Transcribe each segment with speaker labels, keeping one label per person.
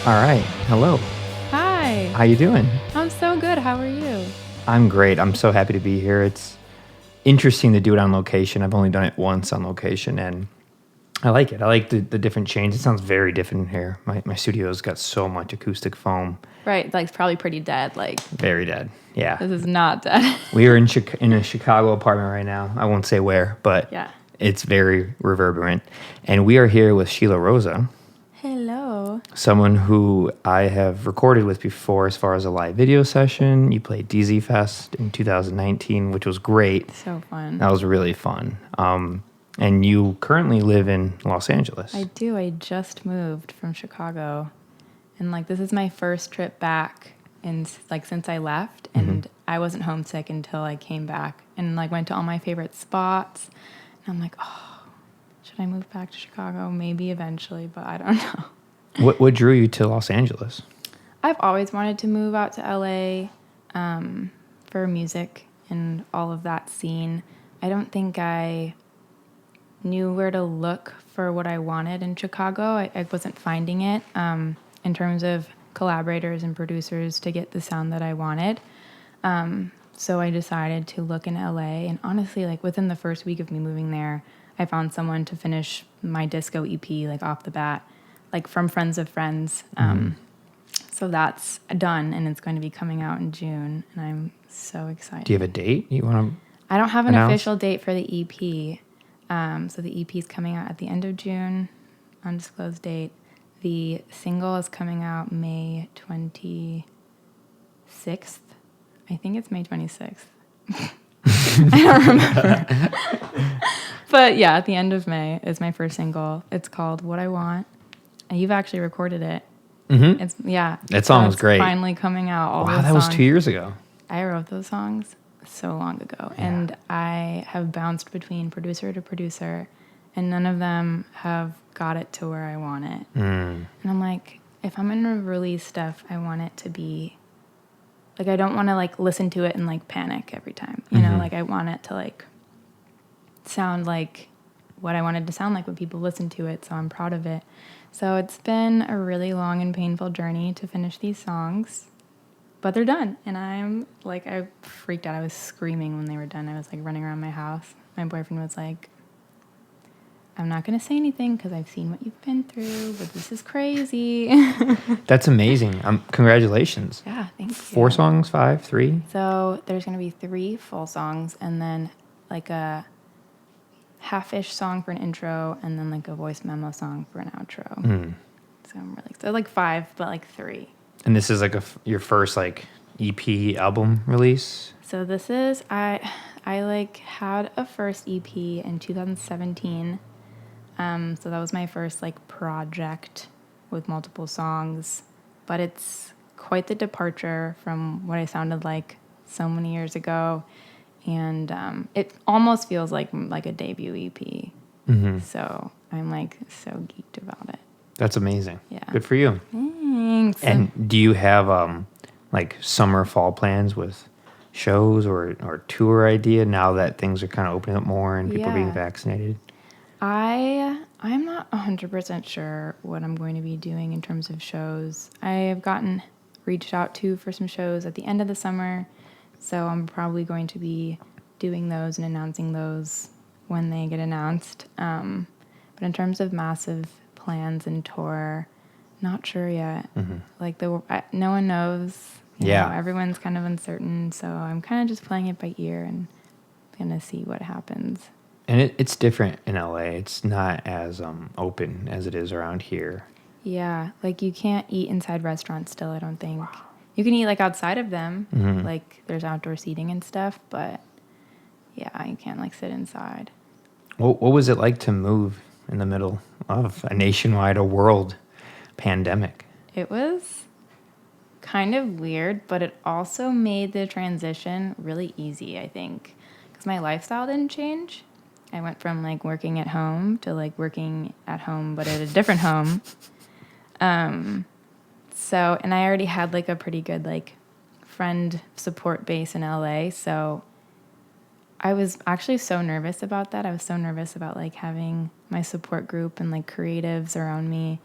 Speaker 1: All right. Hello.
Speaker 2: Hi.
Speaker 1: How you doing?
Speaker 2: I'm so good. How are you?
Speaker 1: I'm great. I'm so happy to be here. It's interesting to do it on location. I've only done it once on location, and I like it. I like the different change. It sounds very different here. My studio's got so much acoustic foam.
Speaker 2: Right. Like, it's probably pretty dead. Like,
Speaker 1: Very dead. Yeah.
Speaker 2: this is not dead.
Speaker 1: We are in a Chicago apartment right now. I won't say where, but
Speaker 2: Yeah.
Speaker 1: it's very reverberant. And we are here with Shi la Rosa,
Speaker 2: Hello.
Speaker 1: someone who I have recorded with before as far as a live video session. You played DZ Fest in 2019, which was great.
Speaker 2: So fun.
Speaker 1: That was really fun. And you currently live in Los Angeles.
Speaker 2: I do. I just moved from Chicago. And, like, this is my first trip back since I left. And I wasn't homesick until I came back and, like, went to all my favorite spots. And I'm like, oh, should I move back to Chicago? Maybe eventually, but I don't know.
Speaker 1: What drew you to Los Angeles?
Speaker 2: I've always wanted to move out to LA for music and all of that scene. I don't think I knew where to look for what I wanted in Chicago. I wasn't finding it in terms of collaborators and producers to get the sound that I wanted. So I decided to look in LA. And honestly, like, within the first week of me moving there, I found someone to finish my disco EP, like, off the bat, like, from friends of friends. So that's done, and it's going to be coming out in June, and I'm so excited.
Speaker 1: Do you have a date you want to
Speaker 2: I don't have an
Speaker 1: announce?
Speaker 2: official date for the EP. So the EP is coming out at the end of June, undisclosed date. The single is coming out May 26th. I think it's May 26th. I don't remember. But yeah, at the end of May is my first single. It's called What I Want. And you've actually recorded it.
Speaker 1: Mm-hmm.
Speaker 2: That
Speaker 1: song was great.
Speaker 2: Finally coming out.
Speaker 1: Wow, that was 2 years ago.
Speaker 2: I wrote those songs so long ago,
Speaker 1: Yeah.
Speaker 2: and I have bounced between producer to producer, and none of them have got it to where I want it. And I'm like, if I'm going to release stuff, I want it to be, like, I don't want to, like, listen to it and, like, panic every time. You know, like, I want it to, like, sound like what I wanted to sound like when people listen to it, so I'm proud of it. So it's been a really long and painful journey to finish these songs, but they're done. And I'm like, I freaked out. I was screaming when they were done. I was like running around my house. My boyfriend was like, I'm not going to say anything because I've seen what you've been through, but this is crazy.
Speaker 1: That's amazing. Congratulations.
Speaker 2: Yeah, thank you.
Speaker 1: 4 songs, 5, 3?
Speaker 2: So there's going to be 3 full songs and then like a half-ish song for an intro and then like a voice memo song for an outro. So I'm really excited. Like 5, but like 3.
Speaker 1: And this is like your first like EP album release?
Speaker 2: So this is, I like had a first EP in 2017. So that was my first like project with multiple songs, but it's quite the departure from what I sounded like so many years ago. And it almost feels like a debut EP. So I'm like so geeked about it.
Speaker 1: That's amazing.
Speaker 2: Yeah.
Speaker 1: Good for you.
Speaker 2: Thanks.
Speaker 1: And do you have like summer, fall plans with shows or tour idea now that things are kind of opening up more and people are being vaccinated?
Speaker 2: I'm not 100% sure what I'm going to be doing in terms of shows. I have gotten reached out to for some shows at the end of the summer, so I'm probably going to be doing those and announcing those when they get announced. But in terms of massive plans and tour, not sure yet. Like no one knows. You know, everyone's kind of uncertain, so I'm kind of just playing it by ear and gonna see what happens.
Speaker 1: And it's different in LA. It's not as open as it is around here.
Speaker 2: Yeah, like you can't eat inside restaurants still, I don't think. You can eat like outside of them, like there's outdoor seating and stuff, but yeah, you can't like sit inside.
Speaker 1: What was it like to move in the middle of a nationwide or world pandemic?
Speaker 2: It was kind of weird, but it also made the transition really easy, I think, because my lifestyle didn't change. I went from like working at home to like working at home, but at a different home. So, and I already had like a pretty good like friend support base in LA. So I was actually so nervous about that. I was so nervous about like having my support group and like creatives around me.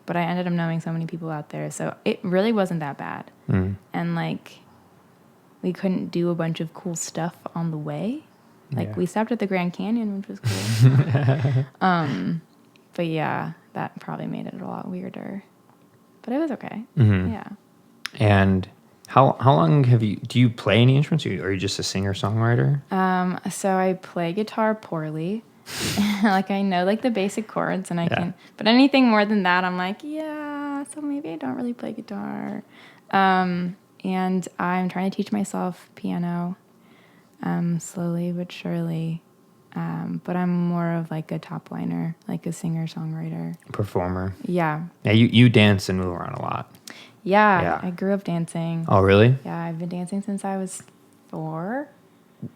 Speaker 2: but I ended up knowing so many people out there. So it really wasn't that bad. And like, we couldn't do a bunch of cool stuff on the way. Like we stopped at the Grand Canyon, which was cool. But yeah, that probably made it a lot weirder. But it was okay. Yeah.
Speaker 1: And how long do you play any instruments, or are you just a singer-songwriter?
Speaker 2: So I play guitar poorly. Like I know like the basic chords and I can, but anything more than that, I'm like, yeah, so maybe I don't really play guitar. And I'm trying to teach myself piano, slowly but surely. But I'm more of like a top liner, like a singer-songwriter.
Speaker 1: Performer.
Speaker 2: Yeah.
Speaker 1: Yeah, you dance and move around a lot.
Speaker 2: Yeah, I grew up dancing.
Speaker 1: Oh, really?
Speaker 2: Yeah, I've been dancing since I was 4.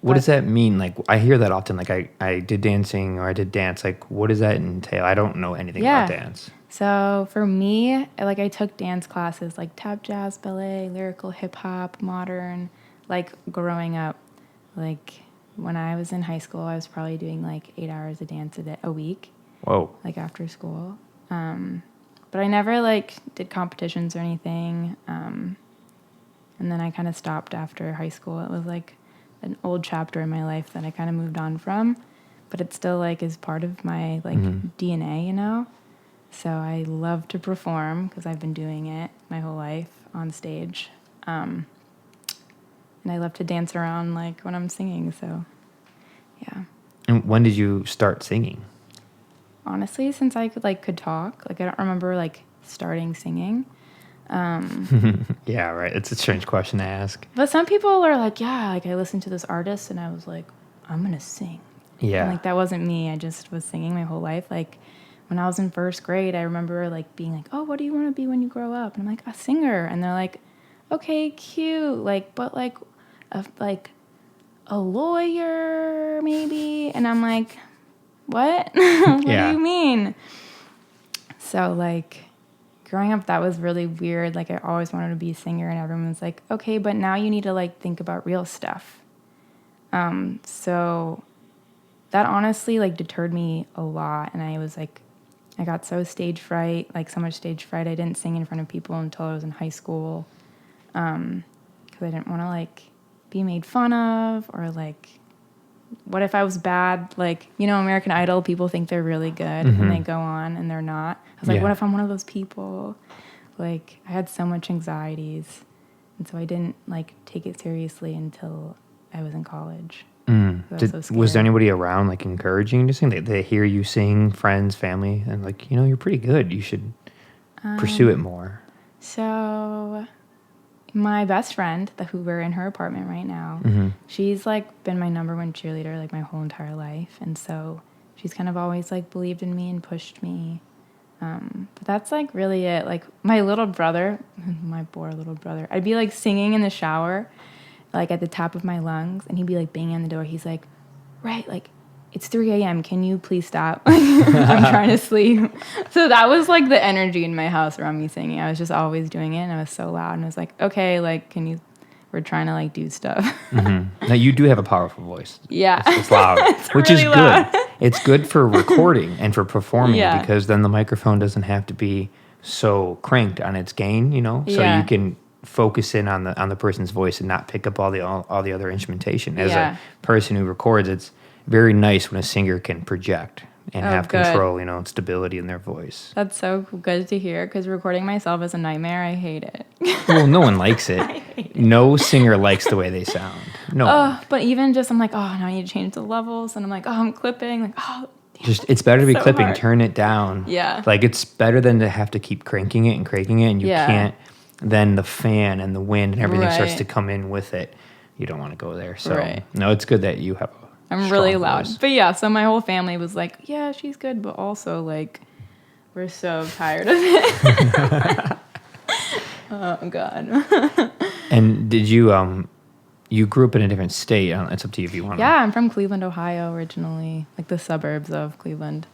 Speaker 1: What does that mean? Like, I hear that often. Like, I did dancing or I did dance. Like, what does that entail? I don't know anything about dance.
Speaker 2: So for me, like I took dance classes like tap, jazz, ballet, lyrical, hip hop, modern, like growing up. Like when I was in high school, I was probably doing like 8 hours of dance a week.
Speaker 1: Whoa.
Speaker 2: Like after school. But I never like did competitions or anything. And then I kind of stopped after high school. It was like an old chapter in my life that I kind of moved on from, but it still like is part of my like DNA, you know? So I love to perform because I've been doing it my whole life on stage. And I love to dance around like when I'm singing. So yeah.
Speaker 1: And when did you start singing?
Speaker 2: Honestly, since I could talk, like I don't remember like starting singing.
Speaker 1: Yeah, right. It's a strange question to ask.
Speaker 2: But some people are like, yeah, like I listened to this artist and I was like, I'm going to sing.
Speaker 1: Yeah.
Speaker 2: And like that wasn't me. I just was singing my whole life. Like when I was in first grade, I remember like being like, oh, what do you want to be when you grow up? And I'm like, a singer. And they're like, okay, cute. Like, but like a lawyer maybe. And I'm like, what? What do you mean? So like growing up, that was really weird. Like I always wanted to be a singer and everyone was like, okay, but now you need to like think about real stuff. So that honestly like deterred me a lot. And I was like, I got so stage fright, like so much stage fright. I didn't sing in front of people until I was in high school. Cause I didn't want to like be made fun of or like, what if I was bad? Like, you know, American Idol, people think they're really good and they go on and they're not. I was like, what if I'm one of those people? Like, I had so much anxieties. And so I didn't, like, take it seriously until I was in college.
Speaker 1: Was there anybody around, like, encouraging you to sing? They hear you sing, friends, family, and, like, you know, you're pretty good. You should pursue it more.
Speaker 2: So my best friend, who we're in her apartment right now, she's like been my number one cheerleader like my whole entire life, and so she's kind of always like believed in me and pushed me. But that's like really it. Like my little brother, my poor little brother, I'd be like singing in the shower, like at the top of my lungs, and he'd be like banging on the door. He's like, right, like it's 3 a.m. Can you please stop? I'm trying to sleep. So that was like the energy in my house around me singing. I was just always doing it and I was so loud and I was like, okay, like, we're trying to like do stuff.
Speaker 1: Now you do have a powerful voice.
Speaker 2: Yeah.
Speaker 1: It's loud, which
Speaker 2: really
Speaker 1: is
Speaker 2: loud.
Speaker 1: good. It's good for recording and for performing because then the microphone doesn't have to be so cranked on its gain, you know? So you can focus in on the person's voice and not pick up all the other instrumentation. As a person who records, it's very nice when a singer can project and have control, you know, and stability in their voice.
Speaker 2: That's so good to hear because recording myself is a nightmare. I hate it.
Speaker 1: Well, no one likes it. No singer likes the way they sound. No one.
Speaker 2: But even just, I'm like, oh, now I need to change the levels. And I'm like, oh, I'm clipping. Like, oh,
Speaker 1: just it's better to be
Speaker 2: so
Speaker 1: clipping.
Speaker 2: hard.
Speaker 1: Turn it down.
Speaker 2: Yeah.
Speaker 1: Like it's better than to have to keep cranking it and cranking it, and you can't. Then the fan and the wind and everything starts to come in with it. You don't want to go there. So no, it's good that you have.
Speaker 2: I'm really loud. But yeah, so my whole family was like, yeah, she's good, but also like we're so tired of it. Oh God.
Speaker 1: And did you you grew up in a different state? It's up to you if you want.
Speaker 2: Yeah, I'm from Cleveland, Ohio originally, like the suburbs of Cleveland.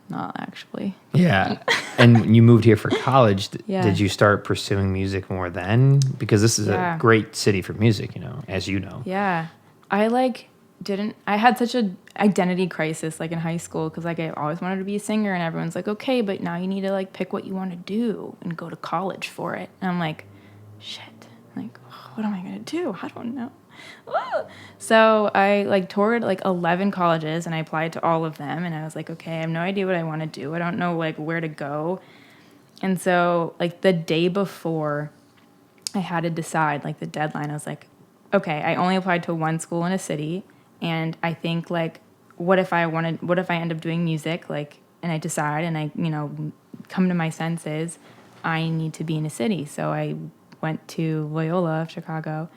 Speaker 2: Not actually.
Speaker 1: Yeah. And when you moved here for college, did you start pursuing music more then? Because this is a great city for music, you know, as you know.
Speaker 2: Yeah. I like I had such a identity crisis like in high school because like I always wanted to be a singer and everyone's like, okay, but now you need to like pick what you want to do and go to college for it. And I'm like, shit, like what am I gonna do? I don't know. So I like toured like 11 colleges and I applied to all of them and I was like, okay, I have no idea what I want to do. I don't know like where to go. And so like the day before I had to decide like the deadline, I was like, okay, I only applied to one school in a city. And I think like, what if I end up doing music, like, and I decide and I, come to my senses, I need to be in a city. So I went to Loyola of Chicago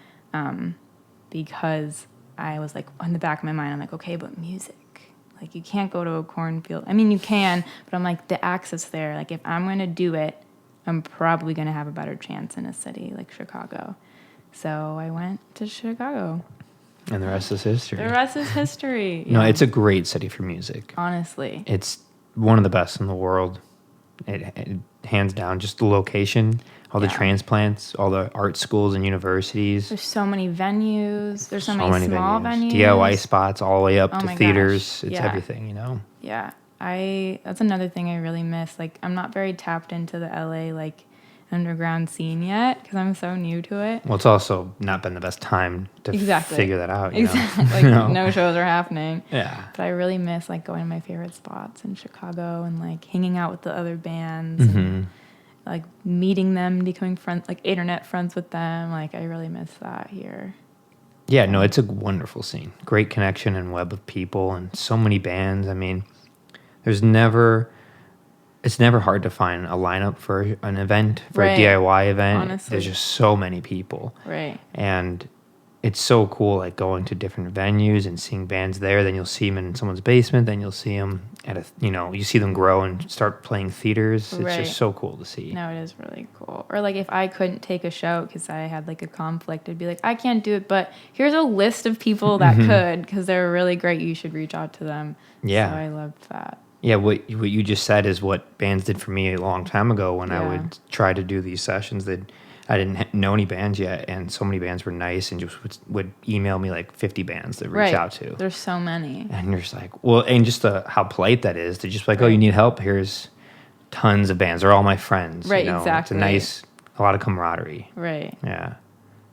Speaker 2: because I was like, on the back of my mind, I'm like, okay, but music, like you can't go to a cornfield. I mean, you can, but I'm like, the access there, like if I'm going to do it, I'm probably going to have a better chance in a city like Chicago. So I went to Chicago.
Speaker 1: And the rest is history.
Speaker 2: The rest is history.
Speaker 1: No, it's a great city for music.
Speaker 2: Honestly.
Speaker 1: It's one of the best in the world. It hands down, just the location, all the transplants, all the art schools and universities.
Speaker 2: There's so many venues. There's so many small venues.
Speaker 1: DIY spots all the way up to theaters.
Speaker 2: Gosh.
Speaker 1: It's everything,
Speaker 2: Yeah. That's another thing I really miss. Like, I'm not very tapped into the LA, like, underground scene yet because I'm so new to it.
Speaker 1: Well, it's also not been the best time to figure that out.
Speaker 2: Exactly. Like, no shows are happening.
Speaker 1: Yeah.
Speaker 2: But I really miss, like, going to my favorite spots in Chicago and, like, hanging out with the other bands and, like, meeting them, becoming friends, like, internet friends with them. Like, I really miss that here.
Speaker 1: Yeah, no, it's a wonderful scene. Great connection and web of people and so many bands. I mean, it's never hard to find a lineup for an event, for a DIY event.
Speaker 2: Honestly.
Speaker 1: There's just so many people.
Speaker 2: Right.
Speaker 1: And it's so cool, like going to different venues and seeing bands there. Then you'll see them in someone's basement. Then you'll see them at you see them grow and start playing theaters. It's just so cool to see.
Speaker 2: No, it is really cool. Or like if I couldn't take a show because I had like a conflict, I'd be like, I can't do it, but here's a list of people that could because they're really great. You should reach out to them. Yeah. So I loved that.
Speaker 1: Yeah, what you just said is what bands did for me a long time ago when I would try to do these sessions. That I didn't know any bands yet, and so many bands were nice and just would email me like 50 bands to reach out to.
Speaker 2: There's so many.
Speaker 1: And you're just like, well, and just how polite that is to just like, oh, you need help? Here's tons of bands. They're all my friends.
Speaker 2: Right, exactly.
Speaker 1: It's a lot of camaraderie.
Speaker 2: Right.
Speaker 1: Yeah.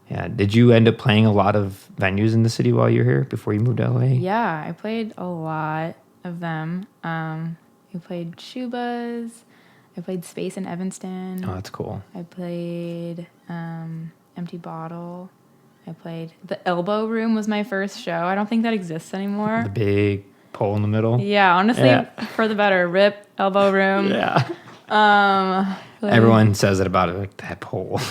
Speaker 1: Yeah. Did you end up playing a lot of venues in the city while you were here before you moved to LA?
Speaker 2: Yeah, I played a lot of them. We played Schuba's. I played Space in Evanston.
Speaker 1: Oh, that's cool.
Speaker 2: I played Empty Bottle. I played The Elbow Room was my first show. I don't think that exists anymore.
Speaker 1: The big pole in the middle.
Speaker 2: Yeah, honestly, for the better. RIP, Elbow Room.
Speaker 1: Yeah. Everyone says it about it, like that pole.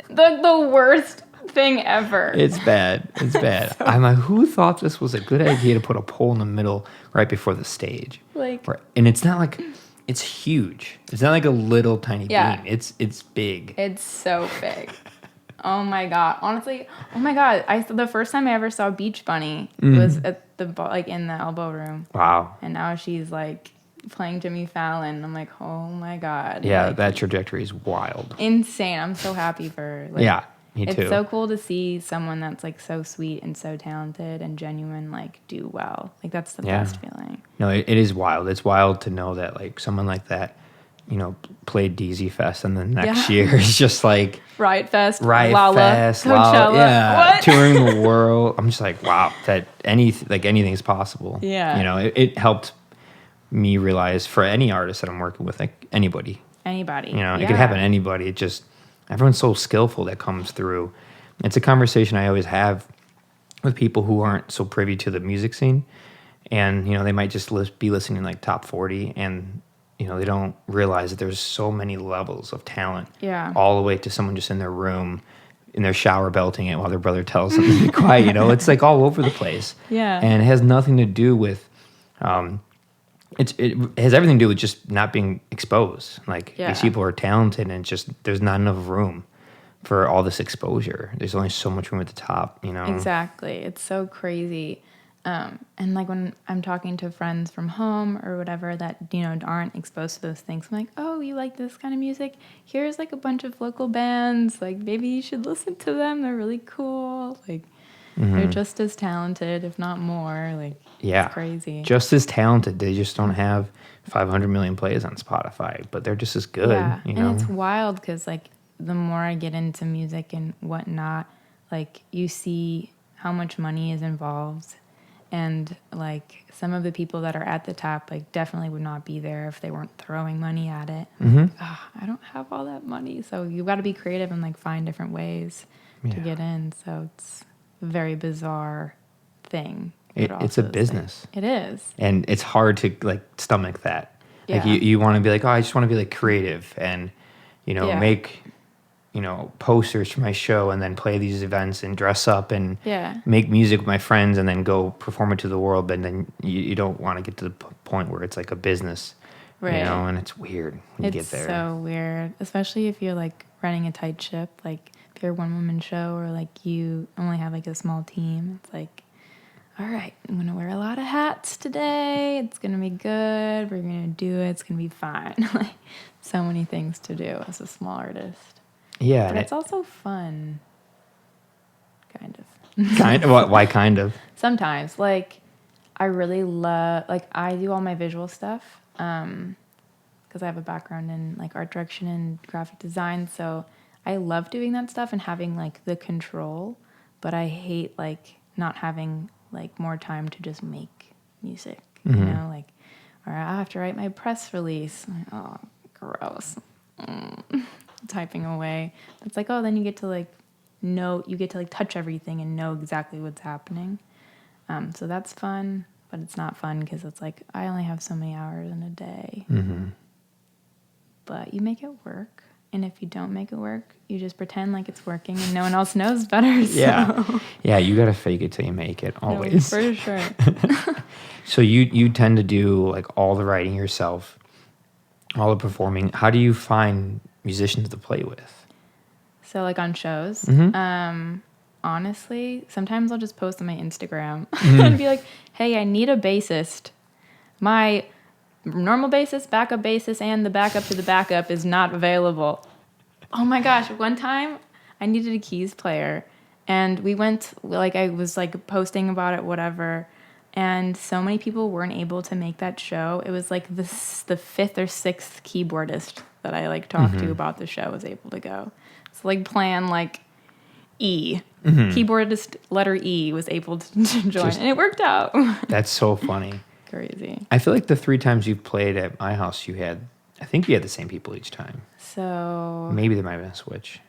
Speaker 2: The worst thing ever.
Speaker 1: It's bad. It's bad. I'm like, who thought this was a good idea to put a pole in the middle right before the stage? And it's not like, it's huge. It's not like a little tiny beam. It's big.
Speaker 2: It's so big. Oh my god! Honestly, oh my god! The first time I ever saw Beach Bunny was at in the Elbow Room.
Speaker 1: Wow!
Speaker 2: And now she's like playing Jimmy Fallon. I'm like, oh my god!
Speaker 1: Yeah,
Speaker 2: like,
Speaker 1: that trajectory is wild.
Speaker 2: Insane! I'm so happy for her. Like,
Speaker 1: yeah, me too.
Speaker 2: It's so cool to see someone that's like so sweet and so talented and genuine like do well. Like that's the best feeling.
Speaker 1: No, it is wild. It's wild to know that like someone like that, played DZ Fest, and then next year is just like
Speaker 2: Riot Fest,
Speaker 1: Lala,
Speaker 2: Coachella,
Speaker 1: touring the world. I'm just like, wow, that anything's possible.
Speaker 2: Yeah,
Speaker 1: it helped me realize for any artist that I'm working with, like anybody, it could happen to anybody. It just everyone's so skillful that comes through. It's a conversation I always have with people who aren't so privy to the music scene, and they might just be listening like top 40 and. They don't realize that there's so many levels of talent. Yeah. All the way to someone just in their room, in their shower, belting it while their brother tells them to be quiet. It's like all over the place.
Speaker 2: Yeah.
Speaker 1: And it has nothing to do with, it has everything to do with just not being exposed. Like these people are talented, and just there's not enough room for all this exposure. There's only so much room at the top.
Speaker 2: Exactly. It's so crazy. And like when I'm talking to friends from home or whatever that, aren't exposed to those things, I'm like, oh, you like this kind of music? Here's like a bunch of local bands. Like maybe you should listen to them. They're really cool. Like They're just as talented, if not more. Like,
Speaker 1: Yeah.
Speaker 2: it's crazy.
Speaker 1: Just as talented. They just don't have 500 million plays on Spotify, but they're just as good.
Speaker 2: Yeah,
Speaker 1: You know?
Speaker 2: and it's wild because like the more I get into music and whatnot, like you see how much money is involved, and like some of the people that are at the top like definitely would not be there if they weren't throwing money at it. Like, I don't have all that money, so you got to be creative and like find different ways to get in. So it's a very bizarre thing.
Speaker 1: It's a business.
Speaker 2: It is,
Speaker 1: and it's hard to like stomach that. Like
Speaker 2: Yeah.
Speaker 1: you want to be like, oh, I just want to be like creative and
Speaker 2: Yeah.
Speaker 1: make posters for my show and then play these events and dress up and
Speaker 2: Yeah.
Speaker 1: make music with my friends and then go perform it to the world. But then you don't want to get to the point where it's like a business,
Speaker 2: Right.
Speaker 1: and it's weird when you get there.
Speaker 2: It's so weird, especially if you're like running a tight ship, like if you're a one-woman show or like you only have like a small team. It's like, all right, I'm going to wear a lot of hats today. It's going to be good. We're going to do it. It's going to be fine. Like so many things to do as a small artist.
Speaker 1: Yeah.
Speaker 2: But
Speaker 1: And
Speaker 2: it's also fun. Kind of.
Speaker 1: kind of, why kind of?
Speaker 2: Sometimes. Like I really love, like I do all my visual stuff because I have a background in like art direction and graphic design. So I love doing that stuff and having like the control, but I hate like not having like more time to just make music, you know, like, or I have to write my press release. I'm like, oh, gross. Typing away. It's like, oh, then you get to like you get to like touch everything and know exactly what's happening. So that's fun, but it's not fun because it's like, I only have so many hours in a day. But you make it work. And if you don't make it work, you just pretend like it's working and no one else knows better. So.
Speaker 1: Yeah. Yeah, you got to fake it till you make it, always.
Speaker 2: No, for sure.
Speaker 1: So you tend to do like all the writing yourself, all the performing. How do you find musicians to play with?
Speaker 2: So like on shows, honestly, sometimes I'll just post on my Instagram and be like, hey, I need a bassist. My normal bassist, backup bassist, and the backup to the backup is not available. Oh my gosh, one time I needed a keys player and we went, like I was like posting about it, whatever, and so many people weren't able to make that show. It was like the fifth or sixth keyboardist that I like talked to about the show was able to go. So like plan like E. Keyboardist letter E was able to join and it worked out.
Speaker 1: That's so funny.
Speaker 2: Crazy.
Speaker 1: I feel like the 3 times you've played at my house, I think you had the same people each time.
Speaker 2: So
Speaker 1: Maybe there might have been a switch.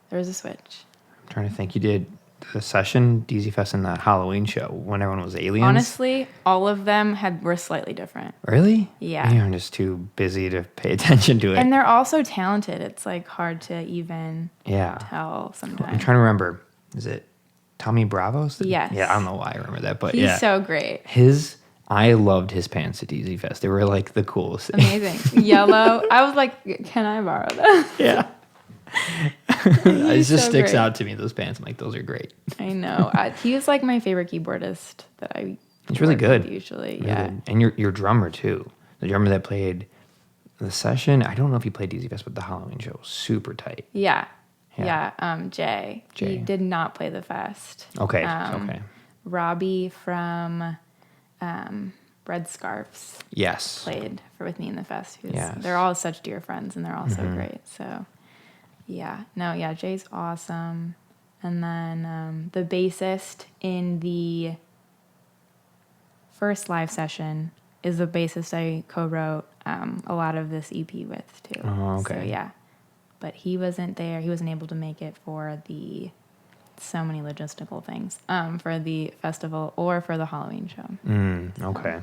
Speaker 2: there was a switch.
Speaker 1: I'm trying to think. You did the session, DZ Fest, and the Halloween show when everyone was aliens.
Speaker 2: Honestly, all of them were slightly different.
Speaker 1: Really?
Speaker 2: Yeah.
Speaker 1: Maybe I'm just too busy to pay attention to it.
Speaker 2: And they're all so talented. It's like hard to even tell sometimes.
Speaker 1: I'm trying to remember. Is it Tommy Bravo's?
Speaker 2: Yes.
Speaker 1: Yeah, I don't know why I remember that, but
Speaker 2: He's so great.
Speaker 1: I loved his pants at DZ Fest. They were like the coolest.
Speaker 2: Amazing. Yellow. I was like, can I borrow that?
Speaker 1: Yeah. It just
Speaker 2: so
Speaker 1: sticks
Speaker 2: great.
Speaker 1: out to me, those pants. I'm like, those are great.
Speaker 2: I know. He was like my favorite keyboardist that I
Speaker 1: He's really
Speaker 2: work
Speaker 1: good.
Speaker 2: with usually.
Speaker 1: Really
Speaker 2: Yeah.
Speaker 1: good. And your drummer, too. The drummer that played the session, I don't know if he played DZ Fest, but the Halloween show was super tight.
Speaker 2: Yeah.
Speaker 1: Yeah.
Speaker 2: Yeah. Jay. He did not play the fest.
Speaker 1: Okay. Okay.
Speaker 2: Robbie from Red Scarfs
Speaker 1: Yes.
Speaker 2: played with me in the fest.
Speaker 1: Yes.
Speaker 2: They're all such dear friends and they're all so great. So yeah. No, yeah, Jay's awesome. And then the bassist in the first live session is the bassist I co-wrote a lot of this EP with too.
Speaker 1: Oh, okay.
Speaker 2: So yeah. But he wasn't there. He wasn't able to make it for so many logistical things for the festival or for the Halloween show.
Speaker 1: Okay.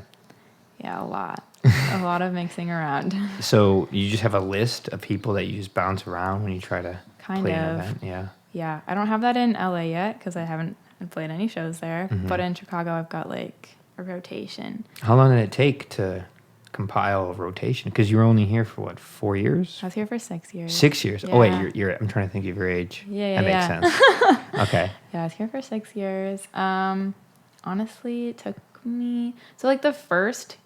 Speaker 2: Yeah, a lot. A lot of mixing around.
Speaker 1: So you just have a list of people that you just bounce around when you try to play an event? Yeah.
Speaker 2: Yeah. I don't have that in LA yet because I haven't played any shows there. But in Chicago, I've got like a rotation.
Speaker 1: How long did it take to compile a rotation? Because you were only here for what, 4 years?
Speaker 2: I was here for 6 years.
Speaker 1: 6 years.
Speaker 2: Yeah.
Speaker 1: Oh wait, you're. I'm trying to think of your age.
Speaker 2: Yeah,
Speaker 1: that makes sense. Okay.
Speaker 2: Yeah, I was here for 6 years. Honestly, it took me like the first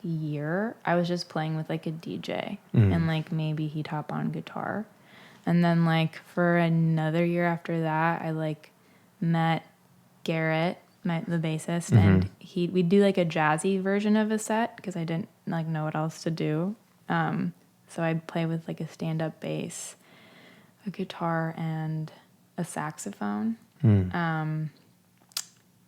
Speaker 2: year I was just playing with like a DJ and like maybe he'd hop on guitar, and then like for another year after that I like met Garrett, the bassist, and we'd do like a jazzy version of a set because I didn't like know what else to do. So I'd play with like a stand-up bass, a guitar, and a saxophone.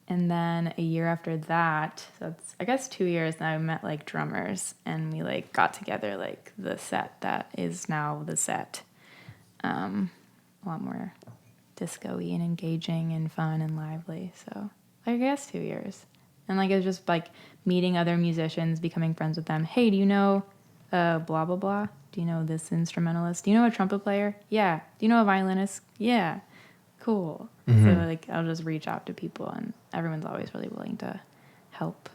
Speaker 2: And then a year after that, so it's, I guess 2 years, and I met like drummers, and we like got together like the set that is now the set. A lot more disco-y and engaging and fun and lively. So I guess 2 years. And like it was just like meeting other musicians, becoming friends with them. Hey, do you know blah blah blah? Do you know this instrumentalist? Do you know a trumpet player? Yeah. Do you know a violinist? Yeah. Cool. So like I'll just reach out to people, and everyone's always really willing to help.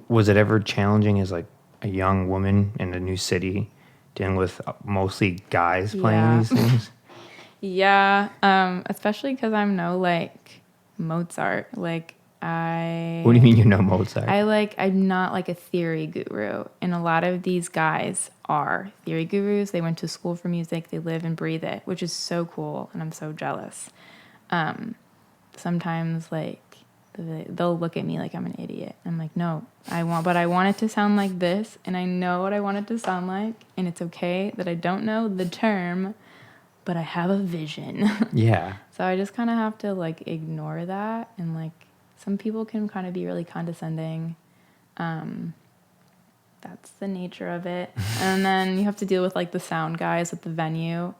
Speaker 1: Was it ever challenging as like a young woman in a new city dealing with mostly guys playing these things?
Speaker 2: Yeah, especially because I'm no like Mozart. Like
Speaker 1: What do you mean you know Mozart?
Speaker 2: I'm not like a theory guru, and a lot of these guys are theory gurus. They went to school for music. They live and breathe it, which is so cool, and I'm so jealous. Sometimes like they'll look at me like I'm an idiot. I'm like, no, I want it to sound like this, and I know what I want it to sound like, and it's okay that I don't know the term, but I have a vision.
Speaker 1: Yeah.
Speaker 2: So I just kind of have to like ignore that, and like some people can kind of be really condescending. That's the nature of it. And then you have to deal with like the sound guys at the venue,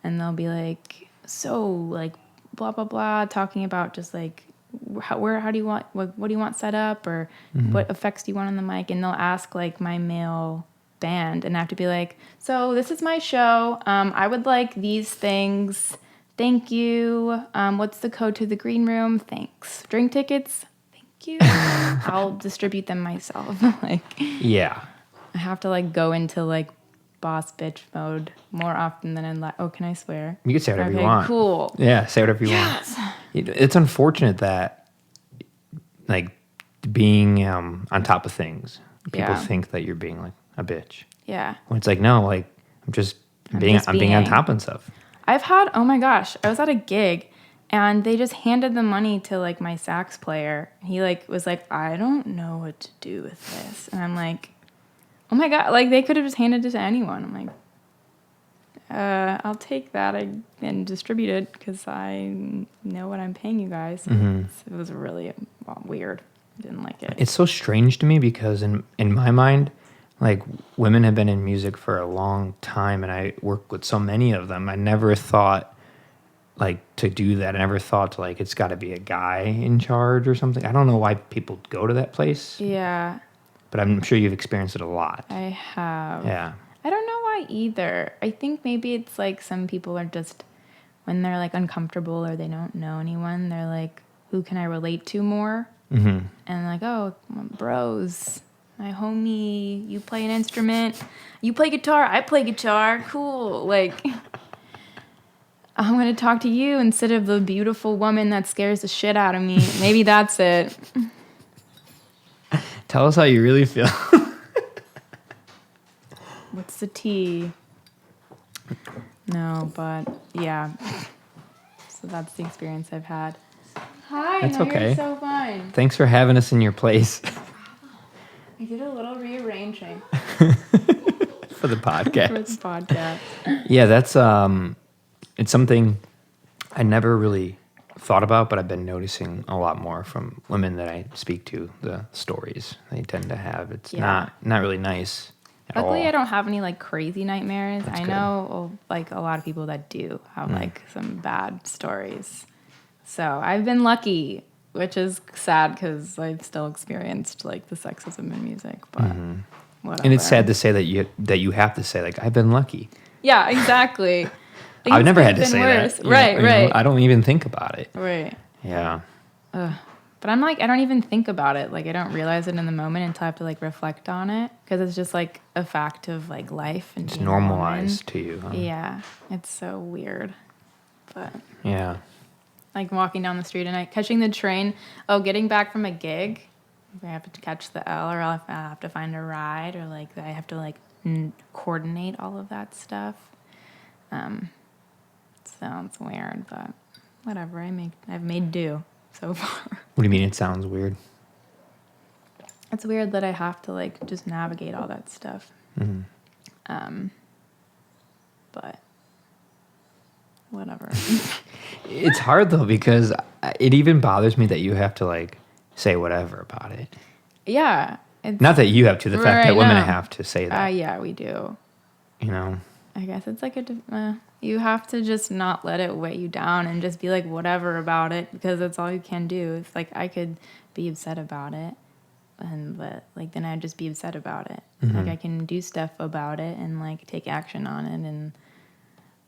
Speaker 2: and they'll be like, so like blah blah blah, talking about just like how do you want what do you want set up, or what effects do you want on the mic, and they'll ask like my male band, and I have to be like, so this is my show, I would like these things, thank you, what's the code to the green room, thanks, drink tickets, thank you. I'll distribute them myself. Like,
Speaker 1: yeah,
Speaker 2: I have to like go into like boss bitch mode more often than in like, oh, can I swear?
Speaker 1: You can say whatever
Speaker 2: okay,
Speaker 1: you want.
Speaker 2: Cool.
Speaker 1: Yeah, say whatever you
Speaker 2: Yes.
Speaker 1: want. It's unfortunate that like being on top of things, people think that you're being like a bitch.
Speaker 2: Yeah.
Speaker 1: When it's like, no, like I'm being on top and stuff.
Speaker 2: I've had, oh my gosh, I was at a gig and they just handed the money to like my sax player. He like was like, I don't know what to do with this. And I'm like, oh my God, like they could have just handed it to anyone. I'm like, I'll take that and distribute it because I know what I'm paying you guys. It was really weird. I didn't like it.
Speaker 1: It's so strange to me because in my mind, like women have been in music for a long time, and I work with so many of them. I never thought like to do that. I never thought to like it's got to be a guy in charge or something. I don't know why people go to that place.
Speaker 2: Yeah.
Speaker 1: But I'm sure you've experienced it a lot.
Speaker 2: I have.
Speaker 1: Yeah.
Speaker 2: I don't know why either. I think maybe it's like some people are just, when they're like uncomfortable or they don't know anyone, they're like, who can I relate to more? And like, oh, bros, my homie, you play an instrument, you play guitar, I play guitar, cool. Like, I'm going to talk to you instead of the beautiful woman that scares the shit out of me. Maybe that's it.
Speaker 1: Tell us how you really feel.
Speaker 2: What's the tea? No, but yeah. So that's the experience I've had. Hi,
Speaker 1: That's okay.
Speaker 2: You're so fun.
Speaker 1: Thanks for having us in your place.
Speaker 2: I did a little rearranging.
Speaker 1: For the podcast.
Speaker 2: For the podcast.
Speaker 1: Yeah, that's it's something I never really thought about, but I've been noticing a lot more from women that I speak to, the stories they tend to have. It's not really nice at all.
Speaker 2: Luckily, I don't have any like crazy nightmares.
Speaker 1: That's
Speaker 2: I
Speaker 1: good.
Speaker 2: know like a lot of people that do have like some bad stories. So I've been lucky, which is sad because I've still experienced like the sexism in music, but whatever.
Speaker 1: And it's sad to say that you have to say like I've been lucky.
Speaker 2: Yeah, exactly.
Speaker 1: I've never had to say
Speaker 2: worse.
Speaker 1: that.
Speaker 2: Right.
Speaker 1: I don't even think about it.
Speaker 2: Right.
Speaker 1: Yeah.
Speaker 2: But I'm like, I don't even think about it. Like, I don't realize it in the moment until I have to like reflect on it because it's just like a fact of like life and
Speaker 1: It's
Speaker 2: being
Speaker 1: normalized to you. Huh?
Speaker 2: Yeah, it's so weird. But
Speaker 1: yeah.
Speaker 2: Like walking down the street and catching the train. Oh, getting back from a gig, I have to catch the L, or I have to find a ride, or like I have to like coordinate all of that stuff. Sounds weird, but whatever. I've made do so far.
Speaker 1: What do you mean it sounds weird?
Speaker 2: It's weird that I have to like just navigate all that stuff. But whatever.
Speaker 1: It's hard though, because it even bothers me that you have to like say whatever about it.
Speaker 2: Yeah.
Speaker 1: Not that you have to, the fact that women
Speaker 2: no.
Speaker 1: have to say that.
Speaker 2: Yeah, we do.
Speaker 1: You know?
Speaker 2: I guess it's like you have to just not let it weigh you down and just be like whatever about it, because that's all you can do. It's like I could be upset about it, but like then I'd just be upset about it. Like I can do stuff about it and like take action on it, and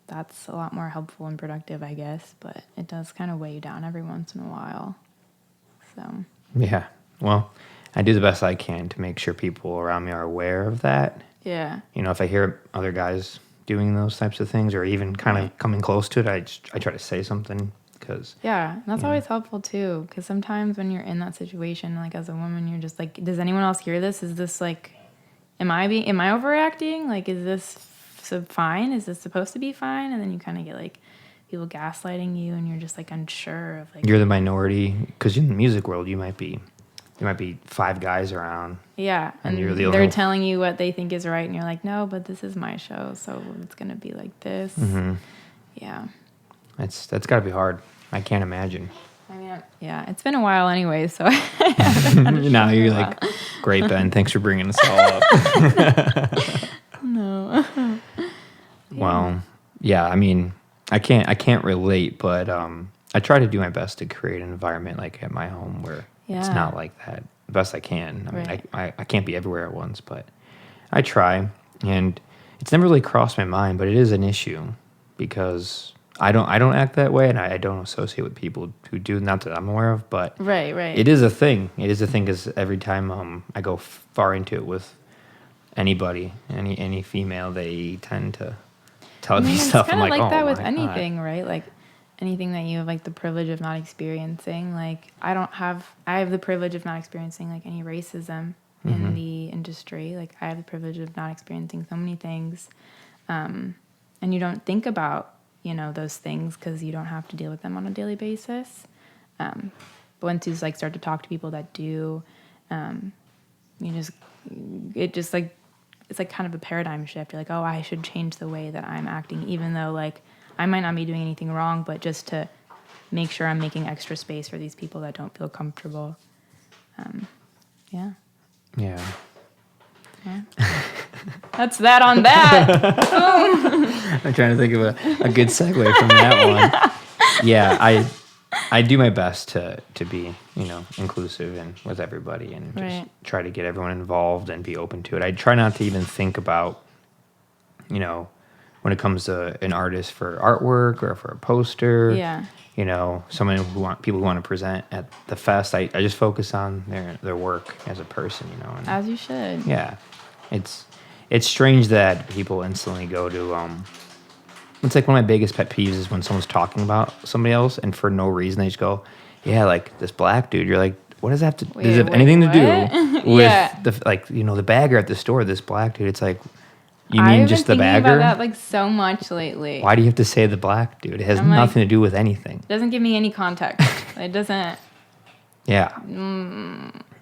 Speaker 2: that's a lot more helpful and productive, I guess. But it does kind of weigh you down every once in a while. So
Speaker 1: Yeah. Well, I do the best I can to make sure people around me are aware of that.
Speaker 2: yeah.
Speaker 1: You know, if I hear other guys doing those types of things, or even kind of coming close to it, I try to say something, because
Speaker 2: Yeah, that's always helpful too, because sometimes when you're in that situation, like as a woman, you're just like, does anyone else hear this? Is this like, am I overreacting? Like, is this fine? Is this supposed to be fine? And then you kind of get like people gaslighting you, and you're just like unsure of like.
Speaker 1: You're the minority, because in the music world, you might be 5 guys around.
Speaker 2: Yeah, and
Speaker 1: you're the only
Speaker 2: they're
Speaker 1: one.
Speaker 2: telling you what they think is right, and you're like, no, but this is my show, so it's gonna be like this. Yeah.
Speaker 1: That's got to be hard. I can't imagine.
Speaker 2: I mean, yeah, it's been a while anyway, so.
Speaker 1: Now you're like, great, Ben. Thanks for bringing us all up.
Speaker 2: No.
Speaker 1: Well, yeah. I mean, I can't relate, but I try to do my best to create an environment like at my home where it's not like that. The best I can. I mean, I can't be everywhere at once, but I try, and it's never really crossed my mind, but it is an issue, because I don't act that way, and I don't associate with people who do, not that I'm aware of, but
Speaker 2: Right.
Speaker 1: it is a thing. It is a thing, because every time I go far into it with anybody, any female, they tend to tell me stuff.
Speaker 2: It's kind of like that with
Speaker 1: my
Speaker 2: anything,
Speaker 1: God.
Speaker 2: right? Like anything that you have like the privilege of not experiencing. Like I have the privilege of not experiencing like any racism in the industry. Like I have the privilege of not experiencing so many things, and you don't think about those things because you don't have to deal with them on a daily basis. But once you like start to talk to people that do, it's like kind of a paradigm shift. You're like, oh, I should change the way that I'm acting, even though like I might not be doing anything wrong, but just to make sure I'm making extra space for these people that don't feel comfortable. Yeah. That's that on that.
Speaker 1: I'm trying to think of a good segue from that one. Yeah, I do my best to be, inclusive and with everybody, and just try to get everyone involved and be open to it. I try not to even think about, when it comes to an artist for artwork or for a poster.
Speaker 2: Yeah.
Speaker 1: People who want to present at the fest. I just focus on their work as a person, And,
Speaker 2: as you should.
Speaker 1: Yeah, it's strange that people instantly go to. It's like one of my biggest pet peeves is when someone's talking about somebody else, and for no reason they just go, "Yeah, like this black dude." You're like, what does that have to? Does it have anything to do with the bagger at the store? This black dude. It's like, you mean just the bagger?
Speaker 2: I've been thinking about that like so much lately.
Speaker 1: Why do you have to say the black dude? It has nothing to do with anything.
Speaker 2: It doesn't give me any context. It doesn't.
Speaker 1: Yeah.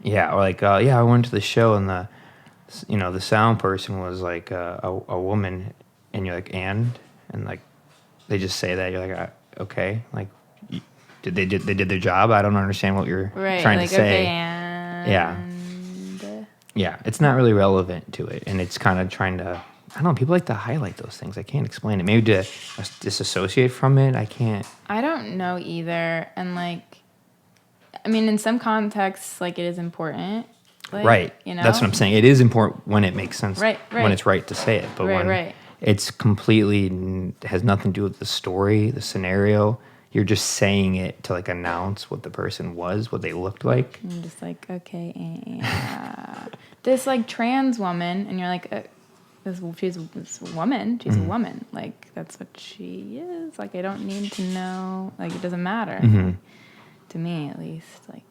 Speaker 1: Yeah, or like, I went to the show, and the sound person was like a woman, and you're like, and like they just say that, you're like, okay, like they did their job. I don't understand what you're trying to say.
Speaker 2: Okay, and
Speaker 1: yeah, it's not really relevant to it, and it's kind of trying to. I don't know. People like to highlight those things. I can't explain it. Maybe to disassociate from it. I can't.
Speaker 2: I don't know either, and like, I mean, in some contexts, like it is important. Like,
Speaker 1: right. That's what I'm saying. It is important when it makes sense.
Speaker 2: Right.
Speaker 1: When it's right to say it, but when it's completely has nothing to do with the story, the scenario. You're just saying it to like announce what the person was, what they looked like.
Speaker 2: I'm just like, okay, this like trans woman, and you're like, she's a woman. She's a woman. Like that's what she is. Like I don't need to know. Like it doesn't matter to me, at least. Like,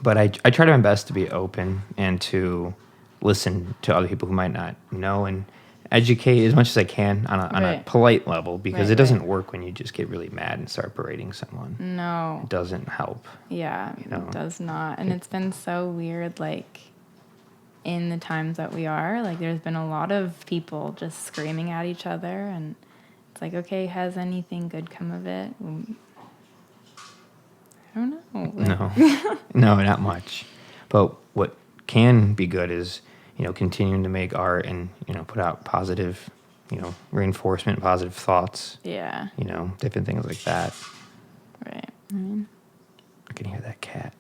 Speaker 1: but I try to my best to be open and to listen to other people who might not know, and educate as much as I can on a
Speaker 2: Right.
Speaker 1: polite level, because
Speaker 2: Right,
Speaker 1: it doesn't
Speaker 2: right.
Speaker 1: work when you just get really mad and start berating someone.
Speaker 2: No.
Speaker 1: It doesn't help.
Speaker 2: Yeah,
Speaker 1: You know?
Speaker 2: it does not. And it's been so weird, like, in the times that we are. Like, there's been a lot of people just screaming at each other, and it's like, okay, has anything good come of it? I don't know. Like,
Speaker 1: No, no, not much. But what can be good is, continuing to make art and, put out positive, reinforcement, positive thoughts,
Speaker 2: yeah,
Speaker 1: different things like that.
Speaker 2: right. I mean,
Speaker 1: I can hear that cat.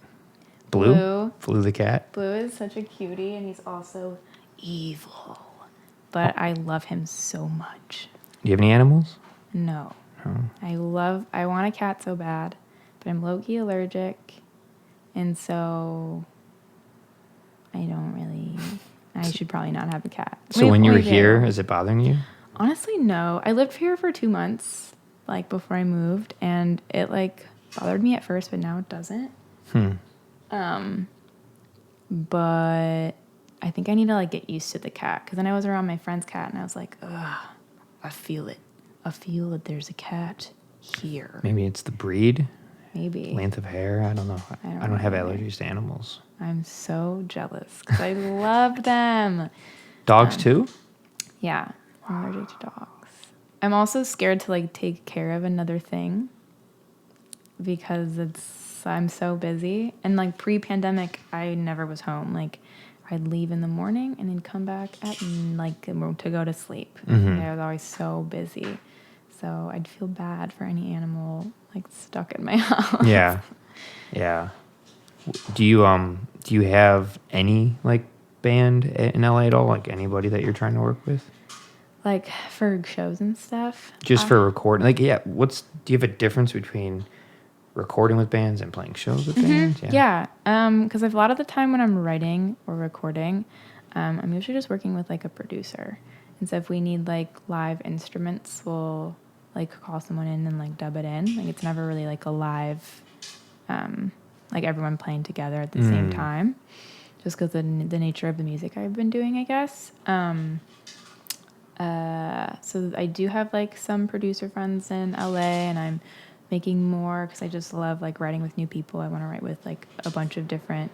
Speaker 2: Blue.
Speaker 1: Blue the cat.
Speaker 2: Blue is such a cutie, and he's also evil. But I love him so much.
Speaker 1: Do you have any animals?
Speaker 2: No.
Speaker 1: Oh.
Speaker 2: I want a cat so bad, but I'm low-key allergic, and so I should probably not have a cat.
Speaker 1: So when you were here, is it bothering you?
Speaker 2: Honestly, no. I lived here for 2 months, like, before I moved, and it, like, bothered me at first, but now it doesn't. But I think I need to, like, get used to the cat, because then I was around my friend's cat, and I was like, ugh, I feel it. I feel that there's a cat here.
Speaker 1: Maybe it's the breed,
Speaker 2: Maybe.
Speaker 1: length of hair. I don't know. I don't have allergies to animals.
Speaker 2: I'm so jealous, because I love them.
Speaker 1: Dogs too?
Speaker 2: Yeah, I'm allergic to dogs. I'm also scared to, like, take care of another thing, because I'm so busy. And, like, pre-pandemic, I never was home. Like, I'd leave in the morning and then come back to go to sleep.
Speaker 1: Mm-hmm.
Speaker 2: I was always so busy. So I'd feel bad for any animal, like, stuck in my house.
Speaker 1: Yeah. Yeah. Do you have any, like, band in LA at all? Like, anybody that you're trying to work with?
Speaker 2: Like, for shows and stuff?
Speaker 1: Just for recording? Like, yeah, do you have a difference between recording with bands and playing shows with bands?
Speaker 2: Yeah. Because a lot of the time when I'm writing or recording, I'm usually just working with, like, a producer. And so if we need, like, live instruments, we'll, like, call someone in and, like, dub it in. Like, it's never really, like, a live, like, everyone playing together at the same time. Just because the nature of the music I've been doing, I guess. So I do have, like, some producer friends in LA, and I'm making more because I just love, like, writing with new people. I want to write with, like, a bunch of different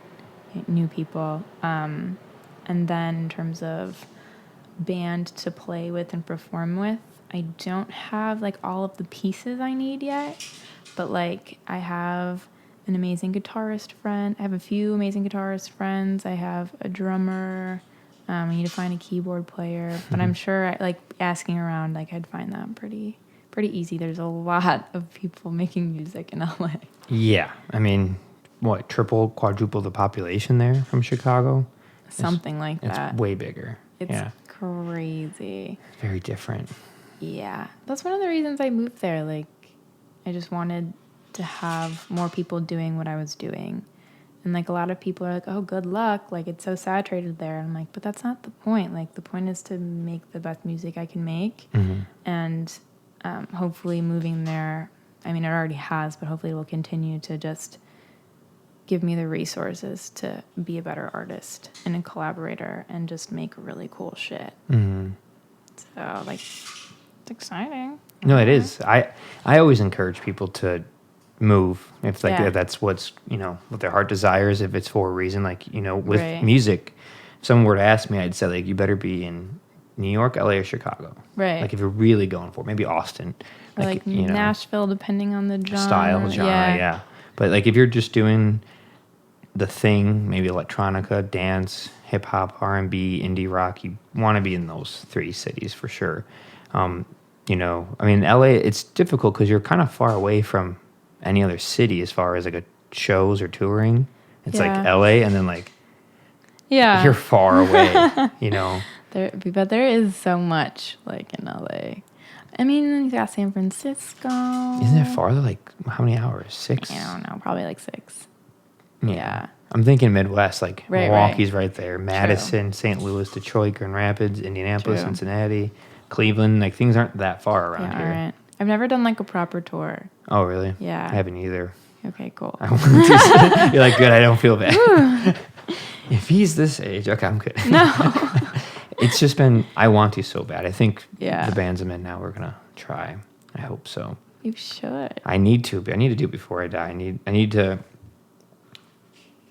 Speaker 2: new people. And then in terms of band to play with and perform with, I don't have, like, all of the pieces I need yet, but, like, I have an amazing guitarist friend. I have a few amazing guitarist friends. I have a drummer. I need to find a keyboard player, but I'm sure, like, asking around, like, I'd find that pretty easy. There's a lot of people making music in LA.
Speaker 1: Yeah. I mean, what, triple, quadruple the population there from Chicago?
Speaker 2: Something like that.
Speaker 1: It's way bigger.
Speaker 2: It's crazy.
Speaker 1: Very different.
Speaker 2: Yeah. That's one of the reasons I moved there. Like, I just wanted to have more people doing what I was doing. And, like, a lot of people are like, oh, good luck. Like, it's so saturated there. And I'm like, but that's not the point. Like, the point is to make the best music I can make.
Speaker 1: Mm-hmm.
Speaker 2: And hopefully moving there, I mean, it already has, but hopefully it will continue to just give me the resources to be a better artist and a collaborator and just make really cool shit.
Speaker 1: Mm-hmm.
Speaker 2: So, like, it's exciting.
Speaker 1: No, it is. I always encourage people to move if, like,
Speaker 2: Yeah.
Speaker 1: if that's what's, what their heart desires, if it's for a reason, like, with
Speaker 2: Right.
Speaker 1: music. If someone were to ask me, I'd say, like, you better be in New York, LA, or Chicago.
Speaker 2: Right.
Speaker 1: Like, if you're really going for it, maybe Austin.
Speaker 2: Or, like, Nashville, depending on the genre.
Speaker 1: Style, genre, yeah. But, like, if you're just doing the thing, maybe electronica, dance, hip hop, R&B, indie rock, you want to be in those 3 cities for sure. I mean, LA, it's difficult because you're kind of far away from any other city as far as, like, a shows or touring. It's like LA, and then, like, you're far away,
Speaker 2: But there is so much, like, in LA. I mean, you got San Francisco.
Speaker 1: Isn't it farther? Like, how many hours? 6?
Speaker 2: I don't know. Probably like 6.
Speaker 1: Yeah.
Speaker 2: Yeah.
Speaker 1: I'm thinking Midwest, like
Speaker 2: Right,
Speaker 1: Milwaukee's right there. Madison,
Speaker 2: True.
Speaker 1: St. Louis, Detroit, Grand Rapids, Indianapolis,
Speaker 2: True.
Speaker 1: Cincinnati, Cleveland. Like, things aren't that far around
Speaker 2: Yeah,
Speaker 1: here.
Speaker 2: all right. I've never done, like, a proper tour.
Speaker 1: Oh, really?
Speaker 2: Yeah.
Speaker 1: I haven't either.
Speaker 2: Okay, cool.
Speaker 1: I wanted to You're like, good, I don't feel bad. If he's this age, okay, I'm good.
Speaker 2: No.
Speaker 1: It's just been, I want to so bad. I think
Speaker 2: Yeah.
Speaker 1: the bands I'm in now, we're going to try. I hope so.
Speaker 2: You should.
Speaker 1: I need to do it before I die. I need to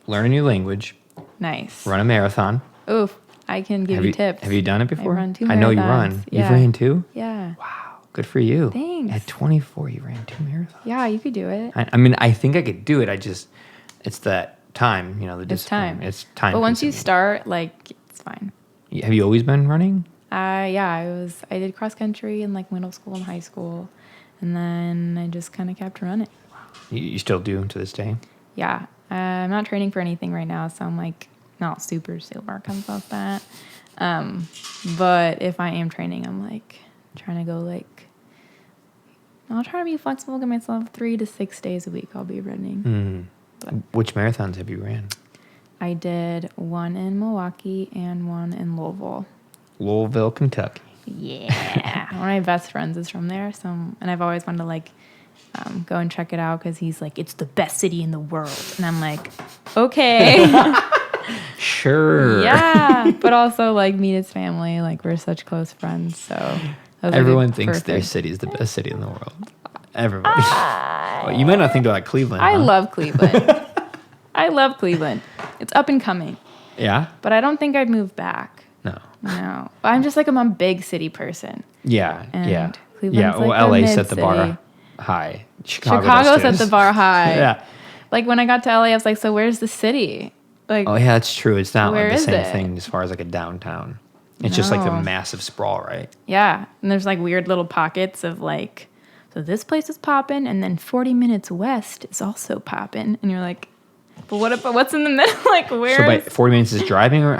Speaker 1: learn a new language,
Speaker 2: Nice.
Speaker 1: run a marathon.
Speaker 2: Oof. I can give you tips.
Speaker 1: Have you done it before?
Speaker 2: I run 2 marathons.
Speaker 1: I know you run.
Speaker 2: Yeah.
Speaker 1: You've ran 2?
Speaker 2: Yeah.
Speaker 1: Wow. Good for you.
Speaker 2: Thanks.
Speaker 1: At 24, you ran 2 marathons.
Speaker 2: Yeah, you could do it.
Speaker 1: I mean, I think I could do it. It's that time, the
Speaker 2: It's
Speaker 1: discipline.
Speaker 2: time.
Speaker 1: It's time.
Speaker 2: But once you
Speaker 1: consuming.
Speaker 2: start, like, it's fine.
Speaker 1: Have you always been running?
Speaker 2: I did cross country in like middle school and high school, and then I just kind of kept running.
Speaker 1: You still do to this day?
Speaker 2: Yeah. I'm not training for anything right now, so I'm like not super comes off that. But if I am training, I'm like trying to go like, I'll try to be flexible, give myself 3 to 6 days a week I'll be running. But
Speaker 1: Which marathons have you ran?
Speaker 2: I did one in Milwaukee and one in Louisville.
Speaker 1: Louisville, Kentucky.
Speaker 2: Yeah. One of my best friends is from there. And I've always wanted to like go and check it out because he's like, it's the best city in the world. And I'm like, okay.
Speaker 1: Sure.
Speaker 2: Yeah. But also like meet his family. Like we're such close friends. So
Speaker 1: everyone thinks their city is the best city in the world. Everybody. Well, you might not think about Cleveland.
Speaker 2: I
Speaker 1: huh?
Speaker 2: love Cleveland. I love Cleveland. It's up and coming.
Speaker 1: Yeah?
Speaker 2: But I don't think I'd move back. No. But I'm just like, I'm a big city person.
Speaker 1: Yeah.
Speaker 2: And
Speaker 1: yeah.
Speaker 2: Cleveland's
Speaker 1: Yeah.
Speaker 2: like
Speaker 1: Well,
Speaker 2: the
Speaker 1: LA set the bar
Speaker 2: mid-city.
Speaker 1: high. Chicago
Speaker 2: Chicago's
Speaker 1: does
Speaker 2: at the bar high.
Speaker 1: Yeah.
Speaker 2: Like when I got to LA, I was like, so where's the city? Like,
Speaker 1: Oh, yeah, that's true. It's not
Speaker 2: Where
Speaker 1: like the
Speaker 2: is
Speaker 1: same
Speaker 2: it?
Speaker 1: thing as far as like a downtown. It's just like the
Speaker 2: No.
Speaker 1: massive sprawl, right?
Speaker 2: yeah. And there's like weird little pockets of like, so this place is popping, and then 40 minutes west is also popping. And you're like, but what's in the middle? Like, where
Speaker 1: So by
Speaker 2: is
Speaker 1: 40 minutes is driving, or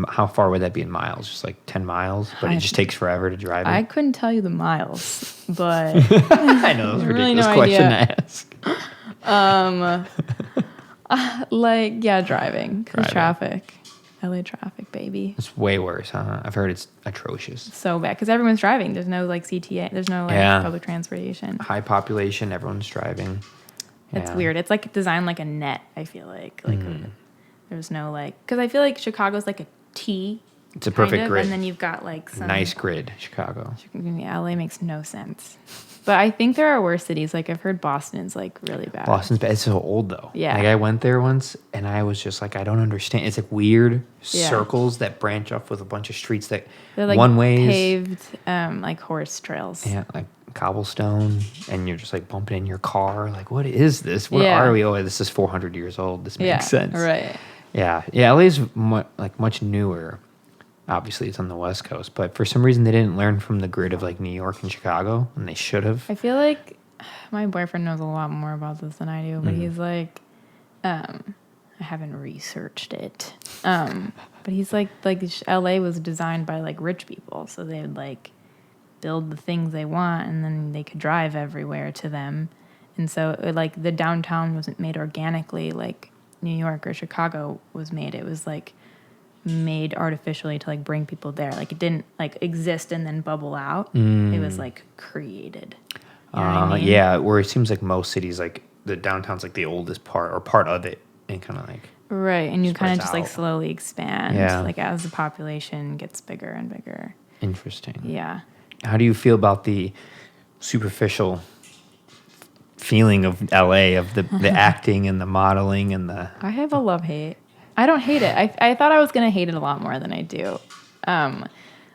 Speaker 1: how far would that be in miles? Just like 10 miles, but it just takes forever to drive.
Speaker 2: I couldn't tell you the miles, but
Speaker 1: I know, that's a
Speaker 2: really
Speaker 1: ridiculous
Speaker 2: no
Speaker 1: question
Speaker 2: idea.
Speaker 1: to ask.
Speaker 2: like, yeah, driving. 'Cause
Speaker 1: Driving.
Speaker 2: traffic. LA traffic, baby.
Speaker 1: It's way worse, huh? I've heard it's atrocious.
Speaker 2: So bad. Because everyone's driving. There's no like CTA. There's no like
Speaker 1: Yeah.
Speaker 2: public transportation.
Speaker 1: High population, everyone's driving.
Speaker 2: It's
Speaker 1: Yeah.
Speaker 2: weird. It's like designed like a net, I feel like. Like there's no like, because I feel like Chicago's like a T.
Speaker 1: It's a perfect
Speaker 2: kind of,
Speaker 1: grid.
Speaker 2: And then you've got like some.
Speaker 1: Nice grid, Chicago.
Speaker 2: LA makes no sense. But I think there are worse cities. Like I've heard Boston's like really bad.
Speaker 1: Boston's bad. It's so old though.
Speaker 2: Yeah.
Speaker 1: Like I went there once and I was just like, I don't understand. It's like weird
Speaker 2: Yeah.
Speaker 1: circles that branch off with a bunch of streets that
Speaker 2: They're like
Speaker 1: one ways.
Speaker 2: paved like horse trails.
Speaker 1: Yeah, like cobblestone, and you're just like bumping in your car. Like, what is this? Where
Speaker 2: Yeah.
Speaker 1: are we? Oh, this is 400 years old. This makes sense.
Speaker 2: Right.
Speaker 1: Yeah, yeah. LA's much newer. Obviously, it's on the West Coast, but for some reason they didn't learn from the grid of like New York and Chicago, and they should have.
Speaker 2: I feel like my boyfriend knows a lot more about this than I do, but he's like, I haven't researched it. But he's like LA was designed by like rich people, so they would like build the things they want, and then they could drive everywhere to them. And so like the downtown wasn't made organically like New York or Chicago was made. It was like made artificially to like bring people there. Like it didn't like exist and then bubble out. It was like created. You know what I mean?
Speaker 1: Yeah, where it seems like most cities, like the downtown's like the oldest part or part of it, and kind of like
Speaker 2: Right, and you kind of
Speaker 1: spreads
Speaker 2: just like
Speaker 1: out.
Speaker 2: slowly expand,
Speaker 1: Yeah.
Speaker 2: like as the population gets bigger and bigger.
Speaker 1: interesting.
Speaker 2: Yeah.
Speaker 1: How do you feel about the superficial feeling of LA, of the acting and the modeling and the...
Speaker 2: I have a love-hate. I don't hate it. I thought I was going to hate it a lot more than I do.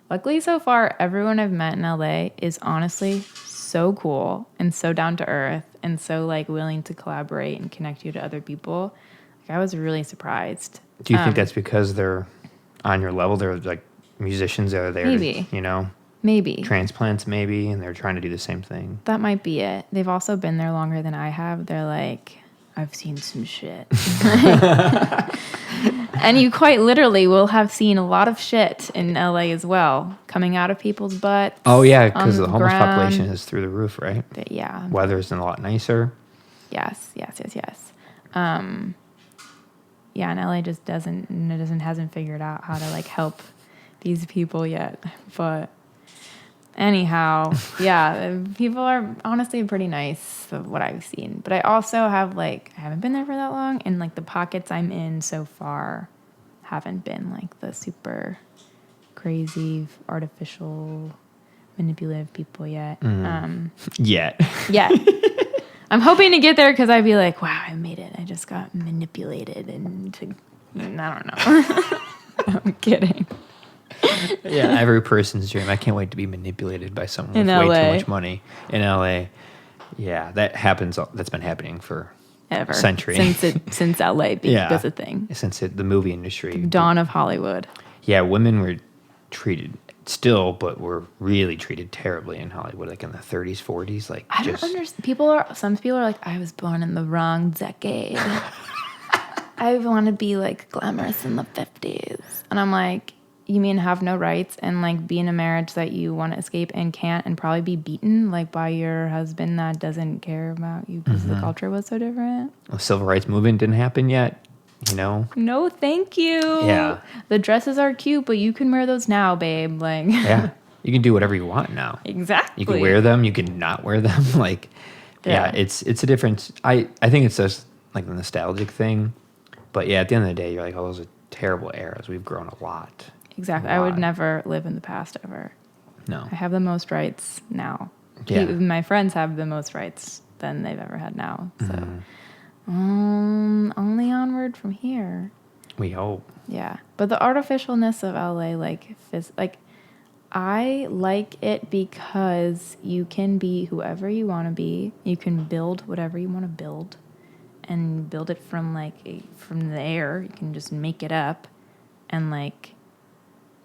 Speaker 2: Luckily, so far, everyone I've met in LA is honestly so cool and so down to earth and so like willing to collaborate and connect you to other people. Like I was really surprised.
Speaker 1: Do you think that's because they're on your level? They're like musicians that are there,
Speaker 2: Maybe. Maybe.
Speaker 1: transplants maybe, and they're trying to do the same thing.
Speaker 2: That might be it. They've also been there longer than I have. They're like, I've seen some shit. And you quite literally will have seen a lot of shit in LA as well, coming out of people's butts.
Speaker 1: Oh yeah, because
Speaker 2: on
Speaker 1: the homeless
Speaker 2: ground.
Speaker 1: population is through the roof, right?
Speaker 2: But yeah.
Speaker 1: Weather's a lot nicer.
Speaker 2: Yes. Yeah, and LA just hasn't figured out how to like help these people yet. But anyhow, yeah, people are honestly pretty nice of what I've seen. But I also have I haven't been there for that long, and like the pockets I'm in so far haven't been like the super crazy, artificial, manipulative people yet.
Speaker 1: Yet.
Speaker 2: Yeah. I'm hoping to get there because I'd be like, wow, I made it. I just got manipulated into, I don't know. I'm kidding.
Speaker 1: Yeah, every person's dream. I can't wait to be manipulated by someone with
Speaker 2: In
Speaker 1: way
Speaker 2: LA.
Speaker 1: too much money in LA. Yeah, that happens. That's been happening for
Speaker 2: Ever.
Speaker 1: a century.
Speaker 2: Since LA was a thing.
Speaker 1: Since the movie industry.
Speaker 2: Dawn of Hollywood.
Speaker 1: Yeah, women were treated still, but were really treated terribly in Hollywood, like in the 30s, 40s. Like
Speaker 2: I don't understand. Some people are like, I was born in the wrong decade. I want to be like glamorous in the 50s. And I'm like, you mean have no rights and like be in a marriage that you want to escape and can't, and probably be beaten like by your husband that doesn't care about you because the culture was so different?
Speaker 1: The civil rights movement didn't happen yet, you know?
Speaker 2: No, thank you.
Speaker 1: Yeah.
Speaker 2: The dresses are cute, but you can wear those now, babe. Like,
Speaker 1: Yeah. You can do whatever you want now.
Speaker 2: Exactly.
Speaker 1: You can wear them, you can not wear them. Like, yeah, it's a difference. I think it's just like a nostalgic thing. But yeah, at the end of the day, you're like, oh, those are terrible eras. We've grown a lot.
Speaker 2: Exactly.
Speaker 1: A
Speaker 2: I would
Speaker 1: lot.
Speaker 2: never live in the past ever.
Speaker 1: No.
Speaker 2: I have the most rights now.
Speaker 1: Yeah.
Speaker 2: My friends have the most rights than they've ever had now. So only onward from here.
Speaker 1: We hope.
Speaker 2: Yeah. But the artificialness of LA, I like it because you can be whoever you want to be. You can build whatever you want to build, and build it from from the air. You can just make it up, and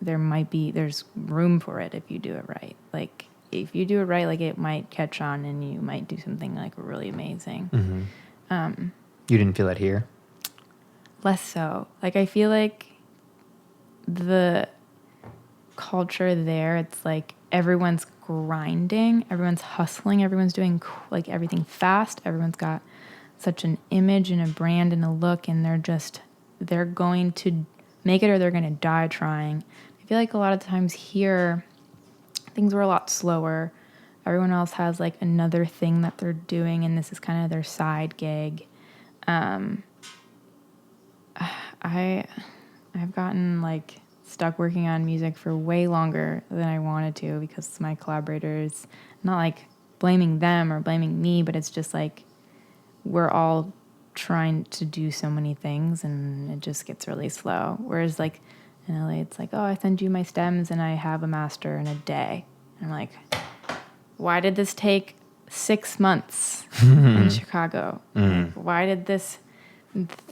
Speaker 2: there's room for it if you do it right. Like if you do it right, like it might catch on, and you might do something like really amazing.
Speaker 1: Mm-hmm. You didn't feel that here?
Speaker 2: Less so. Like I feel like the culture there, it's like everyone's grinding, everyone's hustling, everyone's doing like everything fast. Everyone's got such an image and a brand and a look, and they're going to make it or they're going to die trying. I feel like a lot of times here, things were a lot slower. Everyone else has like another thing that they're doing, and this is kind of their side gig. I've gotten like stuck working on music for way longer than I wanted to because my collaborators, not like blaming them or blaming me, but it's just like we're all trying to do so many things and it just gets really slow. Whereas like in LA, it's like, oh, I send you my stems and I have a master in a day. And I'm like, why did this take 6 months in Chicago? Like, why did this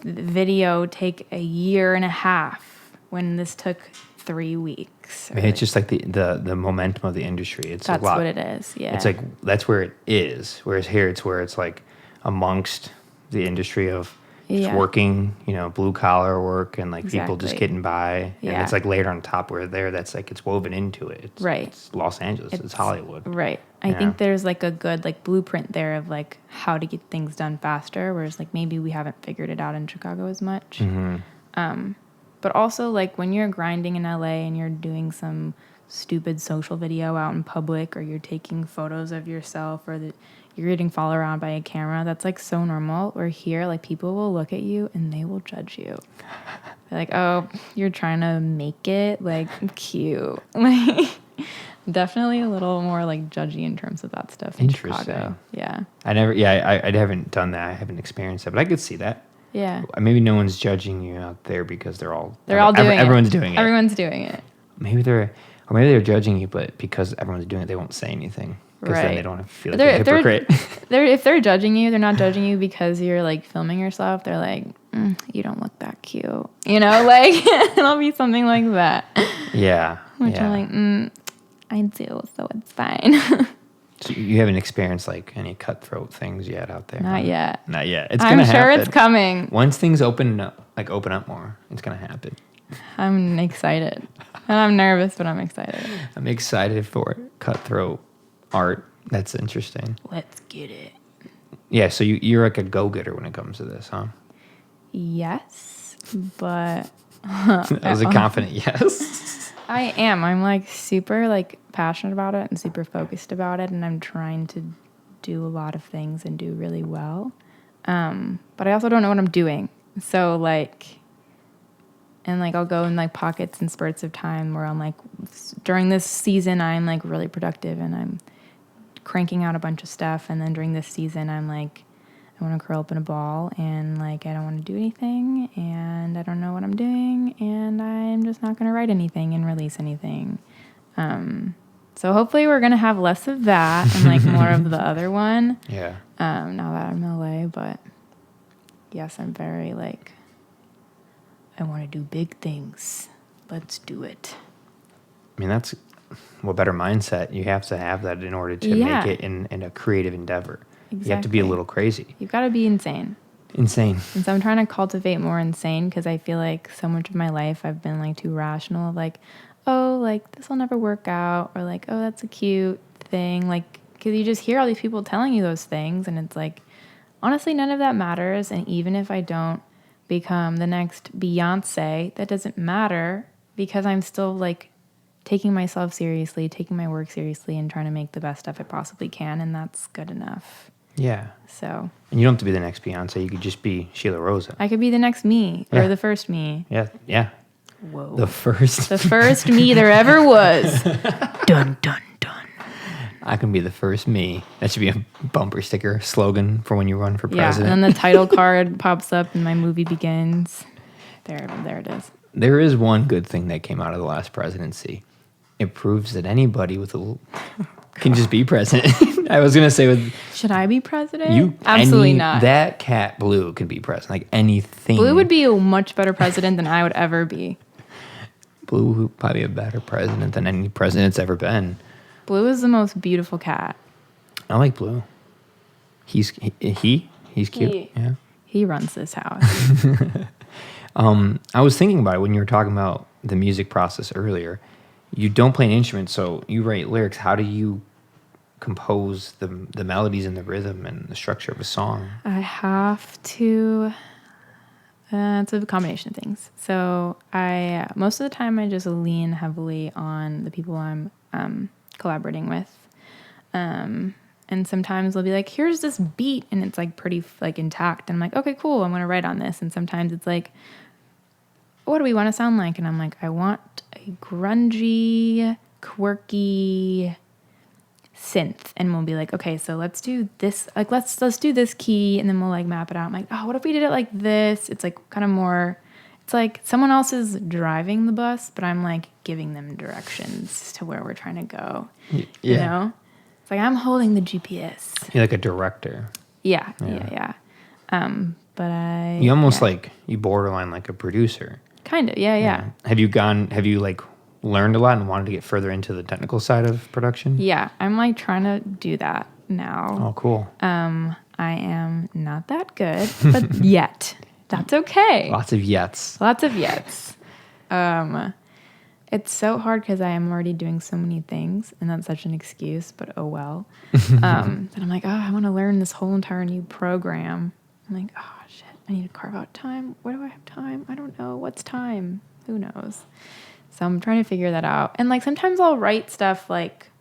Speaker 2: video take a year and a half when this took 3 weeks?
Speaker 1: I mean, it's just like the momentum of the industry. It's
Speaker 2: that's
Speaker 1: a lot.
Speaker 2: what it is. Yeah.
Speaker 1: It's like that's where it is. Whereas here, it's where it's like amongst the industry of just working, blue collar work and like people just getting by. And it's like layered on top where that's like it's woven into it. It's Los Angeles. It's Hollywood.
Speaker 2: Right. I think there's like a good like blueprint there of like how to get things done faster. Whereas like maybe we haven't figured it out in Chicago as much. But also like when you're grinding in LA and you're doing some stupid social video out in public, or you're taking photos of yourself, or you're getting followed around by a camera, that's like so normal. Where here, like people will look at you and they will judge you. They're like, oh, you're trying to make it like cute. Like definitely a little more like judgy in terms of that stuff in Chicago. Yeah.
Speaker 1: I haven't done that. I haven't experienced that, but I could see that.
Speaker 2: Yeah.
Speaker 1: Maybe no one's judging you out there because they're all
Speaker 2: doing it.
Speaker 1: Everyone's doing it.
Speaker 2: Everyone's doing it.
Speaker 1: Maybe they're judging you, but because everyone's doing it, they won't say anything. Because then they don't feel like a hypocrite.
Speaker 2: If they're judging you, they're not judging you because you're like filming yourself. They're like, you don't look that cute. Like it'll be something like that.
Speaker 1: Yeah.
Speaker 2: Which I'm like, I do, so it's fine.
Speaker 1: So you haven't experienced like any cutthroat things yet out there?
Speaker 2: Not yet.
Speaker 1: Not yet. It's gonna happen.
Speaker 2: I'm sure it's coming.
Speaker 1: Once things open up more, it's gonna happen.
Speaker 2: I'm excited. And I'm nervous, but I'm excited.
Speaker 1: I'm excited for it. Cutthroat art. That's interesting.
Speaker 2: Let's get it.
Speaker 1: Yeah, so you're like a go-getter when it comes to this, huh?
Speaker 2: Yes, but
Speaker 1: that was a confident yes.
Speaker 2: I am. I'm like super like passionate about it and super focused about it, and I'm trying to do a lot of things and do really well. But I also don't know what I'm doing. So like, And like I'll go in like pockets and spurts of time where I'm like, during this season I'm like really productive and I'm cranking out a bunch of stuff, and then during this season I'm like, I want to curl up in a ball and like I don't want to do anything and I don't know what I'm doing and I'm just not going to write anything and release anything. So hopefully we're going to have less of that and like more of the other one.
Speaker 1: Yeah.
Speaker 2: Now that I'm in LA, but yes, I'm very like, I want to do big things. Let's do it.
Speaker 1: I mean, that's what better mindset. You have to have that in order to make it in a creative endeavor. Exactly. You have to be a little crazy.
Speaker 2: You've got to be insane.
Speaker 1: Insane.
Speaker 2: And so I'm trying to cultivate more insane because I feel like so much of my life I've been like too rational of like, oh, like this will never work out, or like, oh, that's a cute thing. Like, because you just hear all these people telling you those things and it's like, honestly, none of that matters. And even if I don't become the next Beyonce, that doesn't matter because I'm still like taking myself seriously, taking my work seriously, and trying to make the best stuff I possibly can. And that's good enough.
Speaker 1: Yeah.
Speaker 2: So.
Speaker 1: And you don't have to be the next Beyonce. You could just be Shi la Rosa.
Speaker 2: I could be the next me or the first me.
Speaker 1: Yeah. Yeah.
Speaker 2: Whoa.
Speaker 1: The first
Speaker 2: me there ever was. Dun, dun, dun.
Speaker 1: I can be the first me. That should be a bumper sticker slogan for when you run for president.
Speaker 2: Yeah, and then the title card pops up and my movie begins. There it is.
Speaker 1: There is one good thing that came out of the last presidency. It proves that anybody with a can just be president. I was gonna say,
Speaker 2: should I be president?
Speaker 1: You
Speaker 2: absolutely not.
Speaker 1: That cat Blue could be president. Like anything.
Speaker 2: Blue would be a much better president than I would ever be.
Speaker 1: Blue would probably be a better president than any president's ever been.
Speaker 2: Blue is the most beautiful cat.
Speaker 1: I like Blue. He's cute. Yeah.
Speaker 2: He runs this house.
Speaker 1: I was thinking about it when you were talking about the music process earlier. You don't play an instrument, so you write lyrics. How do you compose the melodies and the rhythm and the structure of a song?
Speaker 2: I have to. It's a combination of things. So most of the time I just lean heavily on the people I'm collaborating with. And sometimes they'll be like, here's this beat, and it's like pretty like intact. And I'm like, okay, cool, I'm going to write on this. And sometimes it's like, what do we want to sound like? And I'm like, I want a grungy, quirky synth. And we'll be like, okay, so let's do this. Like, let's do this key, and then we'll like map it out. I'm like, oh, what if we did it like this? It's like kind of more, it's like someone else is driving the bus, but I'm like giving them directions to where we're trying to go. Yeah. You know? It's like I'm holding the GPS.
Speaker 1: You're like a director.
Speaker 2: Yeah. But
Speaker 1: you almost like, you borderline like a producer.
Speaker 2: Kind of, yeah.
Speaker 1: Have you like learned a lot and wanted to get further into the technical side of production?
Speaker 2: Yeah, I'm like trying to do that now.
Speaker 1: Oh, cool.
Speaker 2: I am not that good, but yet. That's okay.
Speaker 1: Lots of yets.
Speaker 2: It's so hard because I am already doing so many things, and that's such an excuse, but oh well. That I'm like, oh, I want to learn this whole entire new program. I'm like, oh, shit, I need to carve out time. Where do I have time? I don't know. What's time? Who knows? So I'm trying to figure that out. And like sometimes I'll write stuff like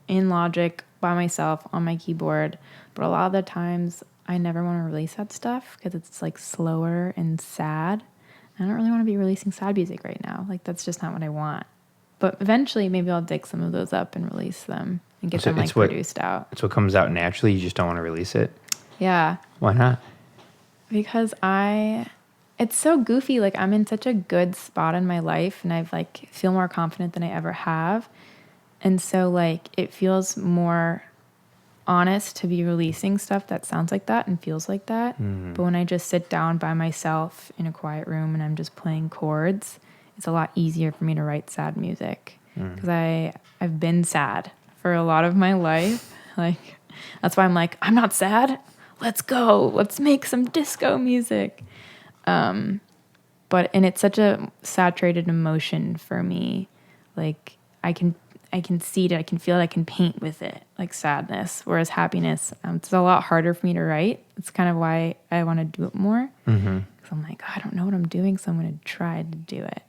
Speaker 2: in Logic by myself on my keyboard, but a lot of the times I never want to release that stuff because it's like slower and sad. I don't really want to be releasing sad music right now. Like that's just not what I want. But eventually maybe I'll dig some of those up and release them and get them like produced out.
Speaker 1: It's what comes out naturally. You just don't want to release it?
Speaker 2: Yeah.
Speaker 1: Why not?
Speaker 2: Because it's so goofy. Like I'm in such a good spot in my life and I've like feel more confident than I ever have. And so like it feels more honest to be releasing stuff that sounds like that and feels like that. But when I just sit down by myself in a quiet room and I'm just playing chords, it's a lot easier for me to write sad music because I've been sad for a lot of my life. Like that's why I'm like, I'm not sad. Let's go. Let's make some disco music. And it's such a saturated emotion for me. Like I can see it, I can feel it, I can paint with it, like sadness. Whereas happiness, it's a lot harder for me to write. It's kind of why I want to do it more. Because I'm like, I don't know what I'm doing, so I'm going to try to do it.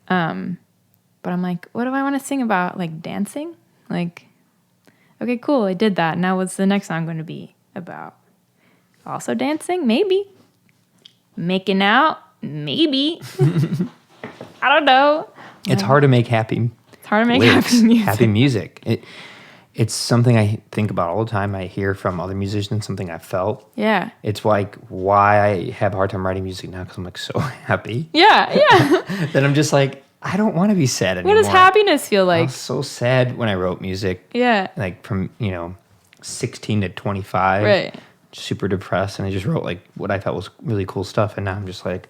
Speaker 2: But I'm like, what do I want to sing about? Like dancing? Like, okay, cool, I did that. Now what's the next song going to be about? Also dancing? Maybe. Making out? Maybe. I don't know.
Speaker 1: It's hard to make happy.
Speaker 2: It's hard to make
Speaker 1: lyrics,
Speaker 2: happy music.
Speaker 1: Happy music. It's something I think about all the time. I hear from other musicians, something I felt.
Speaker 2: Yeah.
Speaker 1: It's like why I have a hard time writing music now, because I'm like so happy.
Speaker 2: Yeah, yeah.
Speaker 1: Then I'm just like, I don't want to be sad anymore.
Speaker 2: What does happiness feel like?
Speaker 1: I was so sad when I wrote music.
Speaker 2: Yeah.
Speaker 1: Like from, 16 to 25.
Speaker 2: Right.
Speaker 1: Super depressed. And I just wrote like what I thought was really cool stuff. And now I'm just like,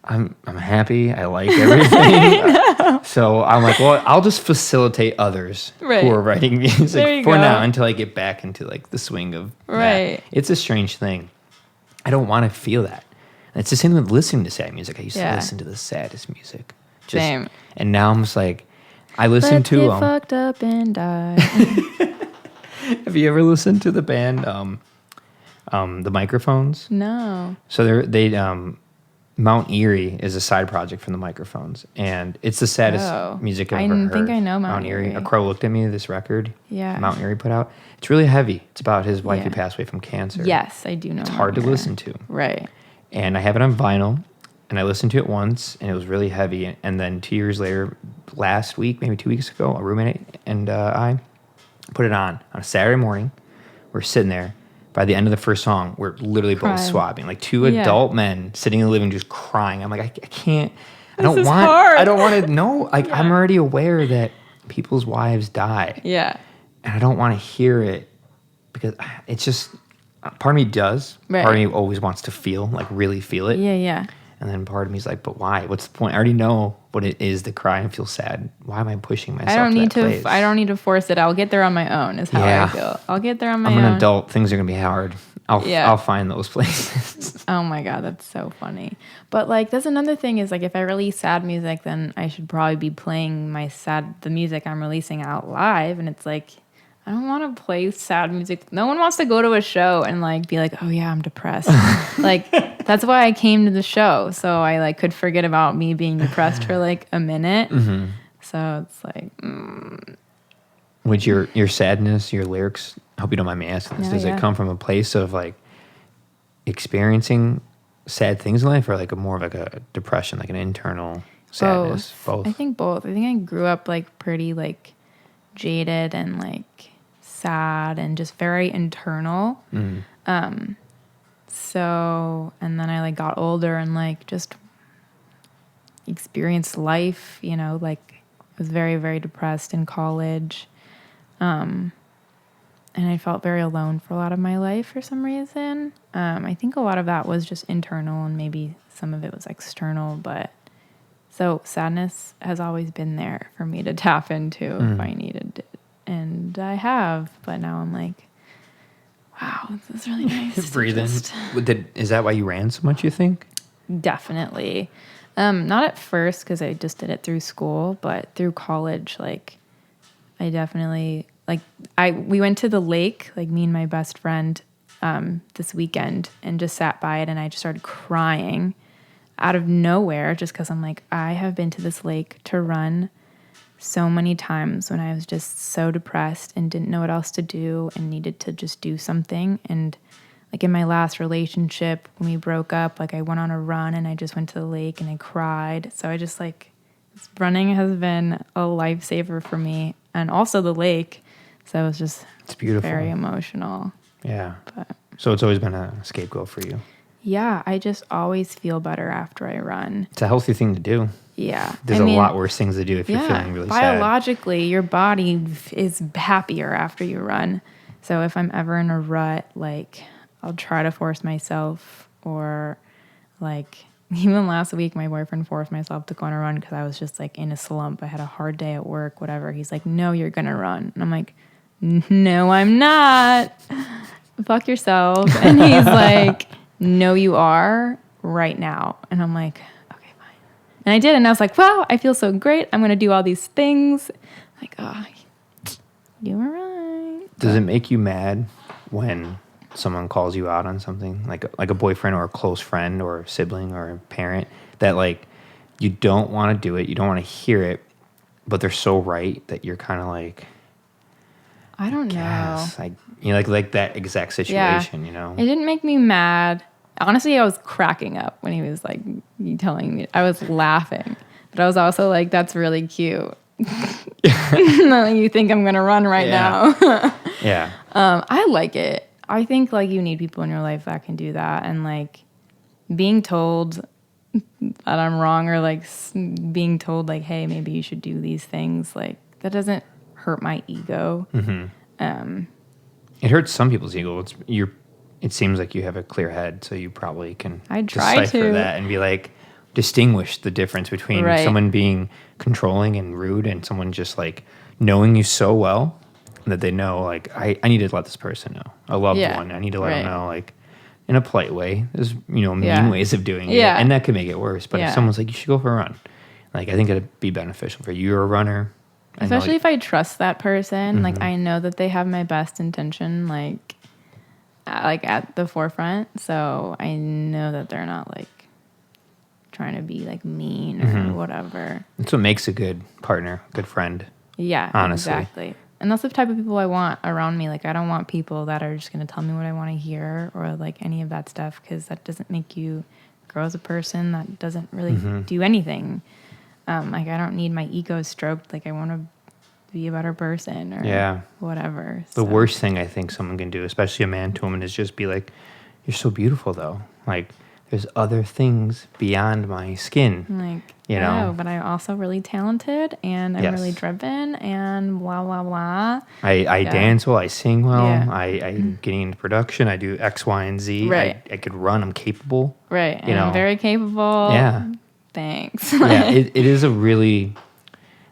Speaker 1: I'm happy. I like everything. So I'm like, well, I'll just facilitate others who are writing music for now until I get back into like the swing of that. It's a strange thing. I don't want to feel that. And it's the same with listening to sad music. I used to listen to the saddest music.
Speaker 2: Same.
Speaker 1: And now I'm just like, I listen
Speaker 2: Let's
Speaker 1: to
Speaker 2: get fucked up and die.
Speaker 1: Have you ever listened to the band the Microphones?
Speaker 2: No.
Speaker 1: So they Mount Erie is a side project from the Microphones, and it's the saddest music I've ever heard.
Speaker 2: I think I know Mount Erie.
Speaker 1: A Crow Looked at Me, this record.
Speaker 2: Yeah.
Speaker 1: Mount Erie put out. It's really heavy. It's about his wife who passed away from cancer.
Speaker 2: Yes, I do know.
Speaker 1: It's hard to listen to.
Speaker 2: Right.
Speaker 1: And I have it on vinyl, and I listened to it once, and it was really heavy. And then 2 years later, last week, maybe 2 weeks ago, a roommate and I put it on a Saturday morning. We're sitting there. By the end of the first song, we're literally both swabbing, like two adult men sitting in the living room just crying. I'm like, I can't. I don't want to know. Like, I'm already aware that people's wives die.
Speaker 2: Yeah.
Speaker 1: And I don't want to hear it because it's just, part of me does.
Speaker 2: Right.
Speaker 1: Part of me always wants to feel, like really feel it.
Speaker 2: Yeah, yeah.
Speaker 1: And then part of me is like, but why? What's the point? I already know what it is to cry and feel sad. Why am I pushing myself? I don't
Speaker 2: need to force it. I'll get there on my own. Is how I feel. I'll get there on my own.
Speaker 1: I'm an adult. Things are gonna be hard. I'll find those places.
Speaker 2: Oh my god, that's so funny. But like, that's another thing is like, if I release sad music, then I should probably be playing the music I'm releasing out live. And it's like, I don't want to play sad music. No one wants to go to a show and like be like, oh yeah, I'm depressed. Like, that's why I came to the show. So I like could forget about me being depressed for like a minute. Mm-hmm. So it's like,
Speaker 1: Would your sadness, your lyrics, I hope you don't mind me asking this, does it come from a place of like experiencing sad things in life, or like more of like a depression, like an internal sadness? Both.
Speaker 2: I think both. I think I grew up like pretty like jaded and like sad and just very internal. So, and then I like got older and like just experienced life, like was very, very depressed in college. And I felt very alone for a lot of my life for some reason. I think a lot of that was just internal and maybe some of it was external, but so sadness has always been there for me to tap into if I needed it. And I have, but now I'm like, wow, this is really nice.
Speaker 1: Breathing. Is that why you ran so much, you think?
Speaker 2: Definitely. Not at first because I just did it through school, but through college, like I definitely, like we went to the lake, like me and my best friend this weekend, and just sat by it and I just started crying out of nowhere just because I'm like, I have been to this lake to run so many times when I was just so depressed and didn't know what else to do and needed to just do something. And like in my last relationship, when we broke up, like I went on a run and I just went to the lake and I cried. So I just like, running has been a lifesaver for me, and also the lake. So it's beautiful, very emotional.
Speaker 1: Yeah. So it's always been a scapegoat for you.
Speaker 2: Yeah, I just always feel better after I run.
Speaker 1: It's a healthy thing to do.
Speaker 2: Yeah.
Speaker 1: There's a lot worse things to do if you're feeling really sad.
Speaker 2: Biologically, your body is happier after you run. So if I'm ever in a rut, like I'll try to force myself, or like even last week, my boyfriend forced myself to go on a run because I was just like in a slump. I had a hard day at work, whatever. He's like, no, you're going to run. And I'm like, no, I'm not. Fuck yourself. And he's like, no, you are right now. And I'm like, okay, fine. And I did. And I was like, wow, I feel so great. I'm going to do all these things. Like, oh, you were right.
Speaker 1: Does it make you mad when someone calls you out on something, like a boyfriend or a close friend or a sibling or a parent, that like you don't want to do it, you don't want to hear it, but they're so right that you're kind of like,
Speaker 2: I don't know.
Speaker 1: Like that exact situation,
Speaker 2: It didn't make me mad. Honestly, I was cracking up when he was like telling me. I was laughing But I was also like, that's really cute. You think I'm going to run right now.
Speaker 1: Yeah.
Speaker 2: I like it. I think like you need people in your life that can do that. And like being told that I'm wrong or like being told like, hey, maybe you should do these things, like that doesn't hurt my ego.
Speaker 1: It hurts some people's ego. It seems like you have a clear head, so you probably can
Speaker 2: decipher
Speaker 1: that and be like, distinguish the difference between someone being controlling and rude and someone just like knowing you so well that they know like, I need to let this person know. A loved one. I need to let them know like in a polite way. There's, mean ways of doing it. And that could make it worse. But if someone's like, you should go for a run, like I think it'd be beneficial for you. You're a runner.
Speaker 2: Especially if I trust that person, like I know that they have my best intention, like at the forefront. So I know that they're not like trying to be like mean or whatever.
Speaker 1: That's what makes a good partner, good friend.
Speaker 2: Yeah, honestly. Exactly. And that's the type of people I want around me. Like I don't want people that are just going to tell me what I want to hear or like any of that stuff, because that doesn't make you grow as a person. That doesn't really do anything. Like I don't need my ego stroked. Like I want to be a better person or whatever.
Speaker 1: The worst thing I think someone can do, especially a man to a woman, is just be like, you're so beautiful though. Like there's other things beyond my skin.
Speaker 2: Like, but I'm also really talented and I'm really driven and blah, blah, blah.
Speaker 1: I dance well, I sing well, I'm getting into production, I do X, Y, and Z.
Speaker 2: Right.
Speaker 1: I could run, I'm capable.
Speaker 2: Right. And I'm very capable.
Speaker 1: Yeah.
Speaker 2: Thanks.
Speaker 1: Yeah, it is a really,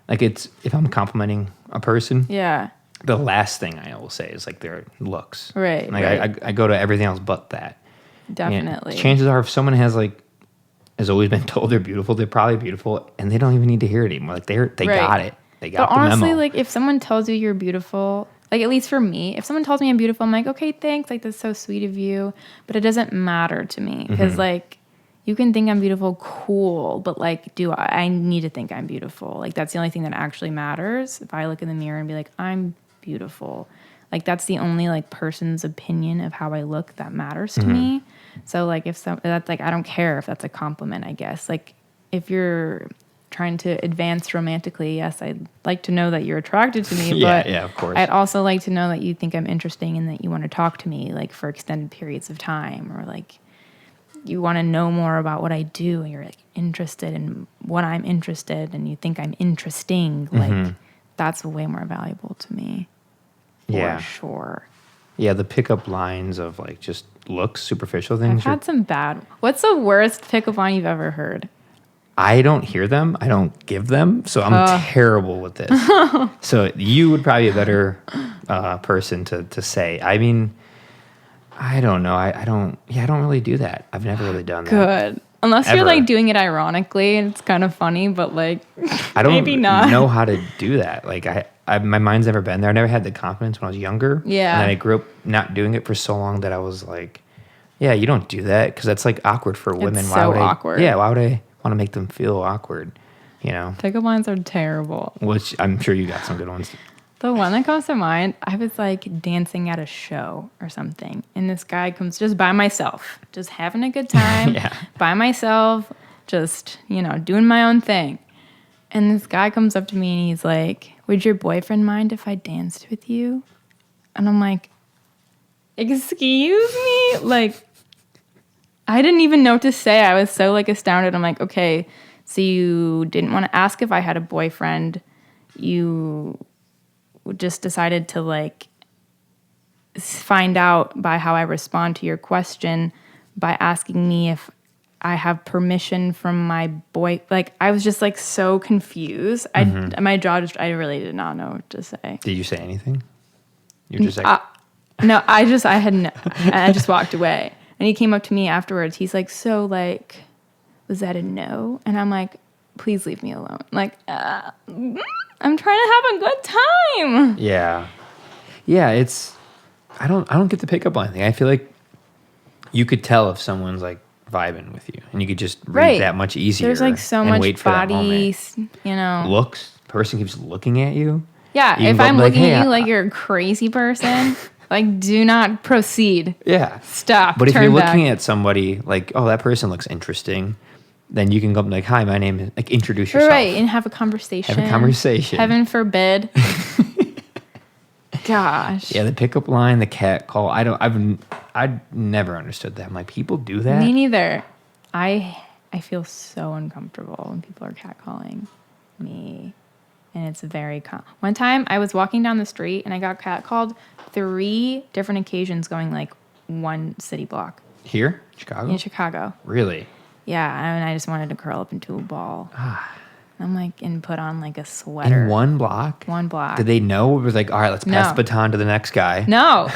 Speaker 1: like it's, if I'm complimenting a person.
Speaker 2: Yeah.
Speaker 1: The last thing I will say is like their looks.
Speaker 2: Right.
Speaker 1: Like I go to everything else but that.
Speaker 2: Definitely.
Speaker 1: And chances are, if someone has always been told they're beautiful, they're probably beautiful, and they don't even need to hear it anymore. Like they got it. They got the
Speaker 2: honestly,
Speaker 1: memo.
Speaker 2: like if someone tells you you're beautiful, like at least for me, if someone tells me I'm beautiful, I'm like, okay, thanks. Like that's so sweet of you, but it doesn't matter to me because like you can think I'm beautiful, cool, but like, do I need to think I'm beautiful? Like that's the only thing that actually matters. If I look in the mirror and be like, I'm beautiful. Like that's the only like person's opinion of how I look that matters to me. So like that's like, I don't care if that's a compliment, I guess. Like if you're trying to advance romantically, yes, I'd like to know that you're attracted to me, but
Speaker 1: of course.
Speaker 2: I'd also like to know that you think I'm interesting and that you want to talk to me like for extended periods of time, or like you want to know more about what I do and you're like interested in what I'm interested and you think I'm interesting. Like that's way more valuable to me. For sure.
Speaker 1: Yeah, the pickup lines of like just looks, superficial things.
Speaker 2: I've had some bad. What's the worst pickup line you've ever heard?
Speaker 1: I don't hear them. I don't give them. So I'm terrible with this. So you would probably be a better person to say. I mean, I don't know. I don't really do that. I've never really done that.
Speaker 2: Good. Unless you're like doing it ironically and it's kind of funny, but like
Speaker 1: I don't
Speaker 2: maybe not
Speaker 1: know how to do that. Like my mind's never been there. I never had the confidence when I was younger.
Speaker 2: Yeah.
Speaker 1: And then I grew up not doing it for so long that I was like, yeah, you don't do that because that's like awkward for women.
Speaker 2: It's so awkward.
Speaker 1: Yeah, why would I want to make them feel awkward? You know?
Speaker 2: Pickup lines are terrible.
Speaker 1: Which I'm sure you got some good ones.
Speaker 2: The one that comes to mind, I was like dancing at a show or something. And this guy comes just by myself, just having a good time by myself, just, doing my own thing. And this guy comes up to me and he's like, would your boyfriend mind if I danced with you? And I'm like, excuse me? Like, I didn't even know what to say. I was so like astounded. I'm like, okay, so you didn't want to ask if I had a boyfriend. You just decided to like find out by how I respond to your question by asking me if I have permission from my boy. Like I was just like so confused. My jaw just, I really did not know what to say.
Speaker 1: Did you say anything? You were just like,
Speaker 2: no, I just walked away. And he came up to me afterwards. He's like, so like, was that a no? And I'm like, please leave me alone. Like, I'm trying to have a good time.
Speaker 1: Yeah. It's, I don't get the pickup line thing. I feel like you could tell if someone's like vibing with you and you could just read that much easier.
Speaker 2: There's like so much body,
Speaker 1: looks. The person keeps looking at you.
Speaker 2: Yeah. If I'm looking at you like you're a crazy person, like do not proceed.
Speaker 1: Yeah.
Speaker 2: Stop.
Speaker 1: But if you're looking at somebody like, oh, that person looks interesting. then you can go up and like, hi, my name is, like, introduce yourself.
Speaker 2: Right, and have a conversation. Heaven forbid. Gosh.
Speaker 1: Yeah, the pickup line, the cat call. I've never understood that. I'm like, people do that?
Speaker 2: Me neither. I feel so uncomfortable when people are catcalling me. And it's very one time I was walking down the street and I got catcalled 3 different occasions going like 1 city block.
Speaker 1: Here? Chicago?
Speaker 2: In Chicago.
Speaker 1: Really?
Speaker 2: Yeah, and I just wanted to curl up into a ball. I'm like, and put on like a sweater.
Speaker 1: In 1 block?
Speaker 2: 1 block.
Speaker 1: Did they know? It was like, all right, let's pass the baton to the next guy.
Speaker 2: No.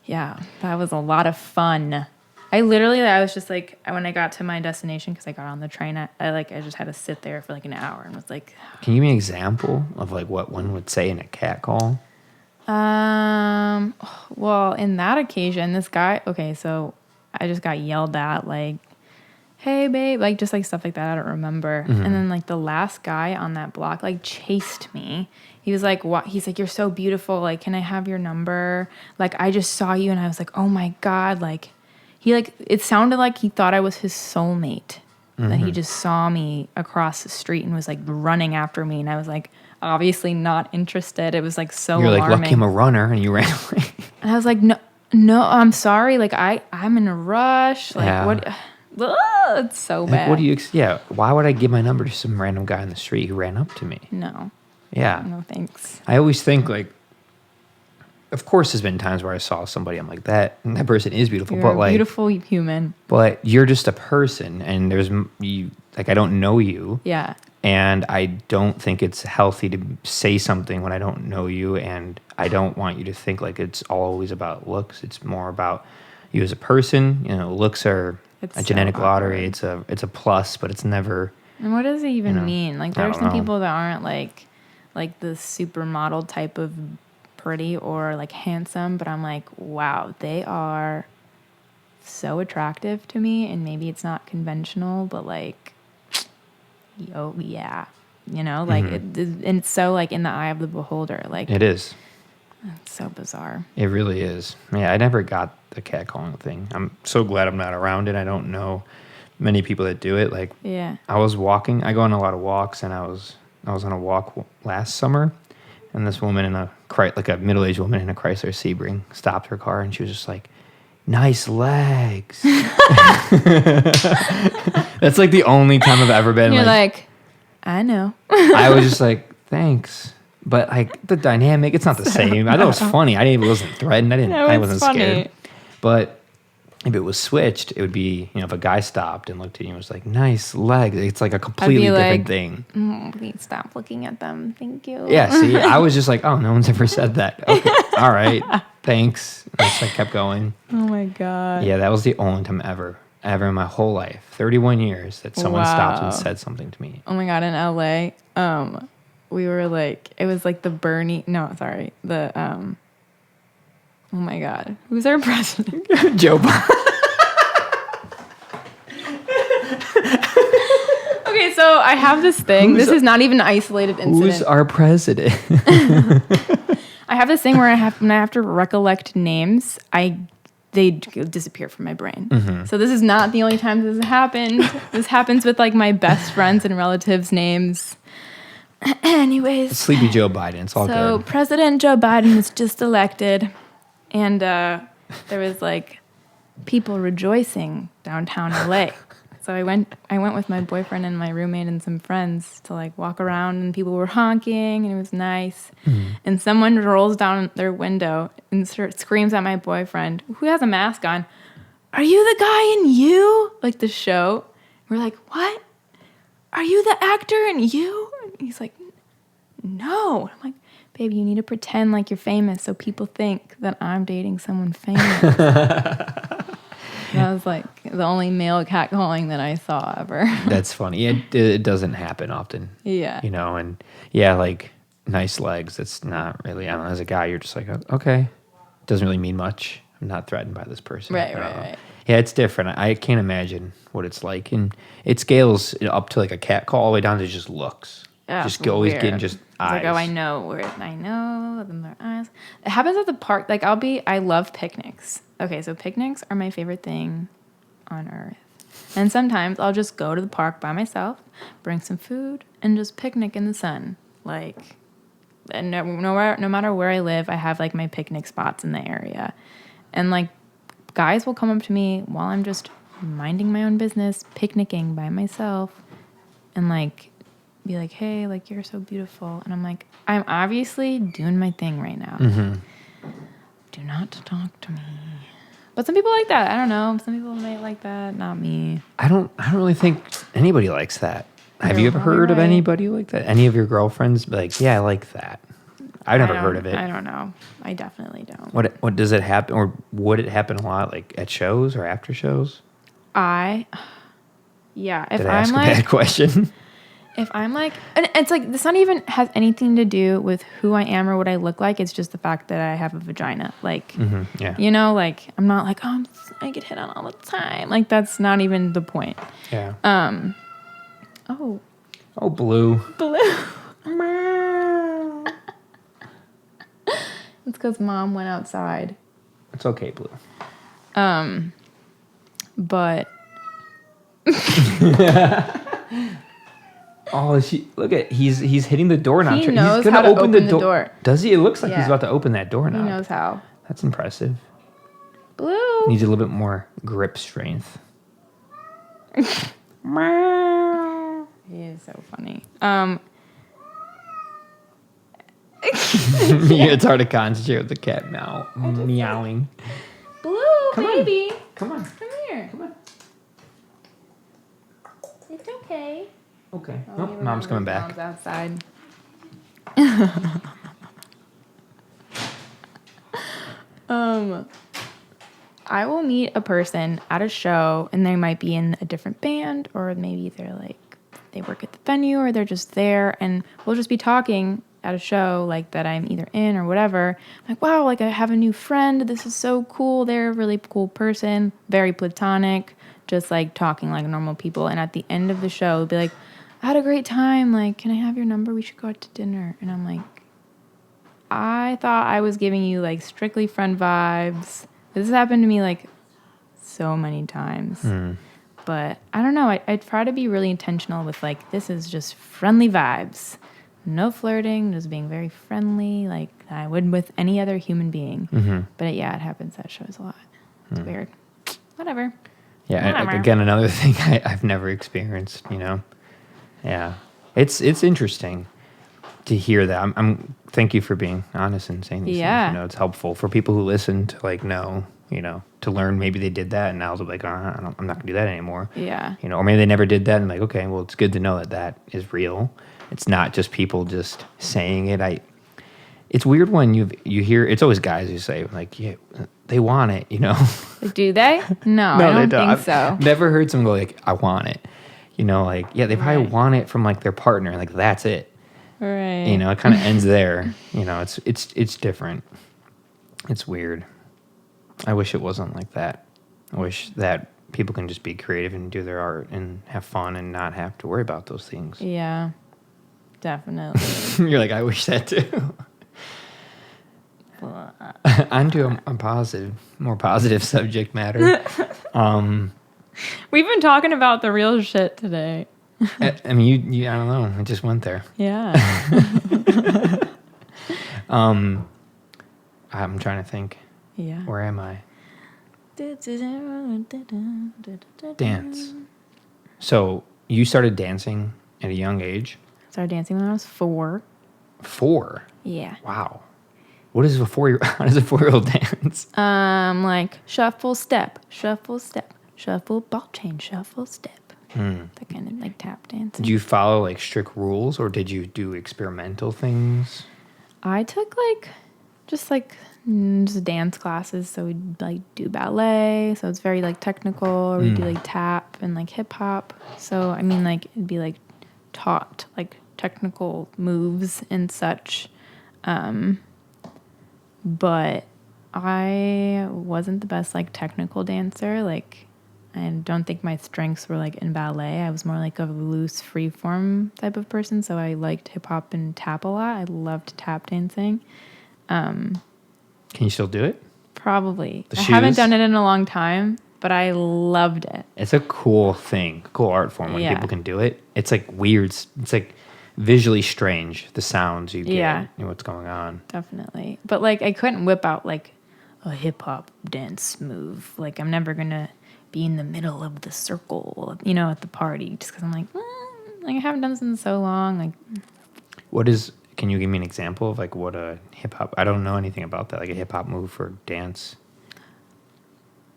Speaker 2: Yeah, that was a lot of fun. I was just like, when I got to my destination, because I got on the train, I just had to sit there for like an hour and was like.
Speaker 1: Can you give me an example of like what one would say in a cat call?
Speaker 2: Well, in that occasion, this guy, okay, so I just got yelled at, like, hey, babe, like, just, like, stuff like that. I don't remember. Mm-hmm. And then, like, the last guy on that block, like, chased me. He was like, what? He's like, you're so beautiful. Like, can I have your number? Like, I just saw you, and I was like, oh, my God. Like, it sounded like he thought I was his soulmate. Mm-hmm. That he just saw me across the street and was, like, running after me. And I was, like, obviously not interested. It was, like, so alarming. You're like,
Speaker 1: lucky I'm a runner, and you ran away.
Speaker 2: And I was like, no, I'm sorry. Like, I'm in a rush. Like, yeah. What... Ugh, it's so bad.
Speaker 1: What do you? Why would I give my number to some random guy on the street who ran up to me?
Speaker 2: No.
Speaker 1: Yeah.
Speaker 2: No thanks.
Speaker 1: I always think like, of course, there's been times where I saw somebody. I'm like that person is beautiful,
Speaker 2: You're
Speaker 1: but like
Speaker 2: a beautiful human.
Speaker 1: But you're just a person, and there's you. Like I don't know you.
Speaker 2: Yeah.
Speaker 1: And I don't think it's healthy to say something when I don't know you, and I don't want you to think like it's always about looks. It's more about you as a person. You know, looks are. It's a genetic lottery. It's a plus, but it's never.
Speaker 2: And what does it even mean? Like there are some people that aren't like the supermodel type of pretty or like handsome, but I'm like, wow, they are so attractive to me, and maybe it's not conventional, but like, oh yeah, you know, like and it's so like in the eye of the beholder. Like
Speaker 1: it is.
Speaker 2: It's so bizarre.
Speaker 1: It really is. Yeah, I never got the catcalling thing. I'm so glad I'm not around it. I don't know many people that do it. Like,
Speaker 2: yeah.
Speaker 1: I was walking. I go on a lot of walks, and I was on a walk last summer, and this woman in a middle-aged woman in a Chrysler Sebring stopped her car, and she was just like, "Nice legs." That's like the only time I've ever been.
Speaker 2: You're like, I know.
Speaker 1: I was just like, thanks. But like the dynamic, it's not the same. I thought it was funny. I wasn't threatened. I wasn't scared. But if it was switched, it would be, if a guy stopped and looked at you and was like, "Nice legs," it's like a completely different thing.
Speaker 2: Please stop looking at them. Thank you.
Speaker 1: Yeah. See, I was just like, oh, no one's ever said that. Okay, all right, thanks. I just kept going.
Speaker 2: Oh my God.
Speaker 1: Yeah, that was the only time ever in my whole life, 31 years, that someone stopped and said something to me.
Speaker 2: Oh my God, in LA, we were like, it was like oh my God, who's our president?
Speaker 1: Joe Biden.
Speaker 2: Okay, so I have this thing. This is not even an isolated incident.
Speaker 1: Who's our president?
Speaker 2: I have this thing where when I have to recollect names, they disappear from my brain. Mm-hmm. So this is not the only time this has happened. This happens with like my best friends and relatives' names. Anyways.
Speaker 1: Sleepy Joe Biden. It's all good.
Speaker 2: So President Joe Biden was just elected. And there was like people rejoicing downtown LA. So I went with my boyfriend and my roommate and some friends to like walk around, and people were honking, and it was nice. Mm. And someone rolls down their window and screams at my boyfriend, who has a mask on, "Are you the guy in You?" Like the show. We're like, "What? Are you the actor in You?" And he's like, "No." I'm like, "Babe, you need to pretend like you're famous so people think that I'm dating someone famous." That was like the only male catcalling that I saw ever. That's
Speaker 1: funny. It doesn't happen often.
Speaker 2: Yeah.
Speaker 1: And yeah, like nice legs. It's not really, I don't know, as a guy, you're just like, okay, it doesn't really mean much. I'm not threatened by this person.
Speaker 2: Right.
Speaker 1: Yeah, it's different. I can't imagine what it's like. And it scales up to like a cat call all the way down to just looks.
Speaker 2: Yeah,
Speaker 1: just always getting just eyes.
Speaker 2: Like, oh, I know their eyes. It happens at the park. Like I love picnics. Okay, so picnics are my favorite thing on earth. And sometimes I'll just go to the park by myself, bring some food, and just picnic in the sun. Like, and no matter where I live, I have like my picnic spots in the area. And like, guys will come up to me while I'm just minding my own business, picnicking by myself, and like be like, hey, like, you're so beautiful. And I'm like, I'm obviously doing my thing right now.
Speaker 1: Mm-hmm.
Speaker 2: Do not talk to me. But some people like that. I don't know. Some people might like that. Not me.
Speaker 1: I don't really think anybody likes that. Have you ever heard of anybody like that? Any of your girlfriends be like, yeah, I like that? I've never heard of it.
Speaker 2: I don't know. I definitely don't.
Speaker 1: What does it happen, or would it happen a lot, like at shows or after shows?
Speaker 2: If
Speaker 1: Did I ask a bad question?
Speaker 2: If I'm like, and it's like, this not even has anything to do with who I am or what I look like. It's just the fact that I have a vagina. Like, you know, like, I'm not like, oh, I get hit on all the time. Like, that's not even the point.
Speaker 1: Yeah.
Speaker 2: Oh,
Speaker 1: Blue.
Speaker 2: It's because Mom went outside.
Speaker 1: It's okay, Blue.
Speaker 2: But.
Speaker 1: Oh, look at he's hitting the doorknob.
Speaker 2: He knows how to open the door.
Speaker 1: Does he? It looks like he's about to open that doorknob.
Speaker 2: He knows how.
Speaker 1: That's impressive.
Speaker 2: Blue.
Speaker 1: Needs a little bit more grip strength.
Speaker 2: He is so funny.
Speaker 1: It's hard to concentrate with the cat meowing.
Speaker 2: Blue,
Speaker 1: Come
Speaker 2: baby.
Speaker 1: on. Come on.
Speaker 2: Come here.
Speaker 1: Come on.
Speaker 2: It's okay.
Speaker 1: Okay. Oh, Mom's coming back.
Speaker 2: Mom's outside. I will meet a person at a show, and they might be in a different band, or maybe they're like, they work at the venue, or they're just there, and we'll just be talking at a show like that I'm either in or whatever. I'm like, wow, like I have a new friend. This is so cool. They're a really cool person, very platonic, just like talking like normal people. And at the end of the show, it'll be like, I had a great time. Like, can I have your number? We should go out to dinner. And I'm like, I thought I was giving you like strictly friend vibes. This has happened to me like so many times. But I don't know. I try to be really intentional with like, this is just friendly vibes. No flirting, just being very friendly like I would with any other human being. But yeah, it happens at shows a lot. It's weird. Whatever.
Speaker 1: Yeah, again, another thing I've never experienced, you know. Yeah, it's interesting to hear that. I'm thank you for being honest and saying these things. You know, it's helpful for people who listen to like know, you know, to learn. Maybe they did that and now they're like, I'm not gonna do that anymore. Yeah, you know, or maybe they never did that and like, okay, well, it's good to know that is real. It's not just people just saying it. It's weird when you hear. It's always guys who say like, yeah, they want it, you know.
Speaker 2: Do they? No, I don't think so.
Speaker 1: I've never heard someone go like, I want it. You know, like, yeah, they probably want it from like their partner. Like, that's it.
Speaker 2: Right.
Speaker 1: You know, it kind of ends there. You know, it's different. It's weird. I wish it wasn't like that. I wish that people can just be creative and do their art and have fun and not have to worry about those things.
Speaker 2: Yeah, definitely.
Speaker 1: You're like, I wish that too. Onto a more positive subject matter.
Speaker 2: We've been talking about the real shit today.
Speaker 1: I mean, you I don't know. I just went there.
Speaker 2: Yeah.
Speaker 1: I'm trying to think.
Speaker 2: Yeah.
Speaker 1: Where am I? Dance. So you started dancing at a young age?
Speaker 2: Started dancing when I was 4.
Speaker 1: 4?
Speaker 2: Yeah.
Speaker 1: Wow. What is how does a 4-year-old dance?
Speaker 2: Like shuffle, step, shuffle, ball change, shuffle, step. That kind of like tap dancing.
Speaker 1: Did you follow like strict rules or did you do experimental things?
Speaker 2: I took just dance classes. So we'd like do ballet. So it's very like technical. Or we'd do like tap and like hip hop. So I mean like it'd be like taught like technical moves and such. But I wasn't the best like technical dancer. Like I don't think my strengths were like in ballet. I was more like a loose free form type of person. So I liked hip hop and tap a lot. I loved tap dancing.
Speaker 1: Can you still do it?
Speaker 2: Probably. I haven't done it in a long time. but I loved it.
Speaker 1: It's a cool thing, cool art form when people can do it. It's like weird. It's like visually strange, the sounds you get and what's going on.
Speaker 2: Definitely. But like I couldn't whip out like a hip hop dance move. Like I'm never going to be in the middle of the circle, you know, at the party just because I'm like I haven't done this in so long. Like,
Speaker 1: can you give me an example of like what a hip hop, I don't know anything about that, like a hip hop move for dance?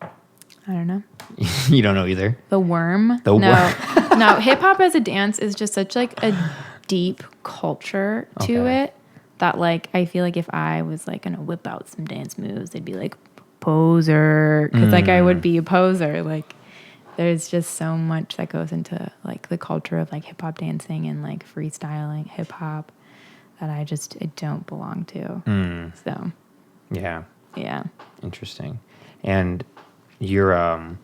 Speaker 2: I don't know.
Speaker 1: You don't know either?
Speaker 2: The worm?
Speaker 1: Worm.
Speaker 2: No, hip hop as a dance is just such like a deep culture to it that like I feel like if I was like gonna whip out some dance moves, they'd be like poser, because like I would be a poser. Like there's just so much that goes into like the culture of like hip hop dancing and like freestyling hip hop that I don't belong to. So yeah,
Speaker 1: interesting. And you're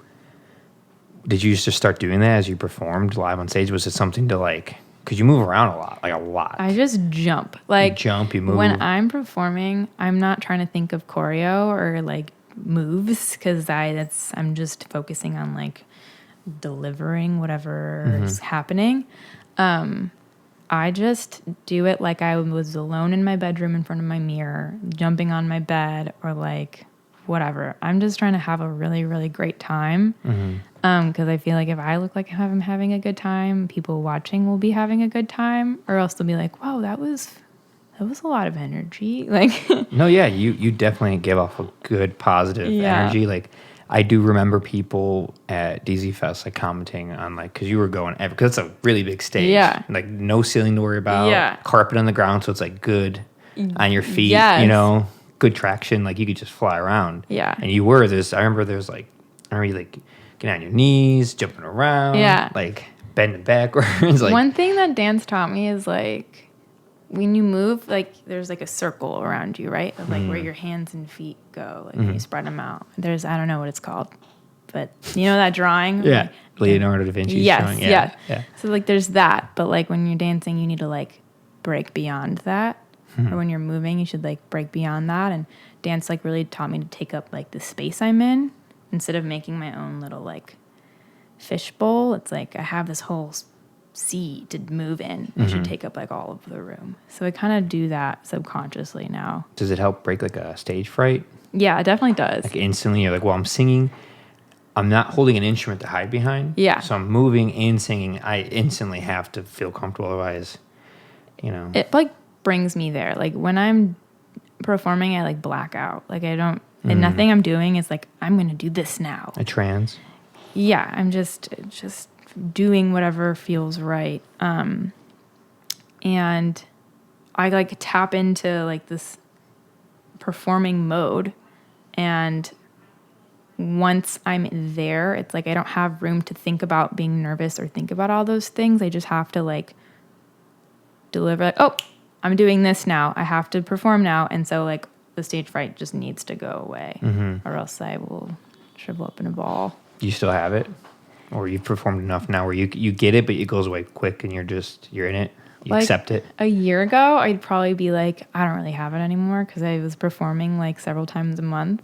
Speaker 1: did you just start doing that as you performed live on stage? Was it something to like, because you move around a lot.
Speaker 2: I just jump. Like
Speaker 1: you move.
Speaker 2: When I'm performing, I'm not trying to think of choreo or like moves, because I'm just focusing on like delivering whatever is happening. I just do it like I was alone in my bedroom in front of my mirror, jumping on my bed, or like whatever. I'm just trying to have a really, really great time. Because I feel like if I look like I'm having a good time, people watching will be having a good time, or else they'll be like, "Wow, that was a lot of energy." Like,
Speaker 1: no, yeah, you definitely give off a good positive energy. Like, I do remember people at DZ Fest like commenting on like, because you were going because it's a really big stage, like no ceiling to worry about, carpet on the ground, so it's like good on your feet, you know, good traction, like you could just fly around. And you were I remember you like getting on your knees, jumping around, like bending backwards. Like
Speaker 2: one thing that dance taught me is like when you move, like there's like a circle around you, right? Of like where your hands and feet go, like when you spread them out. There's, I don't know what it's called, but you know that drawing?
Speaker 1: Like, Leonardo da Vinci's drawing.
Speaker 2: Yeah. So like there's that, but like when you're dancing, you need to like break beyond that. Or when you're moving, you should like break beyond that. And dance like really taught me to take up like the space I'm in instead of making my own little like fishbowl. It's like I have this whole sea to move in. I should take up like all of the room. So I kind of do that subconsciously now.
Speaker 1: Does it help break like a stage fright?
Speaker 2: Yeah, it definitely does.
Speaker 1: Like instantly, you're like, well, I'm singing. I'm not holding an instrument to hide behind.
Speaker 2: Yeah.
Speaker 1: So I'm moving and singing. I instantly have to feel comfortable. Otherwise, you know.
Speaker 2: It like brings me there. Like when I'm performing, I like black out. Like I don't, and nothing I'm doing is like, I'm going to do this now.
Speaker 1: A trance?
Speaker 2: Yeah, I'm just doing whatever feels right. And I like tap into like this performing mode. And once I'm there, it's like I don't have room to think about being nervous or think about all those things. I just have to like deliver like, oh, I'm doing this now. I have to perform now. And so like the stage fright just needs to go away or else I will shrivel up in a ball.
Speaker 1: Do you still have it? Or you've performed enough now where you get it, but it goes away quick and you're in it? You
Speaker 2: like,
Speaker 1: accept it?
Speaker 2: A year ago, I'd probably be like, I don't really have it anymore because I was performing like several times a month.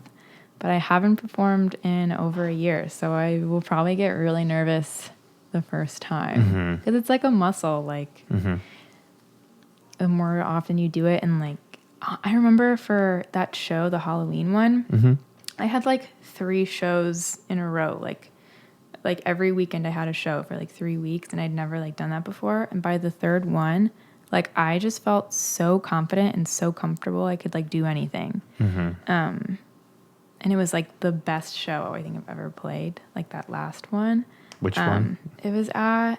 Speaker 2: But I haven't performed in over a year. So I will probably get really nervous the first time. Because it's like a muscle. Like, the more often you do it. And like, I remember for that show, the Halloween one, I had like 3 shows in a row. Like every weekend I had a show for like 3 weeks, and I'd never like done that before. And by the 3rd one, like I just felt so confident and so comfortable I could like do anything. And it was like the best show I think I've ever played, like that last one.
Speaker 1: Which one?
Speaker 2: It was at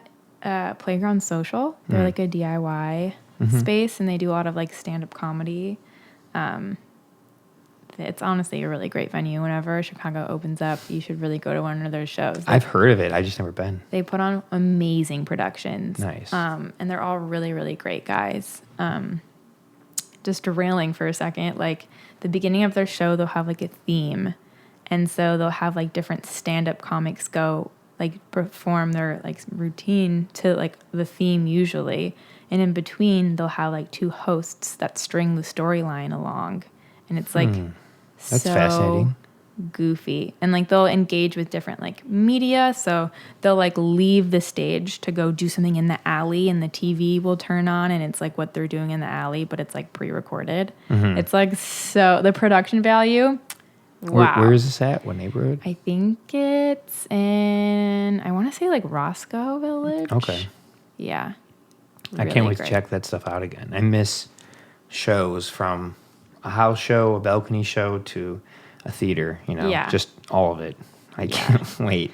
Speaker 2: Playground Social. They're like a DIY space, and they do a lot of like stand-up comedy. It's honestly a really great venue. Whenever Chicago opens up, you should really go to one of their shows. Like,
Speaker 1: I've heard of it. I've just never been.
Speaker 2: They put on amazing productions.
Speaker 1: Nice.
Speaker 2: And they're all really, really great guys. Just derailing for a second, like the beginning of their show, they'll have like a theme. And so they'll have like different stand-up comics go like perform their like routine to like the theme usually. And in between, they'll have like 2 hosts that string the storyline along. And it's like
Speaker 1: That's fascinating.
Speaker 2: goofy, and like they'll engage with different like media. So they'll like leave the stage to go do something in the alley, and the TV will turn on, and it's like what they're doing in the alley, but it's like pre-recorded. It's like, so the production value. Wow.
Speaker 1: Where is this at? What neighborhood?
Speaker 2: I think it's in, I want to say like Roscoe Village.
Speaker 1: Okay.
Speaker 2: Yeah.
Speaker 1: I can't wait to check that stuff out again. I miss shows, from a house show, a balcony show, to a theater, just all of it. I can't wait.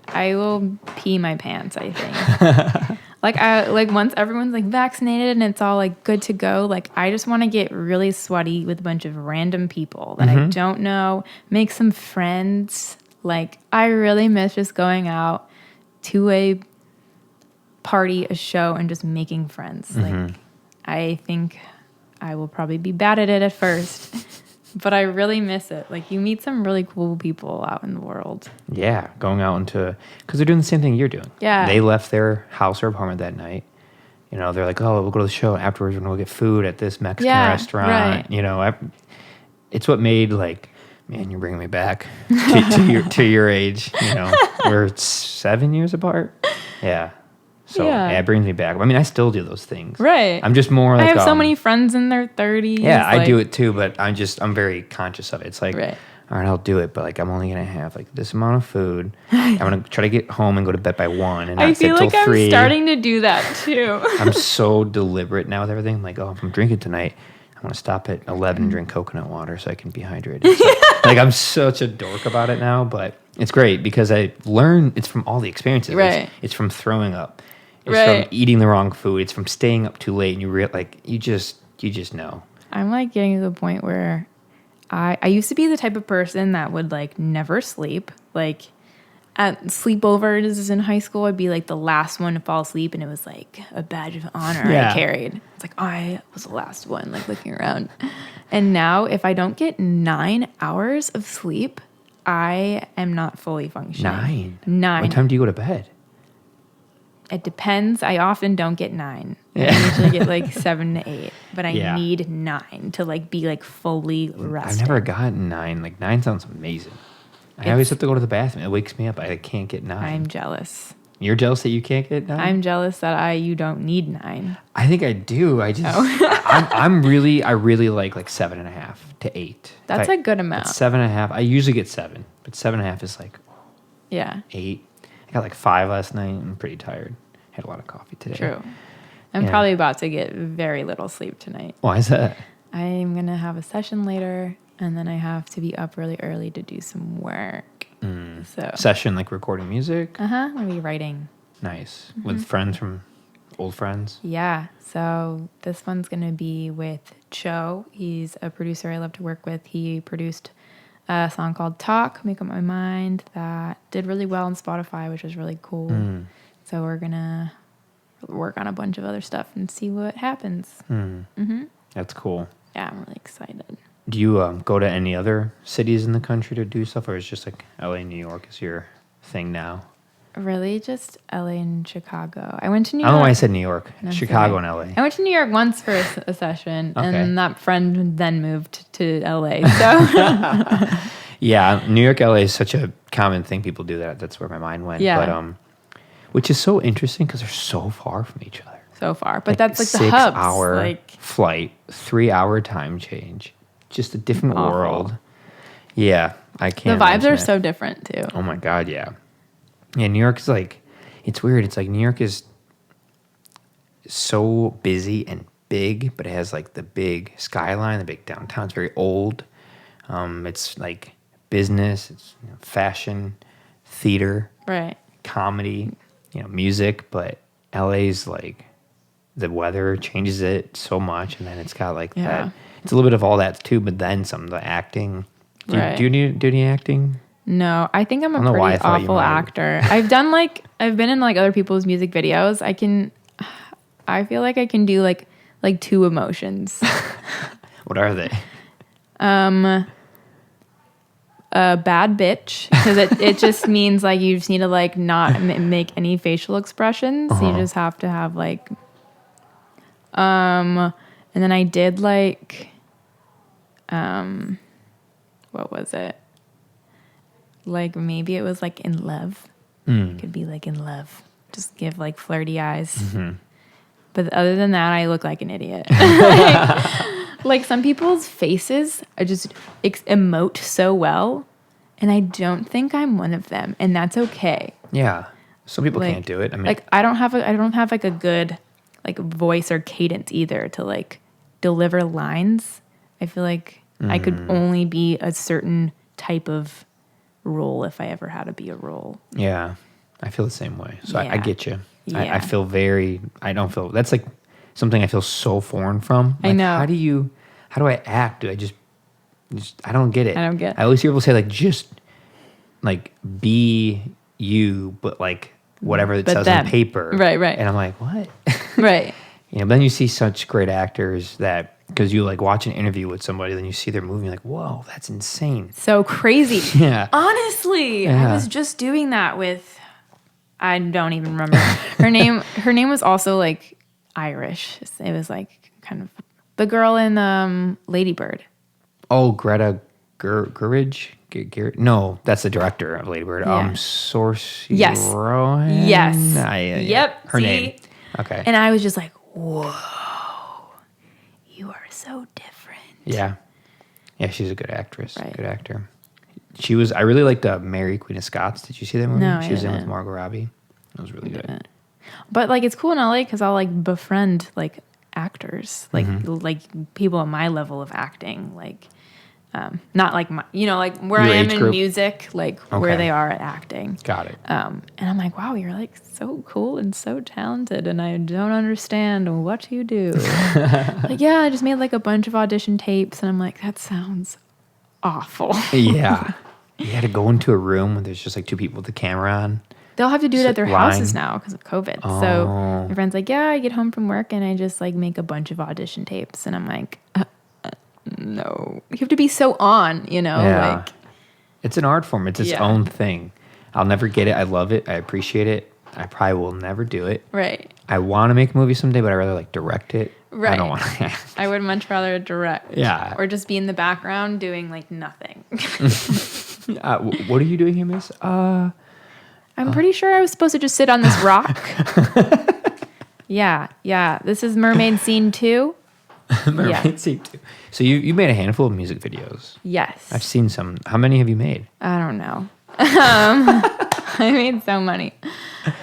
Speaker 2: I will pee my pants, I think. like once everyone's like vaccinated and it's all like good to go, like I just want to get really sweaty with a bunch of random people that I don't know, make some friends. Like I really miss just going out to a party, a show, and just making friends. Like I think I will probably be bad at it at first, but I really miss it. Like you meet some really cool people out in the world.
Speaker 1: Yeah, going out into, because they're doing the same thing you're doing.
Speaker 2: Yeah.
Speaker 1: They left their house or apartment that night. They're like, oh, we'll go to the show. Afterwards, we're going to get food at this Mexican restaurant.
Speaker 2: Right.
Speaker 1: It's what made, like, man, you're bringing me back to your age. We're 7 years apart. Yeah. So it brings me back. I mean, I still do those things.
Speaker 2: Right.
Speaker 1: I'm just more like,
Speaker 2: I have so many friends in their 30s.
Speaker 1: Yeah, I do it too, but I'm very conscious of it. It's like,
Speaker 2: right.
Speaker 1: All right, I'll do it, but like I'm only gonna have like this amount of food. I'm gonna try to get home and go to bed by 1 and not
Speaker 2: I
Speaker 1: sit
Speaker 2: feel
Speaker 1: till
Speaker 2: like
Speaker 1: 3.
Speaker 2: I'm starting to do that too.
Speaker 1: I'm so deliberate now with everything. I'm like, oh, if I'm drinking tonight, I want to stop at 11 and drink coconut water so I can be hydrated. So, like I'm such a dork about it now, but it's great because I learn. It's from all the experiences.
Speaker 2: Right.
Speaker 1: It's from throwing up. It's from eating the wrong food. It's from staying up too late, and you just know. I'm
Speaker 2: like getting to the point where I used to be the type of person that would like never sleep. Like at sleepovers in high school, I'd be like the last one to fall asleep, and it was like a badge of honor I carried. It's like I was the last one, like looking around. And now, if I don't get 9 hours of sleep, I am not fully functioning. 9.
Speaker 1: What time do you go to bed?
Speaker 2: It depends. I often don't get 9. I usually get like 7 to 8, but I need 9 to like be like fully rested.
Speaker 1: I've never gotten 9. Like 9 sounds amazing. I always have to go to the bathroom. It wakes me up. I can't get 9.
Speaker 2: I'm jealous.
Speaker 1: You're jealous that you can't get 9?
Speaker 2: I'm jealous that you don't need 9.
Speaker 1: I think I do. I just I really like 7.5 to 8.
Speaker 2: That's a good amount.
Speaker 1: 7.5. I usually get 7, but 7.5 is like 8. I got like 5 last night. I'm pretty tired. Had a lot of coffee today.
Speaker 2: True. I'm probably about to get very little sleep tonight.
Speaker 1: Why is that?
Speaker 2: I'm going to have a session later, and then I have to be up really early to do some work. So
Speaker 1: session, like recording music?
Speaker 2: I'm going to be writing.
Speaker 1: Nice. With friends from old friends?
Speaker 2: Yeah. So this one's going to be with Cho. He's a producer I love to work with. He produced a song called Talk, Make Up My Mind, that did really well on Spotify, which was really cool. So we're going to work on a bunch of other stuff and see what happens.
Speaker 1: That's cool.
Speaker 2: Yeah, I'm really excited.
Speaker 1: Do you go to any other cities in the country to do stuff, or is just like LA and New York is your thing now?
Speaker 2: Really, just LA and Chicago. I went to New York.
Speaker 1: I don't know why I said New York.
Speaker 2: No,
Speaker 1: Chicago and LA.
Speaker 2: I went to New York once for a session, and that friend then moved to LA. So
Speaker 1: yeah, New York, LA is such a common thing. People do that. That's where my mind went.
Speaker 2: Yeah.
Speaker 1: But, which is so interesting because they're so far from each other.
Speaker 2: So far. But that's like the hubs.
Speaker 1: 6-hour flight, 3-hour time change. Just a different world. Yeah, I can't.
Speaker 2: The vibes are so different too.
Speaker 1: Oh my God, yeah. Yeah, New York is like, it's weird. It's like New York is so busy and big, but it has like the big skyline, the big downtown. It's very old. It's like business, it's fashion, theater, comedy, music. But LA's like the weather changes it so much, and then it's got like that. It's a little bit of all that too, but then some of the acting. Do you do any acting?
Speaker 2: No, I think I'm a pretty awful actor. I've been in like other people's music videos. I feel like I can do like 2 emotions.
Speaker 1: What are they?
Speaker 2: A bad bitch, because it just means like you just need to like not make any facial expressions. You just have to have like, and then I did like, what was it? like maybe it was like in love. It could be like in love. Just give like flirty eyes.
Speaker 1: Mm-hmm.
Speaker 2: But other than that, I look like an idiot. Like some people's faces are just emote so well, and I don't think I'm one of them, and that's okay.
Speaker 1: Yeah. Some people
Speaker 2: Like,
Speaker 1: can't do it. I mean,
Speaker 2: like I don't have like a good like voice or cadence either to like deliver lines. I feel like I could only be a certain type of role if I ever had to be a role.
Speaker 1: yeah, I feel the same way. So I
Speaker 2: Yeah.
Speaker 1: get you.
Speaker 2: Yeah.
Speaker 1: I feel I don't feel, that's like something I feel so foreign from. Like,
Speaker 2: I know.
Speaker 1: How do I act? Do I just I don't get it.
Speaker 2: I don't get it.
Speaker 1: I always hear people say like, just like be you, but like whatever it
Speaker 2: But
Speaker 1: says
Speaker 2: them.
Speaker 1: on paper.
Speaker 2: Right.
Speaker 1: And I'm like, what?
Speaker 2: Right.
Speaker 1: But then you see such great actors that, because you like watch an interview with somebody, then you see their movie, you're like, whoa, that's insane.
Speaker 2: So crazy.
Speaker 1: Yeah.
Speaker 2: Honestly,
Speaker 1: Yeah.
Speaker 2: I was just doing that with, I don't even remember. Her name was also like Irish. It was like kind of the girl in Lady Bird.
Speaker 1: Oh, Greta Gerwig? No, that's the director of Lady Bird.
Speaker 2: Yeah.
Speaker 1: Saoirse
Speaker 2: Yes.
Speaker 1: Ronan?
Speaker 2: Yes.
Speaker 1: Yep. Her
Speaker 2: See?
Speaker 1: name. Okay.
Speaker 2: And I was just like, whoa, you are so different.
Speaker 1: Yeah. Yeah, she's a good actress.
Speaker 2: Right.
Speaker 1: Good actor. I really liked Mary, Queen of Scots. Did you see that movie?
Speaker 2: No,
Speaker 1: She was in with
Speaker 2: didn't.
Speaker 1: Margot Robbie. It was really good.
Speaker 2: But like it's cool in LA because I'll like befriend like actors, like people at my level of acting, like not like my, like where
Speaker 1: Your
Speaker 2: I am
Speaker 1: age
Speaker 2: in
Speaker 1: group?
Speaker 2: music, like where
Speaker 1: Okay.
Speaker 2: they are at acting.
Speaker 1: Got it.
Speaker 2: And I'm like, wow, you're like so cool and so talented, and I don't understand what you do. Like, yeah, I just made like a bunch of audition tapes, and I'm like, that sounds awful.
Speaker 1: Yeah. You had to go into a room where there's just like two people with the camera on.
Speaker 2: They'll have to do it at their
Speaker 1: Line.
Speaker 2: houses now because of COVID.
Speaker 1: Oh.
Speaker 2: So my friend's like, yeah, I get home from work and I just like make a bunch of audition tapes, and I'm like, no, you have to be so on,
Speaker 1: Yeah.
Speaker 2: like.
Speaker 1: It's an art form. It's its
Speaker 2: Yeah.
Speaker 1: own thing. I'll never get it. I love it. I appreciate it. I probably will never do it.
Speaker 2: Right.
Speaker 1: I want to make a movie someday, but I'd rather like direct it.
Speaker 2: Right.
Speaker 1: I don't want to.
Speaker 2: I would much rather direct.
Speaker 1: Yeah.
Speaker 2: Or just be in the background doing like nothing.
Speaker 1: What are you doing here, miss?
Speaker 2: I'm pretty sure I was supposed to just sit on this rock. Yeah. This is Mermaid Scene 2.
Speaker 1: Mermaid Scene 2. So you made a handful of music videos.
Speaker 2: Yes.
Speaker 1: I've seen some. How many have you made?
Speaker 2: I don't know. I made so many.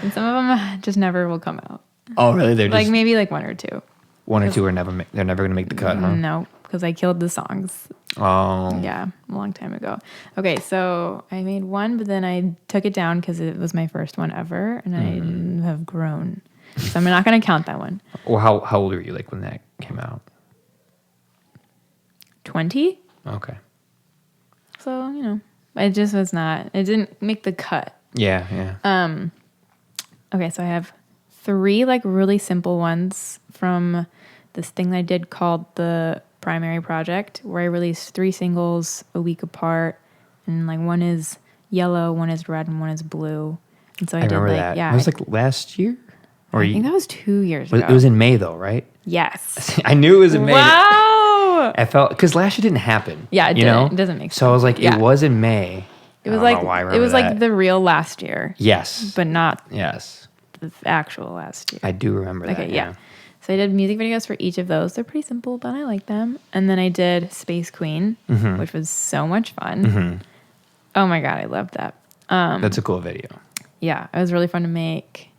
Speaker 2: And some of them just never will come out.
Speaker 1: Oh, really? They're
Speaker 2: Like
Speaker 1: just
Speaker 2: maybe like one or two.
Speaker 1: one or two are they're never going to make the cut, huh?
Speaker 2: No, because I killed the songs.
Speaker 1: Oh.
Speaker 2: Yeah, a long time ago. Okay, so I made one, but then I took it down because it was my first one ever, and I have grown. So I'm not going to count that one.
Speaker 1: Well, how old were you like when that came out?
Speaker 2: 20?
Speaker 1: Okay.
Speaker 2: So, it just was not, it didn't make the cut.
Speaker 1: Yeah.
Speaker 2: Okay, so I have 3 like really simple ones from this thing I did called the Primary Project, where I released 3 singles a week apart, and like one is yellow, one is red, and one is blue. And so I did
Speaker 1: remember
Speaker 2: like,
Speaker 1: that.
Speaker 2: yeah.
Speaker 1: It was like last year? Or
Speaker 2: I think that was 2 years ago.
Speaker 1: it was in May though, right?
Speaker 2: Yes.
Speaker 1: I knew it was in May.
Speaker 2: Wow.
Speaker 1: I felt, because last year didn't happen.
Speaker 2: Yeah, it
Speaker 1: you
Speaker 2: didn't.
Speaker 1: know?
Speaker 2: It doesn't make
Speaker 1: So I was like,
Speaker 2: Yeah.
Speaker 1: it was in May.
Speaker 2: It was
Speaker 1: I don't know why I remember
Speaker 2: like
Speaker 1: that.
Speaker 2: the real last year,
Speaker 1: Yes.
Speaker 2: but not
Speaker 1: Yes.
Speaker 2: the actual last year.
Speaker 1: I do remember that.
Speaker 2: Okay, yeah. So I did music videos for each of those. They're pretty simple, but I like them. And then I did Space Queen, which was so much fun. Oh my God, I loved that.
Speaker 1: That's a cool video.
Speaker 2: Yeah, it was really fun to make.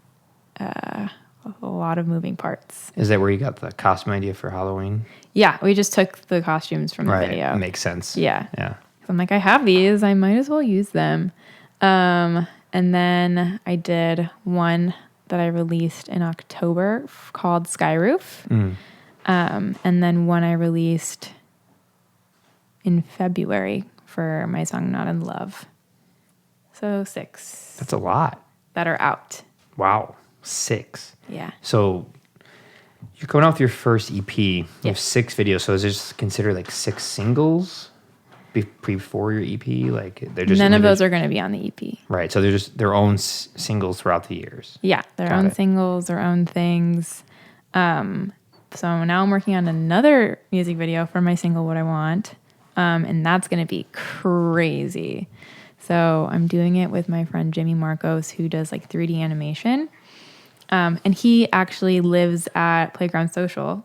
Speaker 2: A lot of moving parts.
Speaker 1: Is that where you got the costume idea for Halloween?
Speaker 2: Yeah, we just took the costumes from the video.
Speaker 1: Makes sense.
Speaker 2: Yeah.
Speaker 1: Yeah.
Speaker 2: I'm like, I have these. I might as well use them. And then I did one that I released in October called Sky Roof. And then one I released in February for my song Not in Love. So 6
Speaker 1: That's a lot.
Speaker 2: that are out.
Speaker 1: Wow. 6.
Speaker 2: Yeah.
Speaker 1: So you're coming out with your first EP. You
Speaker 2: Yeah.
Speaker 1: have 6 videos. So is this considered like 6 singles before your EP? Like they're just
Speaker 2: None of those are going to be on the EP.
Speaker 1: right. So they're just their own singles throughout the years.
Speaker 2: Yeah, their
Speaker 1: Got
Speaker 2: own
Speaker 1: it.
Speaker 2: singles, their own things. So now I'm working on another music video for my single What I Want. And that's going to be crazy. So I'm doing it with my friend Jimmy Marcos, who does like 3D animation. And he actually lives at Playground Social,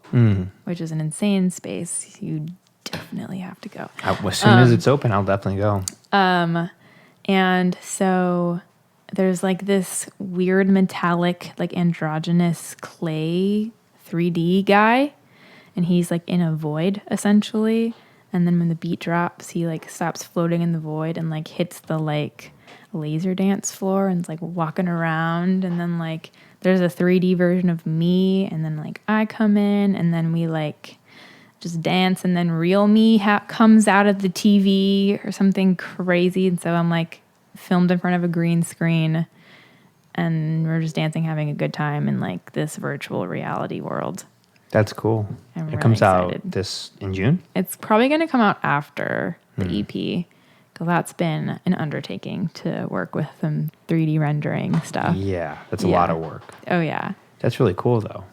Speaker 2: which is an insane space. You definitely have to go.
Speaker 1: As soon as it's open, I'll definitely go.
Speaker 2: And so there's like this weird metallic, like androgynous clay 3D guy. And he's like in a void essentially. And then when the beat drops, he like stops floating in the void and like hits the like laser dance floor and it's like walking around. And then like there's a 3D version of me. And then like I come in and then we like just dance. And then real me comes out of the TV or something crazy. And so I'm like filmed in front of a green screen. And we're just dancing, having a good time in like this virtual reality world.
Speaker 1: That's cool.
Speaker 2: I'm
Speaker 1: It
Speaker 2: really
Speaker 1: comes
Speaker 2: excited.
Speaker 1: out this in June?
Speaker 2: It's probably going to come out after the EP because that's been an undertaking to work with some 3D rendering stuff.
Speaker 1: Yeah, that's a lot of work.
Speaker 2: Oh, yeah.
Speaker 1: That's really cool, though.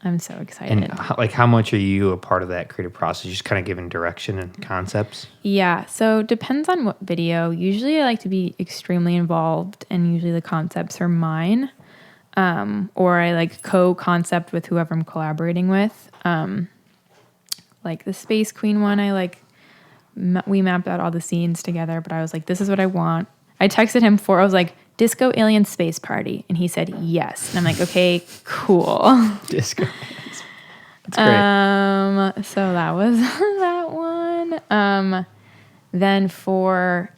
Speaker 2: I'm so excited.
Speaker 1: And how much are you a part of that creative process? Just kind of giving direction and concepts?
Speaker 2: Yeah, so depends on what video. Usually I like to be extremely involved and usually the concepts are mine. Or I like co-concept with whoever I'm collaborating with. Like the Space Queen one, I like, we mapped out all the scenes together, but I was like, this is what I want. I texted him I was like, Disco Alien Space Party. And he said, yes. And I'm like, okay, cool.
Speaker 1: Disco. That's great.
Speaker 2: So that was that one. Then for,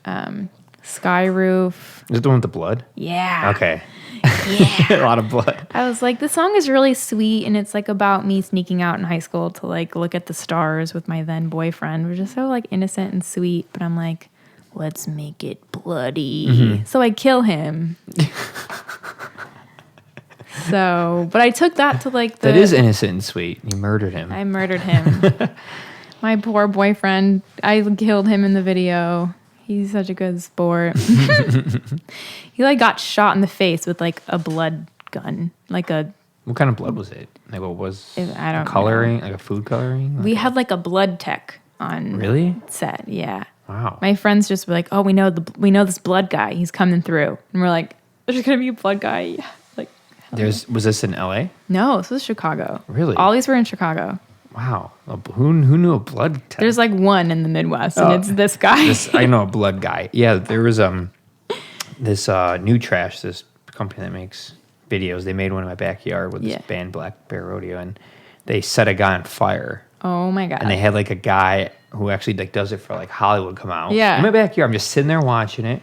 Speaker 2: Sky Roof.
Speaker 1: Is it the one with the blood?
Speaker 2: Yeah.
Speaker 1: Okay.
Speaker 2: Yeah.
Speaker 1: A lot of blood.
Speaker 2: I was like, the song is really sweet, and it's like about me sneaking out in high school to like look at the stars with my then boyfriend, which is so like innocent and sweet. But I'm like, let's make it bloody. So I kill him. But I took that to like
Speaker 1: that is innocent and sweet. You murdered him.
Speaker 2: I murdered him. My poor boyfriend. I killed him in the video. He's such a good sport. He like got shot in the face with like a blood gun, like a.
Speaker 1: What kind of blood was it? Like what was?
Speaker 2: I don't
Speaker 1: coloring,
Speaker 2: know.
Speaker 1: like a food coloring.
Speaker 2: We had like a blood tech on
Speaker 1: really
Speaker 2: set. Yeah.
Speaker 1: Wow.
Speaker 2: My friends just were like, "Oh, we know this blood guy. He's coming through," and we're like, "There's gonna be a blood guy." Yeah. Like,
Speaker 1: was this in L.A.?
Speaker 2: No, this was Chicago.
Speaker 1: Really?
Speaker 2: All these were in Chicago.
Speaker 1: Wow. Who knew a blood tech?
Speaker 2: There's like one in the Midwest, and it's this guy.
Speaker 1: I know a blood guy. Yeah, there was this New Trash, this company that makes videos. They made one in my backyard with this band Black Bear Rodeo, and they set a guy on fire.
Speaker 2: Oh my god!
Speaker 1: And they had like a guy who actually like does it for like Hollywood come out.
Speaker 2: Yeah.
Speaker 1: In my backyard, I'm just sitting there watching it.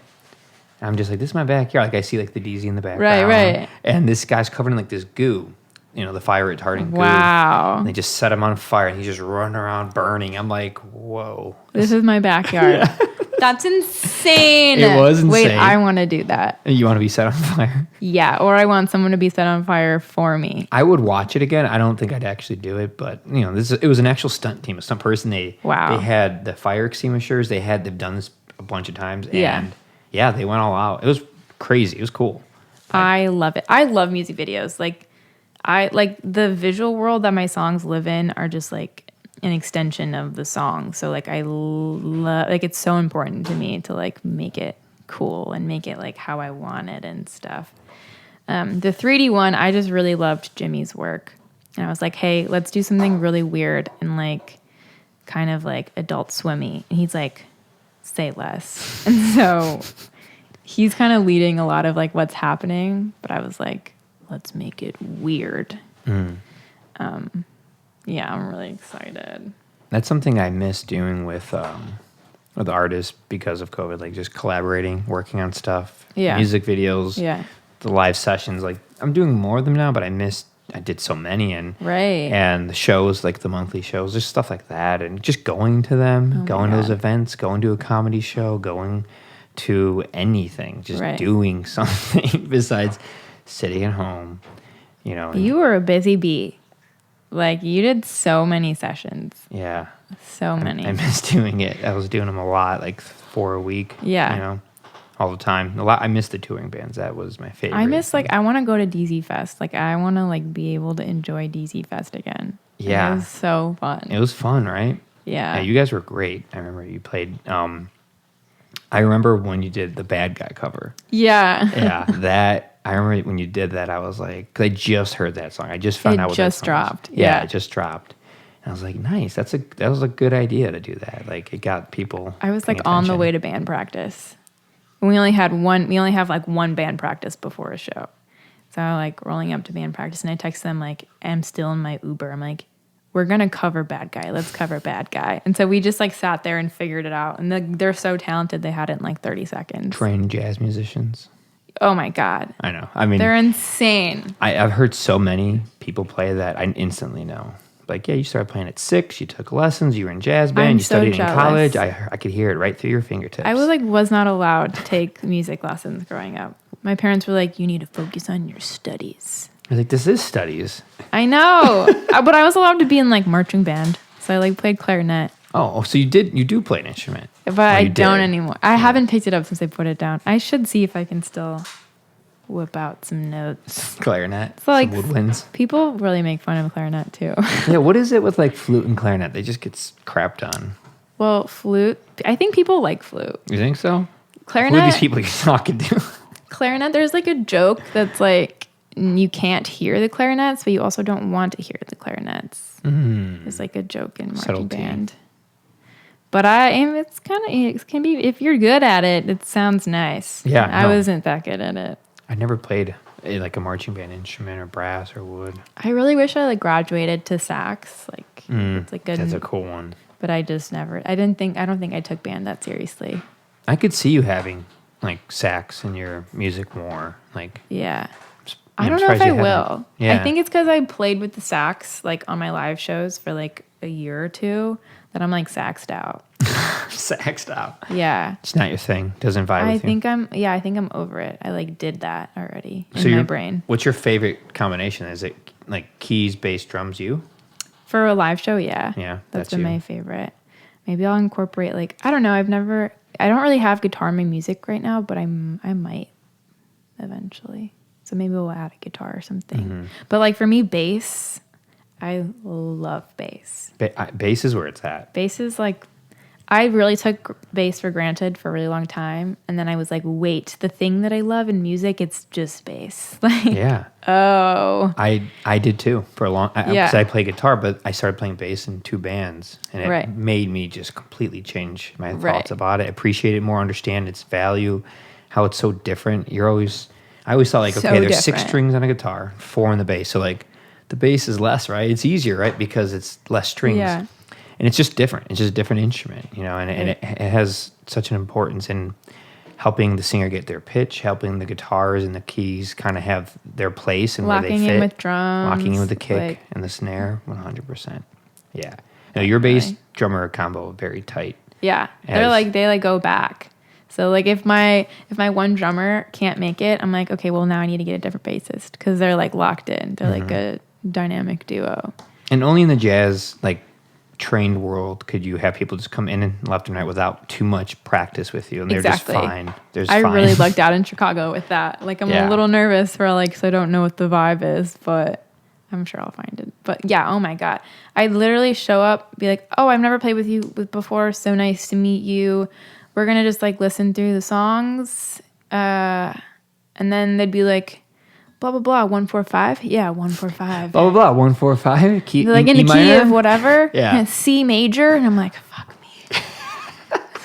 Speaker 1: And I'm just like, this is my backyard. Like I see like the DZ in the background.
Speaker 2: Right.
Speaker 1: And this guy's covered in like this goo. You know, the fire retardant goo.
Speaker 2: Wow.
Speaker 1: And they just set him on fire and he's just running around burning. I'm like, whoa.
Speaker 2: This is my backyard. Yeah. That's insane.
Speaker 1: It was insane.
Speaker 2: Wait, I want to do that.
Speaker 1: You want to be set on fire?
Speaker 2: Yeah, or I want someone to be set on fire for me.
Speaker 1: I would watch it again. I don't think I'd actually do it, but you know, it was an actual stunt team, a stunt person. They had the fire extinguishers. They've done this a bunch of times, and they went all out. It was crazy. It was cool.
Speaker 2: I love it. I love music videos. Like the visual world that my songs live in are just like an extension of the song. So like I love, like it's so important to me to like make it cool and make it like how I want it and stuff. The 3D one, I just really loved Jimmy's work. And I was like, hey, let's do something really weird and like kind of like Adult Swimmy. And he's like, say less. And so he's kind of leading a lot of like what's happening. But I was like, let's make it weird. Yeah, I'm really excited.
Speaker 1: That's something I miss doing with artists because of COVID, like just collaborating, working on stuff, music videos, the live sessions. Like I'm doing more of them now, but I did so many and the shows, like the monthly shows, just stuff like that, and just going to them, going to those events, going to a comedy show, going to anything, just doing something besides sitting at home. You know,
Speaker 2: you were a busy bee. Like, you did so many sessions.
Speaker 1: Yeah.
Speaker 2: So many.
Speaker 1: I miss doing it. I was doing them a lot, like 4 a week.
Speaker 2: Yeah.
Speaker 1: You know, all the time. I miss the touring bands. That was my favorite.
Speaker 2: I miss, like, I want to go to DZ Fest. Like, I want to, like, be able to enjoy DZ Fest again.
Speaker 1: Yeah.
Speaker 2: It was so fun.
Speaker 1: It was fun, right?
Speaker 2: Yeah.
Speaker 1: You guys were great. I remember you played I remember when you did the Bad Guy cover.
Speaker 2: Yeah.
Speaker 1: Yeah, I remember when you did that, I was like, 'cause I just heard that song. I just found out what that song
Speaker 2: dropped.
Speaker 1: was. Yeah, it just dropped. And I was like, nice. That was a good idea to do that. Like, it got people.
Speaker 2: I was like on the way to band practice. We only have like one band practice before a show. So like rolling up to band practice, and I text them like, I'm still in my Uber. I'm like, we're gonna cover Bad Guy. Let's cover Bad Guy. And so we just like sat there and figured it out. And they're so talented. They had it in like 30 seconds.
Speaker 1: Trained jazz musicians.
Speaker 2: Oh my God.
Speaker 1: I know. I mean,
Speaker 2: they're insane.
Speaker 1: I've heard so many people play that I instantly know. Like, yeah, you started playing at 6. You took lessons. You were in jazz band. You studied in college. I could hear it right through your fingertips.
Speaker 2: I was not allowed to take music lessons growing up. My parents were like, you need to focus on your studies.
Speaker 1: I was like, this is studies.
Speaker 2: I know. But I was allowed to be in like marching band. So I like played clarinet.
Speaker 1: Oh, so you do play an instrument.
Speaker 2: But I don't anymore. I haven't picked it up since I put it down. I should see if I can still whip out some notes.
Speaker 1: Clarinet.
Speaker 2: So like
Speaker 1: woodwinds.
Speaker 2: People really make fun of clarinet too.
Speaker 1: Yeah, what is it with like flute and clarinet? They just get crapped on.
Speaker 2: Well, flute. I think people like flute.
Speaker 1: You think so?
Speaker 2: Clarinet.
Speaker 1: Who are these people you're talking to?
Speaker 2: Clarinet. There's like a joke that's like you can't hear the clarinets, but you also don't want to hear the clarinets. It's like a joke in marching band. But it can be, if you're good at it, it sounds nice.
Speaker 1: Yeah,
Speaker 2: I wasn't that good at it.
Speaker 1: I never played like a marching band instrument or brass or wood.
Speaker 2: I really wish I like graduated to sax. Like it's like good.
Speaker 1: That's a cool one.
Speaker 2: But I just never. I don't think I took band that seriously.
Speaker 1: I could see you having like sax in your music more. Like
Speaker 2: yeah. I don't know if I will.
Speaker 1: Yeah.
Speaker 2: I think it's because I played with the sax like on my live shows for like a year or two that I'm like saxed out.
Speaker 1: Saxed out.
Speaker 2: Yeah.
Speaker 1: It's not your thing. Doesn't vibe with you.
Speaker 2: I think I'm over it. I like did that already in my brain.
Speaker 1: What's your favorite combination? Is it like keys, bass, drums, you?
Speaker 2: For a live show, yeah.
Speaker 1: Yeah.
Speaker 2: That's been my favorite. Maybe I'll incorporate like, I don't know. I don't really have guitar in my music right now, but I might eventually. So maybe we'll add a guitar or something. Mm-hmm. But like for me, bass, I love bass.
Speaker 1: Bass is where it's at.
Speaker 2: Bass is like, I really took bass for granted for a really long time. And then I was like, wait, the thing that I love in music, it's just bass. Like,
Speaker 1: yeah.
Speaker 2: Oh.
Speaker 1: I did too for a long time. Because I play guitar, but I started playing bass in 2 bands. And it made me just completely change my thoughts about it, appreciate it more, understand its value, how it's so different. I always thought like, okay, there's 6 strings on a guitar, 4 on the bass. So like the bass is less, right? It's easier, right? Because it's less strings. Yeah. And it's just different. It's just a different instrument, and it has such an importance in helping the singer get their pitch, helping the guitars and the keys kind of have their place and where they fit.
Speaker 2: Locking in with drums.
Speaker 1: Locking in with the kick and the snare, 100%. Yeah. No, your bass drummer combo very tight.
Speaker 2: Yeah. They go back. So like if my one drummer can't make it, I'm like, okay, well now I need to get a different bassist because they're like locked in. They're like a dynamic duo. And
Speaker 1: only in the jazz like trained world could you have people just come in and left and right without too much practice with you, and they're just fine. I really lucked out in Chicago with that. Like I'm a little nervous for like, so I don't know what the vibe is, but I'm sure I'll find it. But yeah, oh my God. I literally show up, be like, oh, I've never played with you before. So nice to meet you. We're going to just like listen through the songs. And then they'd be like, blah, blah, blah, 145. Yeah, 145. Blah, blah, blah, 145. Key, like in the key of whatever. Yeah. C major. And I'm like, fuck me.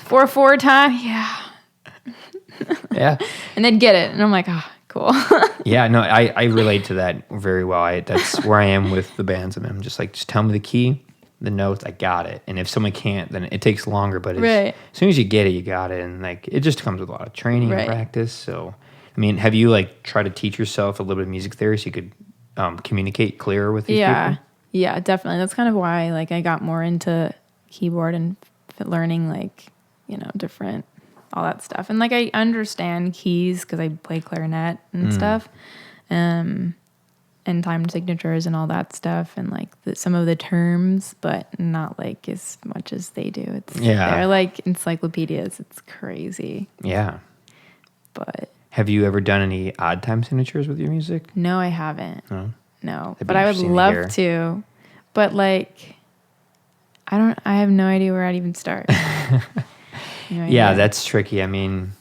Speaker 1: 4/4 time. Yeah. Yeah. And they'd get it. And I'm like, oh, cool. Yeah, no, I relate to that very well. That's where I am with the bands. I'm just like, just tell me the key, the notes, I got it. And if someone can't, then it takes longer. But as soon as you get it, you got it. And like, it just comes with a lot of training and practice. So, I mean, have you like tried to teach yourself a little bit of music theory so you could communicate clearer with these people? Yeah, definitely. That's kind of why like I got more into keyboard and learning like, different, all that stuff. And like I understand keys because I play clarinet and stuff. And time signatures and all that stuff and like some of the terms, but not like as much as they do. They're like encyclopedias. It's crazy. Yeah. But have you ever done any odd time signatures with your music? No, I haven't. No. But I would love to. But like I have no idea where I'd even start.
Speaker 2: No
Speaker 1: Yeah,
Speaker 2: idea.
Speaker 1: that's tricky. I mean,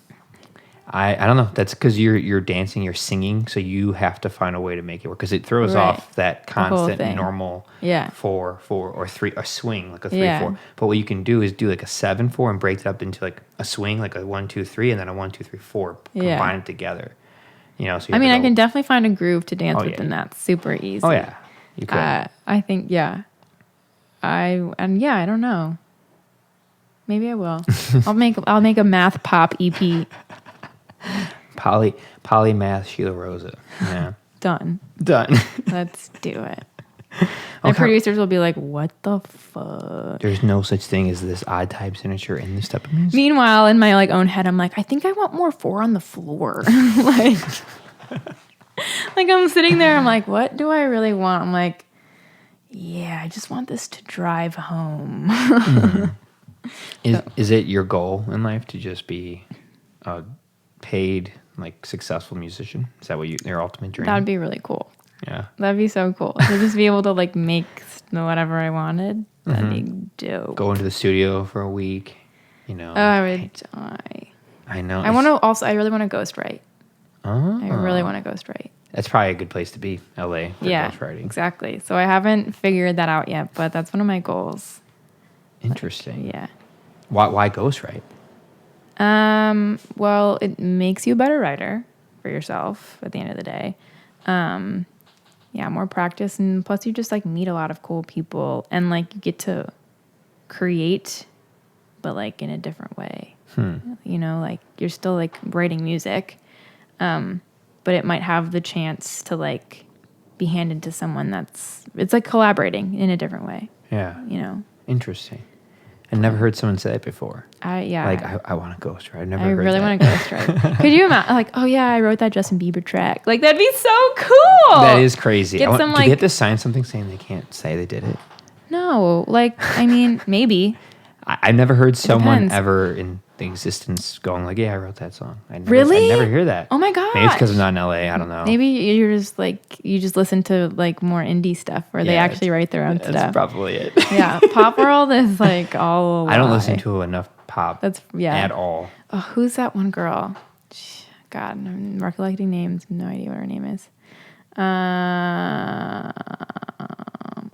Speaker 1: I don't know. That's because you're dancing, you're singing, so you have to find a way to make it work because it throws
Speaker 2: Right.
Speaker 1: off that
Speaker 2: The whole
Speaker 1: constant
Speaker 2: thing.
Speaker 1: normal
Speaker 2: Yeah.
Speaker 1: 4/4 or 3, a swing like a 3/4.
Speaker 2: Yeah.
Speaker 1: But what you can do is do like a 7/4 and break it up into like a swing, like a 1-2-3, and then a 1-2-3-4.
Speaker 2: Yeah.
Speaker 1: Combine it together. You know, so you
Speaker 2: I
Speaker 1: have
Speaker 2: mean,
Speaker 1: to
Speaker 2: I
Speaker 1: go-
Speaker 2: can definitely find a groove to dance
Speaker 1: Oh,
Speaker 2: with,
Speaker 1: yeah.
Speaker 2: and that's super easy.
Speaker 1: Oh yeah, you could.
Speaker 2: I think, yeah. I don't know. Maybe I will. I'll make a math pop E EP.
Speaker 1: Polymath Shi la Rosa. Yeah,
Speaker 2: Done.
Speaker 1: done.
Speaker 2: Let's do it. My
Speaker 1: Okay.
Speaker 2: producers will be like, "What the fuck?"
Speaker 1: There's no such thing as this odd type signature in this type of music.
Speaker 2: Meanwhile, in my like own head, I'm like, I think I want more 4 on the floor. like I'm sitting there, I'm like, what do I really want? I'm like, yeah, I just want this to drive home.
Speaker 1: Is it your goal in life to just be a paid, like, successful musician? Is that what your ultimate dream?
Speaker 2: That'd be really cool.
Speaker 1: Yeah.
Speaker 2: That'd be so cool to just be able to like make whatever I wanted. That'd be dope.
Speaker 1: Go into the studio for a week, you know.
Speaker 2: Oh, I would die.
Speaker 1: I know.
Speaker 2: I want to also. I really want to ghostwrite.
Speaker 1: Oh,
Speaker 2: I really want to ghostwrite.
Speaker 1: that's probably a good place to be, LA, for
Speaker 2: Yeah,
Speaker 1: ghostwriting.
Speaker 2: exactly. So I haven't figured that out yet, but that's one of my goals.
Speaker 1: Interesting.
Speaker 2: Yeah.
Speaker 1: Why ghostwrite?
Speaker 2: Well, it makes you a better writer for yourself at the end of the day. Yeah, more practice, and plus you just like meet a lot of cool people, and like you get to create, but like in a different way. You know, like you're still like writing music, but it might have the chance to like be handed to someone it's like collaborating in a different way.
Speaker 1: Yeah.
Speaker 2: You know,
Speaker 1: Interesting. I never heard someone say it before.
Speaker 2: I
Speaker 1: want to ghostwrite. I've never
Speaker 2: I
Speaker 1: heard
Speaker 2: really
Speaker 1: that.
Speaker 2: want to ghostwrite. Could you imagine? Like, oh yeah, I wrote that Justin Bieber track. Like that'd be so cool.
Speaker 1: That is crazy.
Speaker 2: Get some,
Speaker 1: do
Speaker 2: like-
Speaker 1: they have to sign something saying they can't say they did it?
Speaker 2: No, like I mean, maybe.
Speaker 1: I've never heard someone
Speaker 2: depends.
Speaker 1: ever in the existence going like, "Yeah, I wrote that song." I
Speaker 2: Really?
Speaker 1: never hear that.
Speaker 2: Oh my gosh.
Speaker 1: Maybe it's because I'm not in LA. I don't know.
Speaker 2: Maybe you're just like you just listen to like more indie stuff where they
Speaker 1: Yeah,
Speaker 2: actually write their own
Speaker 1: That's
Speaker 2: stuff.
Speaker 1: probably it.
Speaker 2: Yeah, Pop World is like all. A
Speaker 1: I don't
Speaker 2: lie.
Speaker 1: listen to enough pop.
Speaker 2: That's
Speaker 1: at all.
Speaker 2: Oh, who's that one girl? God, I'm recollecting names. No idea what her name is.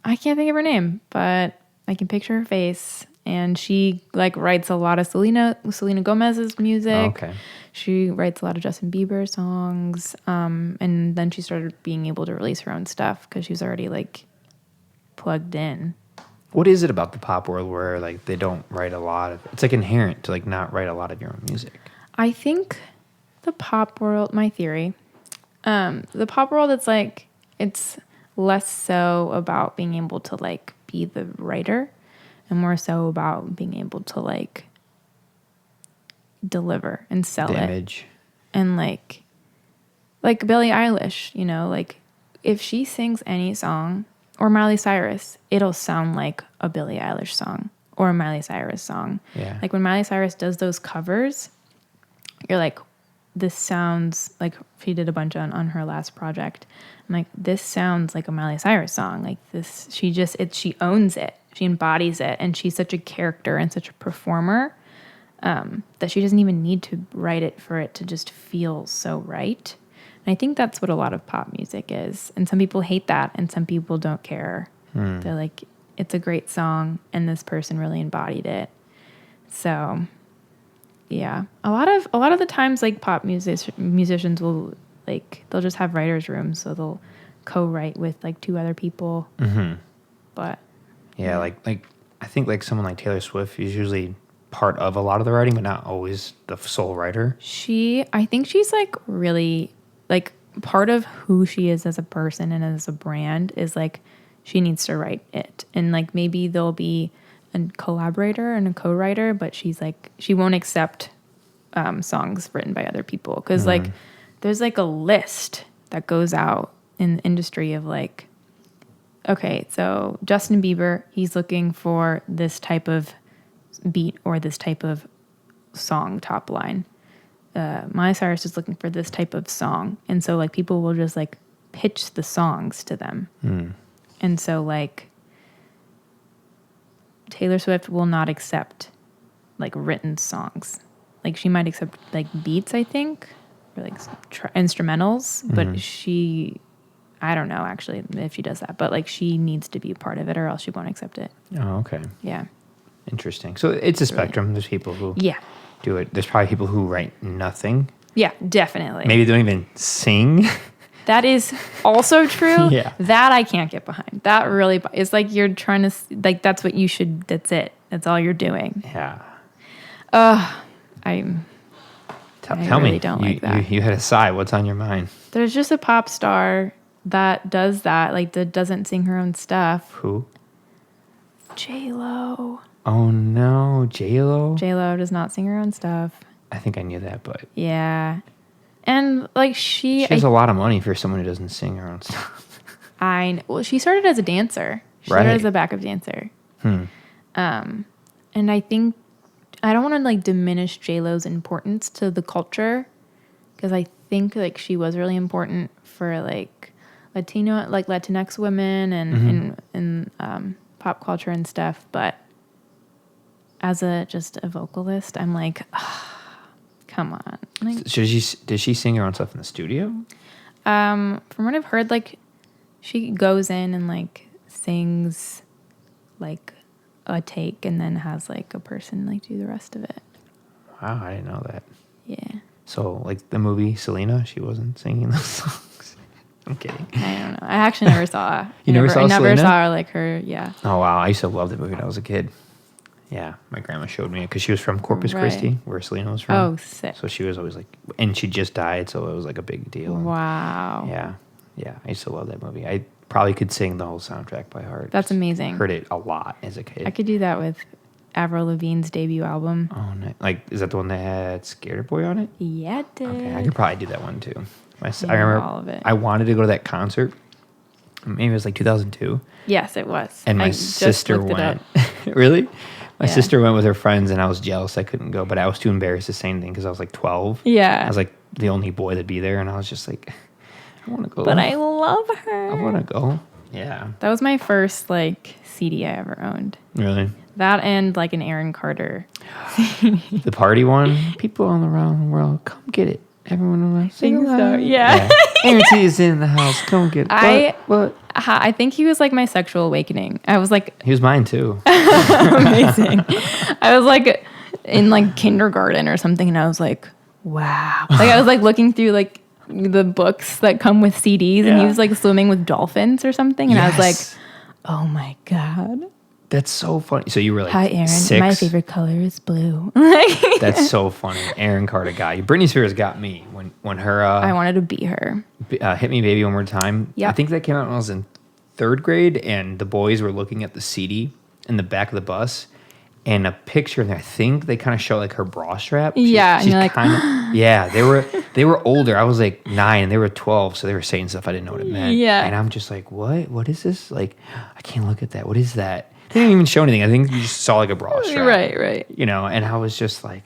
Speaker 2: I can't think of her name, but I can picture her face. And she like writes a lot of Selena Gomez's music.
Speaker 1: Oh, okay.
Speaker 2: She writes a lot of Justin Bieber songs. And then she started being able to release her own stuff because she was already like plugged in.
Speaker 1: What is it about the pop world where like they don't write a lot of? It's like inherent to like not write a lot of your own music.
Speaker 2: I think the pop world, my theory, the pop world, it's less so about being able to like be the writer and more so about being able to like deliver and sell
Speaker 1: The
Speaker 2: it.
Speaker 1: image.
Speaker 2: And like Billie Eilish, you know, like if she sings any song, or Miley Cyrus, it'll sound like a Billie Eilish song or a Miley Cyrus song.
Speaker 1: Yeah.
Speaker 2: Like when Miley Cyrus does those covers, you're like, this sounds like she did a bunch on her last project. I'm like, this sounds like a Miley Cyrus song. Like this, she owns it. She embodies it. And she's such a character and such a performer that she doesn't even need to write it for it to just feel so right. And I think that's what a lot of pop music is. And some people hate that and some people don't care. They're like, it's a great song and this person really embodied it. So yeah. A lot of the times like pop musicians will like they'll just have writers' rooms, so they'll co-write with like 2 other people. Mm-hmm. But
Speaker 1: Yeah, like I think like someone like Taylor Swift is usually part of a lot of the writing, but not always the sole writer.
Speaker 2: I think she's like really like part of who she is as a person and as a brand is like she needs to write it. And like maybe there'll be a collaborator and a co-writer, but she's like she won't accept songs written by other people because like there's like a list that goes out in the industry of like, okay, so Justin Bieber, he's looking for this type of beat or this type of song top line. Miley Cyrus is looking for this type of song. And so like people will just like pitch the songs to them. And so like Taylor Swift will not accept like written songs. Like she might accept like beats, I think, or like instrumentals, but I don't know actually if she does that, but like she needs to be a part of it or else she won't accept it.
Speaker 1: Oh, okay.
Speaker 2: Yeah.
Speaker 1: Interesting. So it's a spectrum. There's people who do it. There's probably people who write nothing.
Speaker 2: Yeah, definitely.
Speaker 1: Maybe they don't even sing.
Speaker 2: That is also true.
Speaker 1: Yeah.
Speaker 2: That I can't get behind. That really, it's like you're trying to, like, that's what you should, that's it. That's all you're doing.
Speaker 1: Yeah.
Speaker 2: I
Speaker 1: Tell
Speaker 2: really
Speaker 1: me.
Speaker 2: don't like that.
Speaker 1: You had a sigh. What's on your mind?
Speaker 2: There's just a pop star that does that, like, that doesn't sing her own stuff.
Speaker 1: Who?
Speaker 2: J-Lo.
Speaker 1: Oh, no. J-Lo?
Speaker 2: J-Lo does not sing her own stuff.
Speaker 1: I think I knew that, but...
Speaker 2: Yeah. And, like, she
Speaker 1: has a lot of money for someone who doesn't sing her own stuff.
Speaker 2: Well, she started as a dancer. She started as a backup dancer. And I think... I don't want to, like, diminish J-Lo's importance to the culture, because I think, like, she was really important for, like, Latinx women and pop culture and stuff, but as just a vocalist, I'm like, come on. Like,
Speaker 1: So does she sing her own stuff in the studio?
Speaker 2: From what I've heard, like, she goes in and, like, sings, like, a take and then has, like, a person, like, do the rest of it.
Speaker 1: Wow, I didn't know that.
Speaker 2: Yeah.
Speaker 1: So, like, the movie Selena, she wasn't singing those songs. I'm kidding.
Speaker 2: I don't know. I actually never saw.
Speaker 1: I never
Speaker 2: saw her, like, her. Yeah.
Speaker 1: Oh wow, I used to love that movie when I was a kid. Yeah, my grandma showed me it because she was from Corpus Christi, where Selena was from.
Speaker 2: Oh, sick.
Speaker 1: So she was always like, and she just died, so it was like a big deal.
Speaker 2: Wow.
Speaker 1: Yeah, I used to love that movie. I probably could sing the whole soundtrack by heart.
Speaker 2: That's amazing.
Speaker 1: Heard it a lot as a kid.
Speaker 2: I could do that with Avril Lavigne's debut album.
Speaker 1: Oh, nice. Like, is that the one that had Scared Boy on it?
Speaker 2: Yeah, it did.
Speaker 1: Okay, I could probably do that one too. I
Speaker 2: remember
Speaker 1: remember
Speaker 2: all of it.
Speaker 1: I wanted to go to that concert. Maybe it was like 2002.
Speaker 2: Yes, it was.
Speaker 1: And my sister went. Really? My sister went with her friends, and I was jealous I couldn't go, but I was too embarrassed to say anything because I was like 12.
Speaker 2: Yeah.
Speaker 1: I was like the only boy that'd be there, and I was just like, I want to go.
Speaker 2: But I love her.
Speaker 1: I want to go. Yeah.
Speaker 2: That was my first, like, CD I ever owned.
Speaker 1: Really?
Speaker 2: That and, like, an Aaron Carter.
Speaker 1: The party one? People all around the world, come get it. Everyone will sing
Speaker 2: so. Yeah.
Speaker 1: Aaron T is in the house. Come get it. What?
Speaker 2: I think he was, like, my sexual awakening. I was like...
Speaker 1: He was mine, too.
Speaker 2: Amazing. I was, like, in, like, kindergarten or something, and I was like, wow. Like, I was, like, looking through, like, the books that come with CDs, and he was, like, swimming with dolphins or something, and I was like, oh, my God.
Speaker 1: That's so funny. So you were like,
Speaker 2: hi, Aaron.
Speaker 1: 6?
Speaker 2: My favorite color is blue.
Speaker 1: That's so funny. Aaron Carter got you. Britney Spears got me when her...
Speaker 2: I wanted to be her.
Speaker 1: Hit Me Baby One More Time.
Speaker 2: Yep.
Speaker 1: I think that came out when I was in 3rd grade, and the boys were looking at the CD in the back of the bus, and a picture in there, I think they kind of show like her bra strap. She's
Speaker 2: and you're like...
Speaker 1: kinda, yeah, they were older. I was like 9 and they were 12, so they were saying stuff I didn't know what it meant.
Speaker 2: Yeah.
Speaker 1: And I'm just like, what is this? Like, I can't look at that. What is that? They didn't even show anything. I think you just saw like a bra strap.
Speaker 2: Right.
Speaker 1: You know, and I was just like,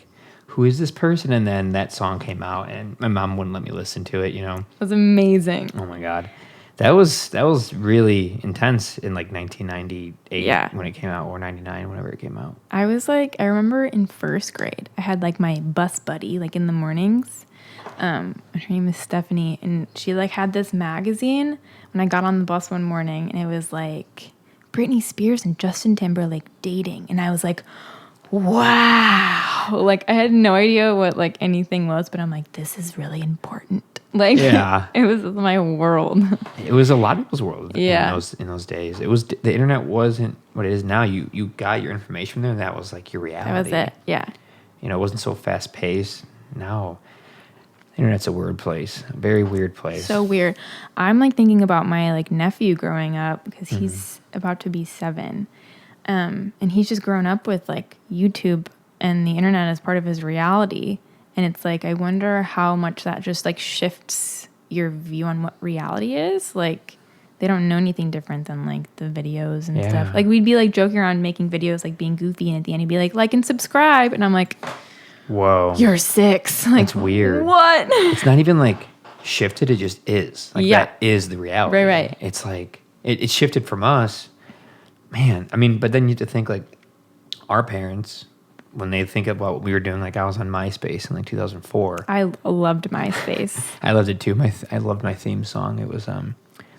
Speaker 1: who is this person? And then that song came out, and my mom wouldn't let me listen to it, you know. It
Speaker 2: was amazing.
Speaker 1: Oh my God. That was really intense in like 1998 when it came out, or 99, whenever it came out.
Speaker 2: I was like, I remember in 1st grade, I had like my bus buddy, like in the mornings. Her name is Stephanie, and she like had this magazine when I got on the bus one morning, and it was like Britney Spears and Justin Timberlake dating, and I was like, wow. Like, I had no idea what like anything was, but I'm like, this is really important. Like, it was my world.
Speaker 1: It was a lot of people's world
Speaker 2: in
Speaker 1: those days. It was, the internet wasn't what it is now. You got your information from there, and that was like your reality.
Speaker 2: That was it. Yeah.
Speaker 1: You know, it wasn't so fast paced. Now, the internet's a weird place, a very weird place.
Speaker 2: So weird. I'm like thinking about my like nephew growing up, because he's about to be 7. And he's just grown up with like YouTube and the internet as part of his reality. And it's like, I wonder how much that just like shifts your view on what reality is. Like, they don't know anything different than like the videos and stuff. Like, we'd be like joking around making videos, like being goofy, and at the end he'd be like and subscribe. And I'm like,
Speaker 1: whoa,
Speaker 2: you're 6. Like,
Speaker 1: it's weird.
Speaker 2: What?
Speaker 1: It's not even like shifted. It just is. Like, that is the reality.
Speaker 2: Right.
Speaker 1: It's like, it shifted from us. Man, I mean, but then you have to think like our parents when they think about what we were doing, like I was on MySpace in like 2004.
Speaker 2: I loved MySpace.
Speaker 1: I loved it too. I loved my theme song. It was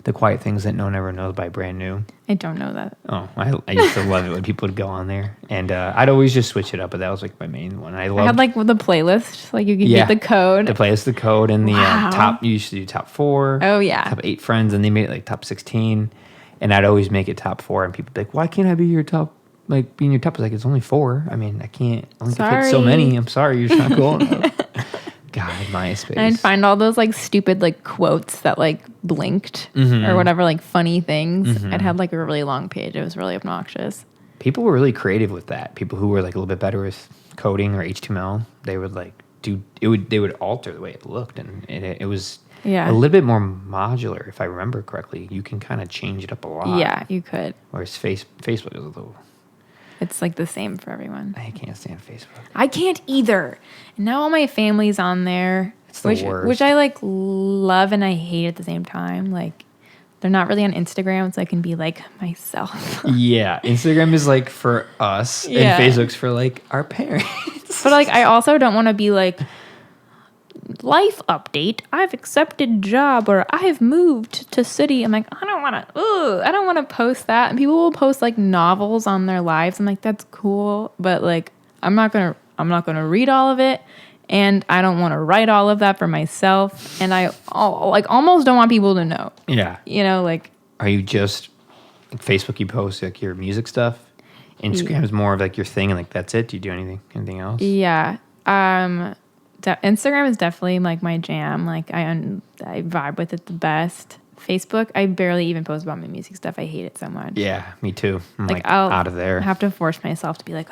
Speaker 1: The Quiet Things That No One Ever Knows by Brand New.
Speaker 2: I don't know that.
Speaker 1: Oh, I used to love it when people would go on there. And I'd always just switch it up, but that was like my main one. I
Speaker 2: had like the playlist, like you could get the code.
Speaker 1: The playlist, the code, and the top, you used to do top 4.
Speaker 2: Oh, yeah.
Speaker 1: Top 8 friends, and they made it like top 16. And I'd always make it top 4, and people would be like, why can't I be your top? Like, being your top is like, it's only 4. I mean, I can't. I only can fit so many. I'm sorry, you're just not cool enough. God, MySpace.
Speaker 2: And I'd find all those like stupid like quotes that like blinked or whatever, like funny things. I'd have like a really long page. It was really obnoxious.
Speaker 1: People were really creative with that. People who were like a little bit better with coding or HTML, they would like do it. They would alter the way it looked, and it was a little bit more modular, if I remember correctly. You can kind of change it up a lot.
Speaker 2: Yeah, you could.
Speaker 1: Whereas Facebook is a little.
Speaker 2: It's like the same for everyone.
Speaker 1: I can't stand Facebook.
Speaker 2: I can't either. And now all my family's on there.
Speaker 1: It's the worst.
Speaker 2: Which I like love and I hate at the same time. Like they're not really on Instagram, so I can be like myself.
Speaker 1: Yeah. Instagram is like for us and Facebook's for like our parents.
Speaker 2: But like I also don't want to be like life update. I've accepted job or I've moved to city. I'm like, I don't want to post that. And people will post like novels on their lives. I'm like, that's cool, but like I'm not going to read all of it, and I don't want to write all of that for myself, and I like almost don't want people to know.
Speaker 1: Yeah.
Speaker 2: You know, like
Speaker 1: are you just like Facebook, you post like your music stuff? Instagram is more of like your thing and like that's it? Do you do anything else?
Speaker 2: Yeah. Instagram is definitely like my jam. Like I vibe with it the best. Facebook, I barely even post about my music stuff. I hate it so much.
Speaker 1: Yeah, me too. I'm like
Speaker 2: I'll
Speaker 1: out of there.
Speaker 2: I have to force myself to be like,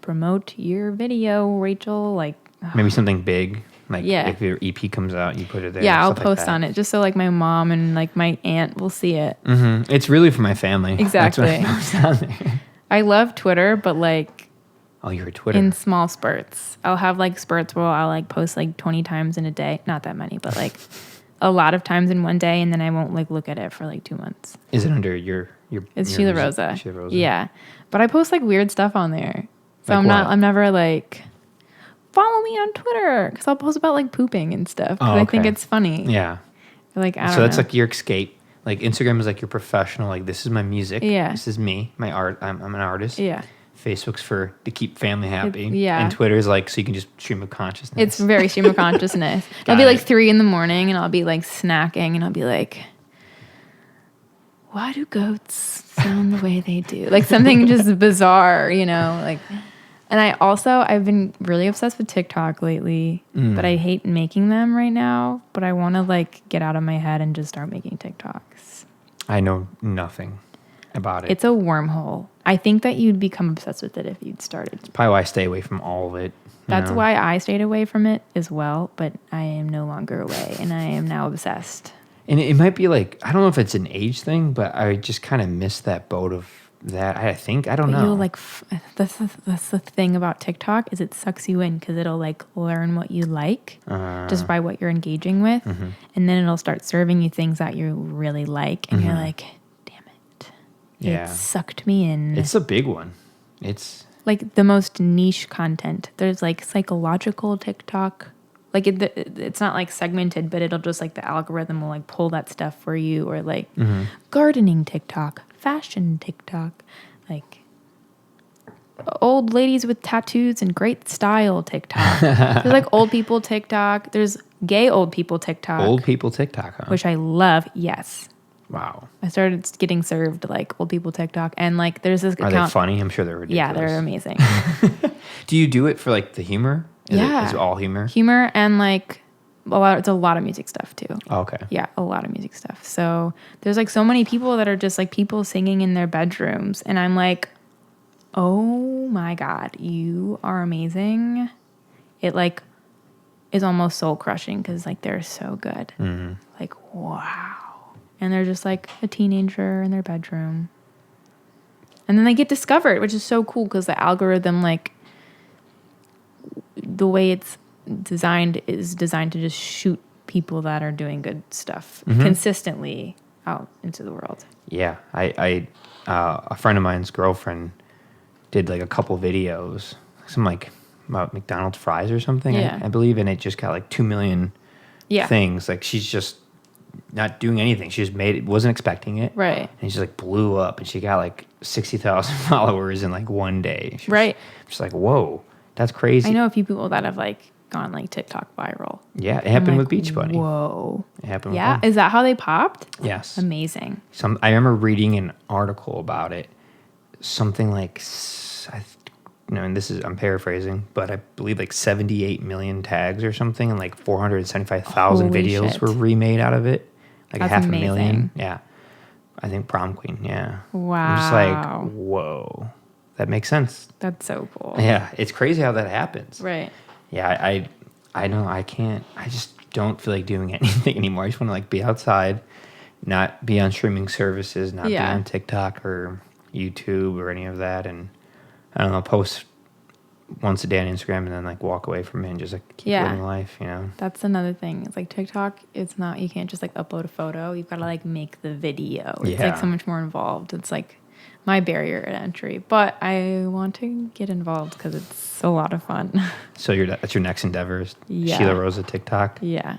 Speaker 2: promote your video, Rachel. Like
Speaker 1: maybe something big. Like if your EP comes out, you put it there.
Speaker 2: Yeah, I'll post on it just so like my mom and like my aunt will see it.
Speaker 1: Mm-hmm. It's really for my family.
Speaker 2: Exactly.
Speaker 1: That's what I post on there.
Speaker 2: I love Twitter, but like
Speaker 1: oh, you're a Twitter.
Speaker 2: In small spurts. I'll have like spurts where I'll like post like 20 times in a day. Not that many, but like a lot of times in one day, and then I won't like look at it for like 2 months.
Speaker 1: Is it under your
Speaker 2: It's Shi la Rosa.
Speaker 1: Shi la Rosa.
Speaker 2: Yeah. But I post like weird stuff on there. So
Speaker 1: like
Speaker 2: I'm never like follow me on Twitter, because I'll post about like pooping and stuff because I think it's funny.
Speaker 1: Yeah.
Speaker 2: Like I don't
Speaker 1: so that's
Speaker 2: know.
Speaker 1: like your escape. Like Instagram is like your professional. Like this is my music.
Speaker 2: Yeah.
Speaker 1: This is me. My art. I'm an artist.
Speaker 2: Yeah.
Speaker 1: Facebook's to keep family happy.
Speaker 2: Yeah.
Speaker 1: And Twitter is like so you can just stream of consciousness.
Speaker 2: It's very stream of consciousness. It'll be like 3 a.m. and I'll be like snacking and I'll be like, why do goats sound the way they do? Like something just bizarre, you know, like. And I've been really obsessed with TikTok lately, but I hate making them right now. But I want to like get out of my head and just start making TikToks.
Speaker 1: I know nothing about it.
Speaker 2: It's a wormhole. I think that you'd become obsessed with it if you'd started.
Speaker 1: It's probably why I stay away from all of it.
Speaker 2: That's why I stayed away from it as well, but I am no longer away, and I am now obsessed.
Speaker 1: And it might be like, I don't know if it's an age thing, but I just kind of missed that boat of that. I think, I don't know.
Speaker 2: You'll like, that's the thing about TikTok is it sucks you in because it'll like learn what you like just by what you're engaging with. And then it'll start serving you things that you really like. And you're like, damn it.
Speaker 1: Yeah.
Speaker 2: It sucked me in.
Speaker 1: It's a big one. It's
Speaker 2: like the most niche content. There's like psychological TikTok. Like it's not like segmented, but it'll just like the algorithm will like pull that stuff for you, or like gardening TikTok, fashion TikTok, like old ladies with tattoos and great style TikTok. There's like old people TikTok. There's gay old people TikTok.
Speaker 1: Old people TikTok, huh?
Speaker 2: Which I love. Yes.
Speaker 1: Wow.
Speaker 2: I started getting served like old people TikTok, and like there's this account.
Speaker 1: Are they funny? I'm sure they're ridiculous.
Speaker 2: Yeah, they're amazing.
Speaker 1: Do you do it for like the humor? Is it all humor?
Speaker 2: Humor and like it's a lot of music stuff too.
Speaker 1: Oh, okay.
Speaker 2: Yeah, a lot of music stuff. So there's like so many people that are just like people singing in their bedrooms, and I'm like, oh my God, you are amazing. It like is almost soul crushing because like they're so good. Like, wow. And they're just like a teenager in their bedroom. And then they get discovered, which is so cool because the algorithm, like the way it's designed is designed to just shoot people that are doing good stuff consistently out into the world. Yeah.
Speaker 1: A friend of mine's girlfriend did like a couple videos. about McDonald's fries or something,
Speaker 2: Yeah.
Speaker 1: I believe, and it just got like 2 million things. Like she's just not doing anything. She just made it, wasn't expecting it.
Speaker 2: Right.
Speaker 1: And she like blew up and she got like 60,000 followers in like one day. Just like, whoa, that's crazy.
Speaker 2: I know a few people that have like gone like TikTok viral.
Speaker 1: Yeah, it happened with Beach Bunny.
Speaker 2: Whoa.
Speaker 1: It happened with
Speaker 2: Yeah.
Speaker 1: them.
Speaker 2: Is that how they popped?
Speaker 1: Yes.
Speaker 2: Amazing.
Speaker 1: I remember reading an article about it. Something like, and I'm paraphrasing, but I believe like 78 million tags or something, and like 475,000
Speaker 2: Holy
Speaker 1: videos
Speaker 2: shit.
Speaker 1: were remade out of it. Like
Speaker 2: That's
Speaker 1: 500,000.
Speaker 2: amazing.
Speaker 1: Yeah. I think Prom Queen. Yeah.
Speaker 2: Wow.
Speaker 1: I'm just like, whoa. That makes sense.
Speaker 2: That's so cool.
Speaker 1: Yeah. It's crazy how that happens.
Speaker 2: Right.
Speaker 1: Yeah. I know I just don't feel like doing anything anymore. I just want to like be outside, not be on streaming services, not be on TikTok or YouTube or any of that, and I don't know, post once a day on Instagram and then like walk away from it and just like keep living life, you know.
Speaker 2: That's another thing. It's like TikTok, it's not, you can't just like upload a photo. You've got to like make the video. It's like so much more involved. It's like my barrier to entry, but I want to get involved because it's a lot of fun.
Speaker 1: So that's your next endeavor is
Speaker 2: Yeah.
Speaker 1: Shi la Rosa TikTok?
Speaker 2: Yeah.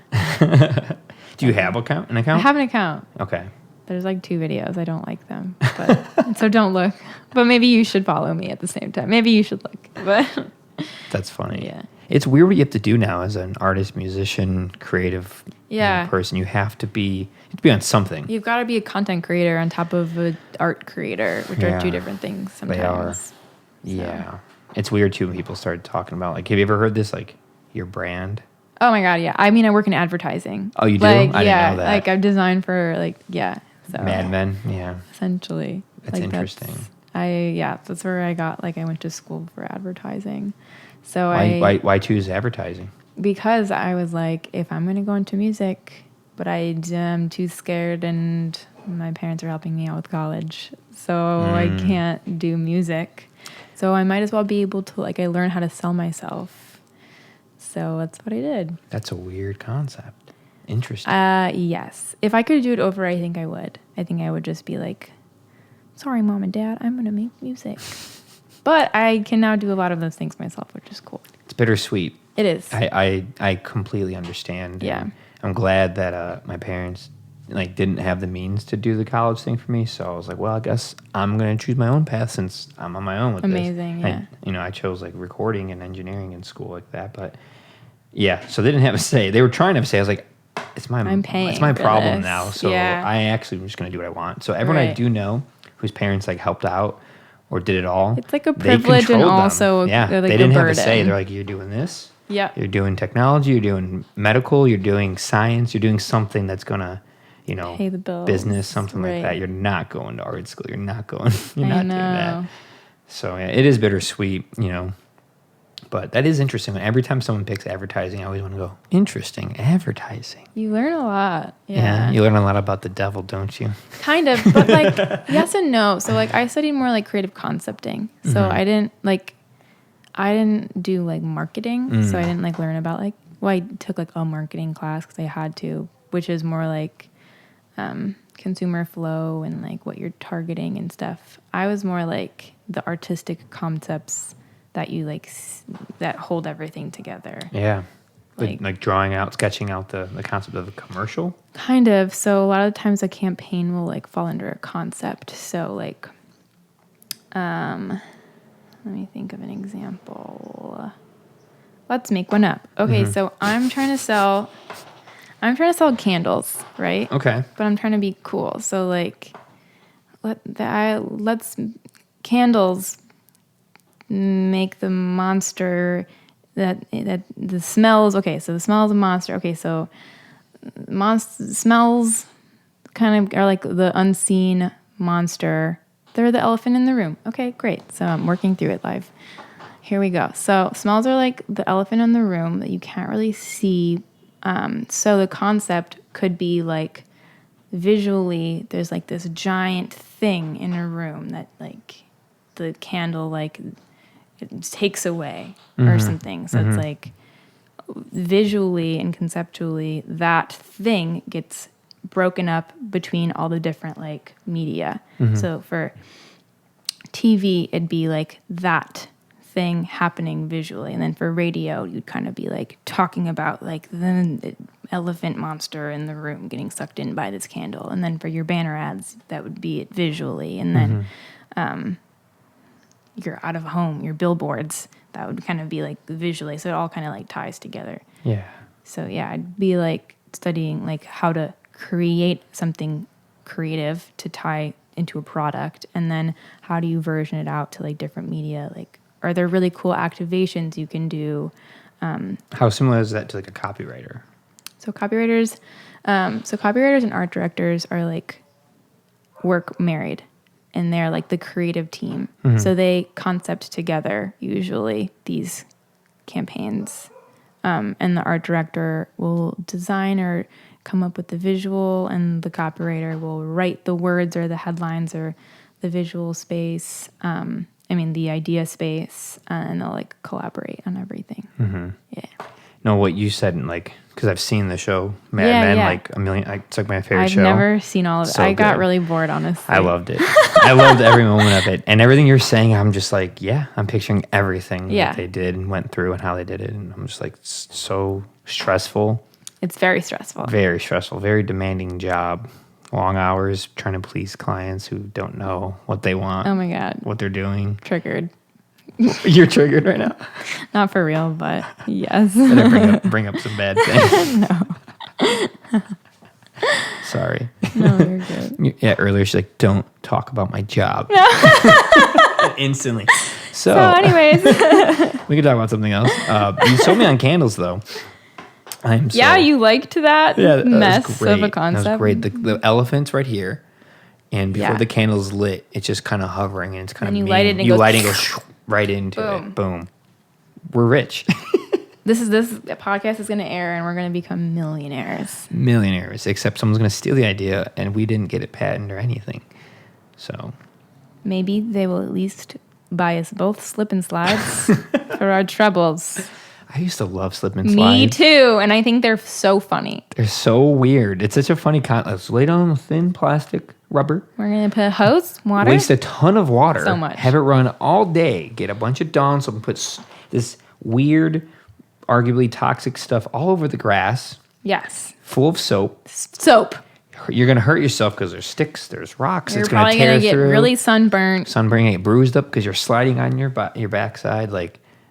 Speaker 1: Do you have an account?
Speaker 2: I have an account.
Speaker 1: Okay.
Speaker 2: There's like 2 videos. I don't like them, but so don't look. But maybe you should follow me at the same time. Maybe you should look. But
Speaker 1: that's funny.
Speaker 2: Yeah.
Speaker 1: It's weird what you have to do now as an artist, musician, creative
Speaker 2: Yeah.
Speaker 1: person. You have to be on something.
Speaker 2: You've got to be a content creator on top of an art creator, which are 2 different things sometimes.
Speaker 1: They are. So. Yeah. It's weird too when people start talking about like, have you ever heard this, like your brand?
Speaker 2: Oh my God, yeah. I mean, I work in advertising.
Speaker 1: Oh, you do?
Speaker 2: Like,
Speaker 1: I didn't know that.
Speaker 2: Like I've designed for So
Speaker 1: Mad Men, yeah.
Speaker 2: Essentially.
Speaker 1: That's interesting.
Speaker 2: That's where I got, like I went to school for advertising. So
Speaker 1: why choose advertising?
Speaker 2: Because I was like, if I'm going to go into music, but I'm too scared and my parents are helping me out with college. So I can't do music. So I might as well be able to, like, I learned how to sell myself. So that's what I did.
Speaker 1: That's a weird concept. Interesting.
Speaker 2: Yes. If I could do it over, I think I would. I think I would just be like, sorry, Mom and Dad, I'm going to make music. But I can now do a lot of those things myself, which is cool.
Speaker 1: It's bittersweet.
Speaker 2: It is.
Speaker 1: I completely understand.
Speaker 2: Yeah.
Speaker 1: I'm glad that my parents like didn't have the means to do the college thing for me. So I was like, well, I guess I'm going to choose my own path since I'm on my own with
Speaker 2: Amazing,
Speaker 1: this.
Speaker 2: yeah.
Speaker 1: I chose like recording and engineering in school like that. But yeah, so they didn't have a say. They were trying to have a say. I was like,
Speaker 2: I'm paying
Speaker 1: it's my
Speaker 2: for
Speaker 1: problem
Speaker 2: this.
Speaker 1: now. So
Speaker 2: Yeah.
Speaker 1: I actually am just going to do what I want. So everyone I do know whose parents like helped out or did it all.
Speaker 2: It's like a privilege and also
Speaker 1: like
Speaker 2: they
Speaker 1: didn't have a
Speaker 2: burden.
Speaker 1: say. They're like, you're doing this.
Speaker 2: Yeah.
Speaker 1: You're doing technology, you're doing medical, you're doing science, you're doing something that's going to,
Speaker 2: pay the bills.
Speaker 1: Business, something like that. You're not going to art school. You're not doing that. So yeah, it is bittersweet, but that is interesting. Every time someone picks advertising, I always want to go, interesting, advertising.
Speaker 2: You learn a lot.
Speaker 1: Yeah. You learn a lot about the devil, don't you?
Speaker 2: Kind of, but like yes and no. So like I studied more like creative concepting. So I didn't do like marketing. So I didn't like learn about I took like a marketing class because I had to, which is more like consumer flow and like what you're targeting and stuff. I was more like the artistic concepts that you like that hold everything together.
Speaker 1: Yeah. Like drawing out, sketching out the concept of a commercial?
Speaker 2: Kind of. So a lot of times a campaign will like fall under a concept. So like, let me think of an example. Let's make one up. Okay, so I'm trying to sell candles, right?
Speaker 1: Okay.
Speaker 2: But I'm trying to be cool. So like, let's candles make the monster that the smells. Okay, so the smell is a monster. Okay, so smells kind of are like the unseen monster. They're the elephant in the room. Okay, great. So I'm working through it live. Here we go. So smells are like the elephant in the room that you can't really see. So the concept could be like visually there's like this giant thing in a room that like the candle like it takes away or something. So it's like visually and conceptually that thing gets broken up between all the different like media. So for TV, it'd be like that thing happening visually. And then for radio, you'd kind of be like talking about like the elephant monster in the room getting sucked in by this candle. And then for your banner ads, that would be it visually. And then your out of home, your billboards, that would kind of be like visually. So it all kind of like ties together.
Speaker 1: Yeah.
Speaker 2: So yeah, I'd be like studying like how to create something creative to tie into a product, and then how do you version it out to like different media? Like, are there really cool activations you can do?
Speaker 1: How similar is that to like a copywriter?
Speaker 2: So copywriters and art directors are like work married, and they're like the creative team. So they concept together usually these campaigns, and the art director will design or come up with the visual, and the copywriter will write the words or the headlines or the visual space. The idea space, and they'll like collaborate on everything. Yeah.
Speaker 1: No, what you said, like, because I've seen the show Mad Men like a million. It's like my favorite show.
Speaker 2: I've never seen all of it.
Speaker 1: So
Speaker 2: I got
Speaker 1: good.
Speaker 2: really bored, honestly.
Speaker 1: I loved it. I loved every moment of it, and everything you're saying. I'm just like, yeah, I'm picturing everything that they did and went through and how they did it, and I'm just like so stressful.
Speaker 2: It's very stressful.
Speaker 1: Very stressful. Very demanding job. Long hours trying to please clients who don't know what they want.
Speaker 2: Oh my God.
Speaker 1: What they're doing.
Speaker 2: Triggered.
Speaker 1: You're triggered right now.
Speaker 2: Not for real, but yes.
Speaker 1: Did I bring up some bad things? No. Sorry.
Speaker 2: No, you're good.
Speaker 1: Yeah, earlier she's like, don't talk about my job. Instantly. So
Speaker 2: anyways.
Speaker 1: we can talk about something else. You sold me on candles, though.
Speaker 2: You liked that mess of a concept.
Speaker 1: That was great. The elephant's right here, and before the candle's lit, it's just kind of hovering, and it's kind of
Speaker 2: you light it and it goes
Speaker 1: right into it. Boom. We're rich.
Speaker 2: This podcast is going to air, and we're going to become millionaires.
Speaker 1: Except someone's going to steal the idea, and we didn't get it patented or anything. So
Speaker 2: maybe they will at least buy us both slip and slides for our troubles.
Speaker 1: I used to love slip and slides.
Speaker 2: Me too, and I think they're so funny.
Speaker 1: They're so weird. It's such a funny concept. Let's lay down thin plastic rubber.
Speaker 2: We're going to put a hose, water.
Speaker 1: Waste a ton of water.
Speaker 2: So much.
Speaker 1: Have it run all day. Get a bunch of Dawn soap and put this weird, arguably toxic stuff all over the grass.
Speaker 2: Yes.
Speaker 1: Full of soap. You're going to hurt yourself because there's sticks, there's rocks.
Speaker 2: You're
Speaker 1: it's going to tear
Speaker 2: probably going to get
Speaker 1: through.
Speaker 2: really sunburnt.
Speaker 1: Get bruised up because you're sliding on your backside.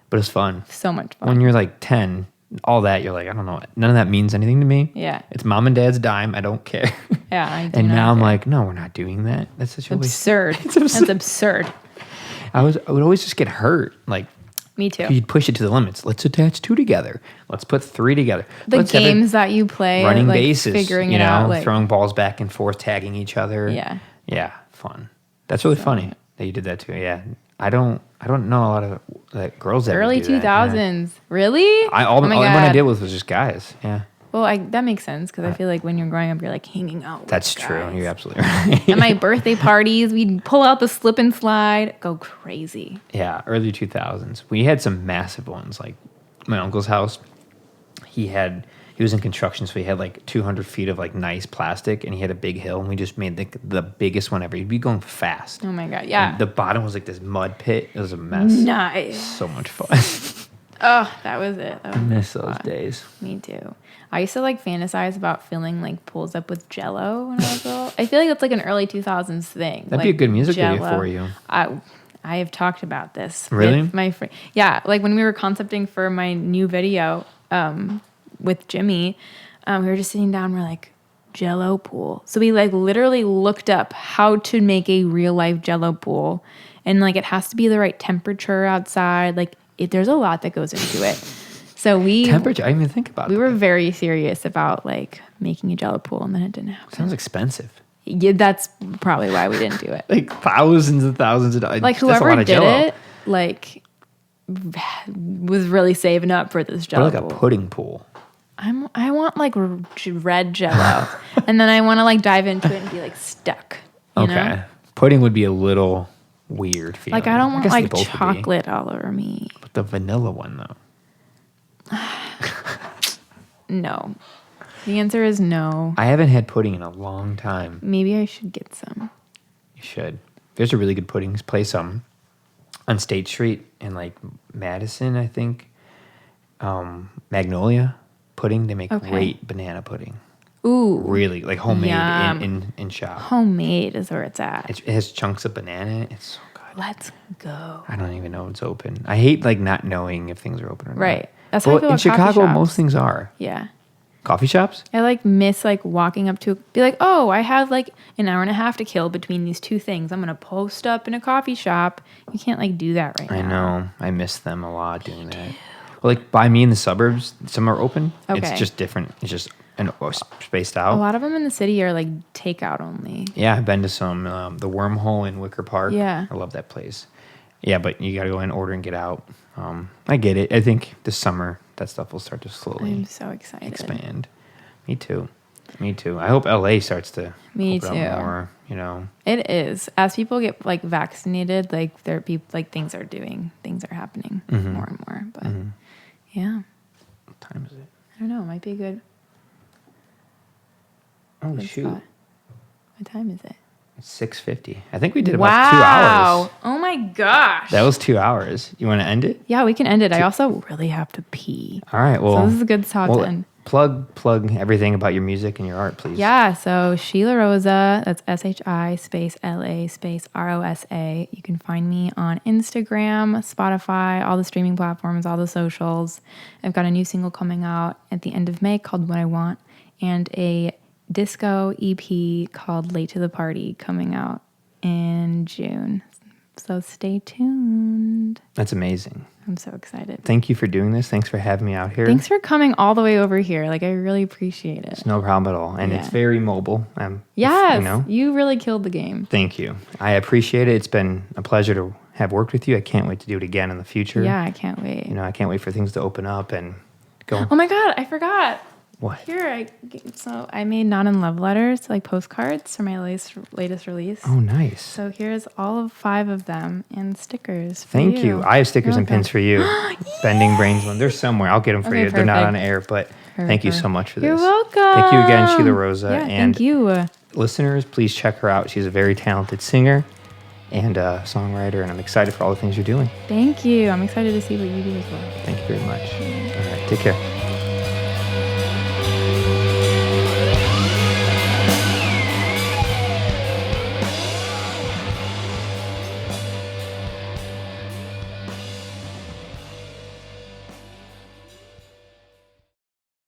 Speaker 1: But it's fun.
Speaker 2: So much fun.
Speaker 1: When you're like 10, all that, you're like, I don't know. None of that means anything to me.
Speaker 2: Yeah.
Speaker 1: It's mom and dad's dime. I don't care.
Speaker 2: Yeah, I do
Speaker 1: And
Speaker 2: not
Speaker 1: now I'm
Speaker 2: care.
Speaker 1: like, no, we're not doing that. That's such a waste.
Speaker 2: Absurd.
Speaker 1: It's absurd.
Speaker 2: That's absurd.
Speaker 1: I would always just get hurt. Like,
Speaker 2: Me too.
Speaker 1: you'd push it to the limits. Let's attach 2 together. Let's put 3 together.
Speaker 2: The
Speaker 1: Let's have it
Speaker 2: games that you play,
Speaker 1: running
Speaker 2: like
Speaker 1: bases,
Speaker 2: figuring it out, like
Speaker 1: throwing balls back and forth, tagging each other.
Speaker 2: Yeah.
Speaker 1: Yeah, fun. That's really funny that you did that too. Yeah. I don't know a lot of girls that
Speaker 2: early
Speaker 1: do that.
Speaker 2: 2000s. Really?
Speaker 1: Everyone I did with was just guys. Yeah.
Speaker 2: Well, that makes sense because I feel like when you're growing up, you're like hanging out with
Speaker 1: That's
Speaker 2: guys.
Speaker 1: true. You're absolutely right.
Speaker 2: At my birthday parties, we'd pull out the slip and slide, go crazy.
Speaker 1: Yeah, early 2000s. We had some massive ones. Like my uncle's house, he was in construction, so he had like 200 feet of like nice plastic, and he had a big hill, and we just made the biggest one ever. He'd be going fast.
Speaker 2: Oh my God, yeah.
Speaker 1: And the bottom was like this mud pit. It was a mess.
Speaker 2: Nice.
Speaker 1: So much fun.
Speaker 2: Oh, that was it.
Speaker 1: I miss those days.
Speaker 2: Me too. I used to like fantasize about filling like pools up with Jello when I was little. I feel like that's like an early 2000s thing.
Speaker 1: That'd be a good music video for you.
Speaker 2: I have talked about this.
Speaker 1: Really?
Speaker 2: With my friend. Yeah, like when we were concepting for my new video with Jimmy, we were just sitting down. We're like, Jello pool. So we like literally looked up how to make a real life Jello pool, and like it has to be the right temperature outside. Like there's a lot that goes into it. So
Speaker 1: temperature. I didn't even think about.
Speaker 2: We were very serious about like making a Jello pool, and then it didn't happen.
Speaker 1: Sounds expensive.
Speaker 2: Yeah, that's probably why we didn't do it.
Speaker 1: Like thousands and thousands of dollars.
Speaker 2: Like whoever did it, like was really saving up for this Jello
Speaker 1: pool. Or like a pudding pool.
Speaker 2: I want like red Jello, and then I want to like dive into it and be like stuck. You know?
Speaker 1: Pudding would be a little weird feeling.
Speaker 2: Like I don't want like chocolate all over me.
Speaker 1: But the vanilla one though.
Speaker 2: No. The answer is no.
Speaker 1: I haven't had pudding in a long time.
Speaker 2: Maybe I should get some.
Speaker 1: You should. There's a really good pudding place on State Street in like Madison, I think. Magnolia pudding. They make great banana pudding.
Speaker 2: Ooh.
Speaker 1: Really, like homemade
Speaker 2: Yum.
Speaker 1: in shop.
Speaker 2: Homemade is where it's at.
Speaker 1: It has chunks of banana in it. It's so good.
Speaker 2: Let's go.
Speaker 1: I don't even know it's open. I hate like not knowing if things are open or not.
Speaker 2: Right. That's how I feel
Speaker 1: in
Speaker 2: about coffee
Speaker 1: Chicago,
Speaker 2: shops.
Speaker 1: most things are.
Speaker 2: Yeah.
Speaker 1: Coffee shops?
Speaker 2: I like miss like walking up to be like, oh, I have like an hour and a half to kill between these two things. I'm gonna post up in a coffee shop. You can't like do that right now.
Speaker 1: I know. I miss them a lot doing that. Well, like by me in the suburbs, some are open.
Speaker 2: Okay.
Speaker 1: It's just different. It's just spaced
Speaker 2: A
Speaker 1: out.
Speaker 2: lot of them in the city are like takeout only.
Speaker 1: Yeah, I've been to some. The Wormhole in Wicker Park.
Speaker 2: Yeah.
Speaker 1: I love that place. Yeah, but you got to go in, order, and get out. I get it. I think this summer that stuff will start to slowly
Speaker 2: I'm so excited.
Speaker 1: expand. Me too. I hope LA starts to
Speaker 2: Me
Speaker 1: open
Speaker 2: too.
Speaker 1: up more, you know.
Speaker 2: It is. As people get like vaccinated, like there are people like things are happening more and more. But yeah.
Speaker 1: What time is it?
Speaker 2: I don't know. It might be a good
Speaker 1: Oh, shoot.
Speaker 2: spot. What time is it?
Speaker 1: It's 6:50. I think we did about 2 hours.
Speaker 2: Oh my gosh.
Speaker 1: That was 2 hours. You want to end it?
Speaker 2: Yeah, we can end it. I also really have to pee.
Speaker 1: All right. Well,
Speaker 2: So this is a good spot to end.
Speaker 1: Plug everything about your music and your art, please.
Speaker 2: Yeah, so Shi la Rosa, that's SHI space LA space ROSA. You can find me on Instagram, Spotify, all the streaming platforms, all the socials. I've got a new single coming out at the end of May called What I Want, and a disco EP called Late to the Party coming out in June. So stay tuned.
Speaker 1: That's amazing.
Speaker 2: I'm so excited.
Speaker 1: Thank you for doing this. Thanks for having me out here.
Speaker 2: Thanks for coming all the way over here. Like, I really appreciate it.
Speaker 1: It's no problem at all. And it's
Speaker 2: Yeah.
Speaker 1: very mobile.
Speaker 2: Yes, you really killed the game.
Speaker 1: Thank you. I appreciate it. It's been a pleasure to have worked with you. I can't wait to do it again in the future.
Speaker 2: Yeah, I can't wait.
Speaker 1: You know, I can't wait for things to open up and go.
Speaker 2: Oh my God, I forgot.
Speaker 1: What?
Speaker 2: Here, I made Not in Love letters, like postcards for my latest release.
Speaker 1: Oh, nice.
Speaker 2: So here's all of 5 of them and stickers for
Speaker 1: Thank you. I have stickers
Speaker 2: You're
Speaker 1: and pins for you. Bending Brains one. They're somewhere. I'll get them for
Speaker 2: Okay,
Speaker 1: you. They're not
Speaker 2: perfect.
Speaker 1: on air, but thank you so much for this.
Speaker 2: You're welcome.
Speaker 1: Thank you again, Shi la Rosa.
Speaker 2: Yeah,
Speaker 1: and
Speaker 2: thank you.
Speaker 1: listeners, please check her out. She's a very talented singer and songwriter, and I'm excited for all the things you're doing.
Speaker 2: Thank you. I'm excited to see what you do as well.
Speaker 1: Thank you very much. All right. Take care.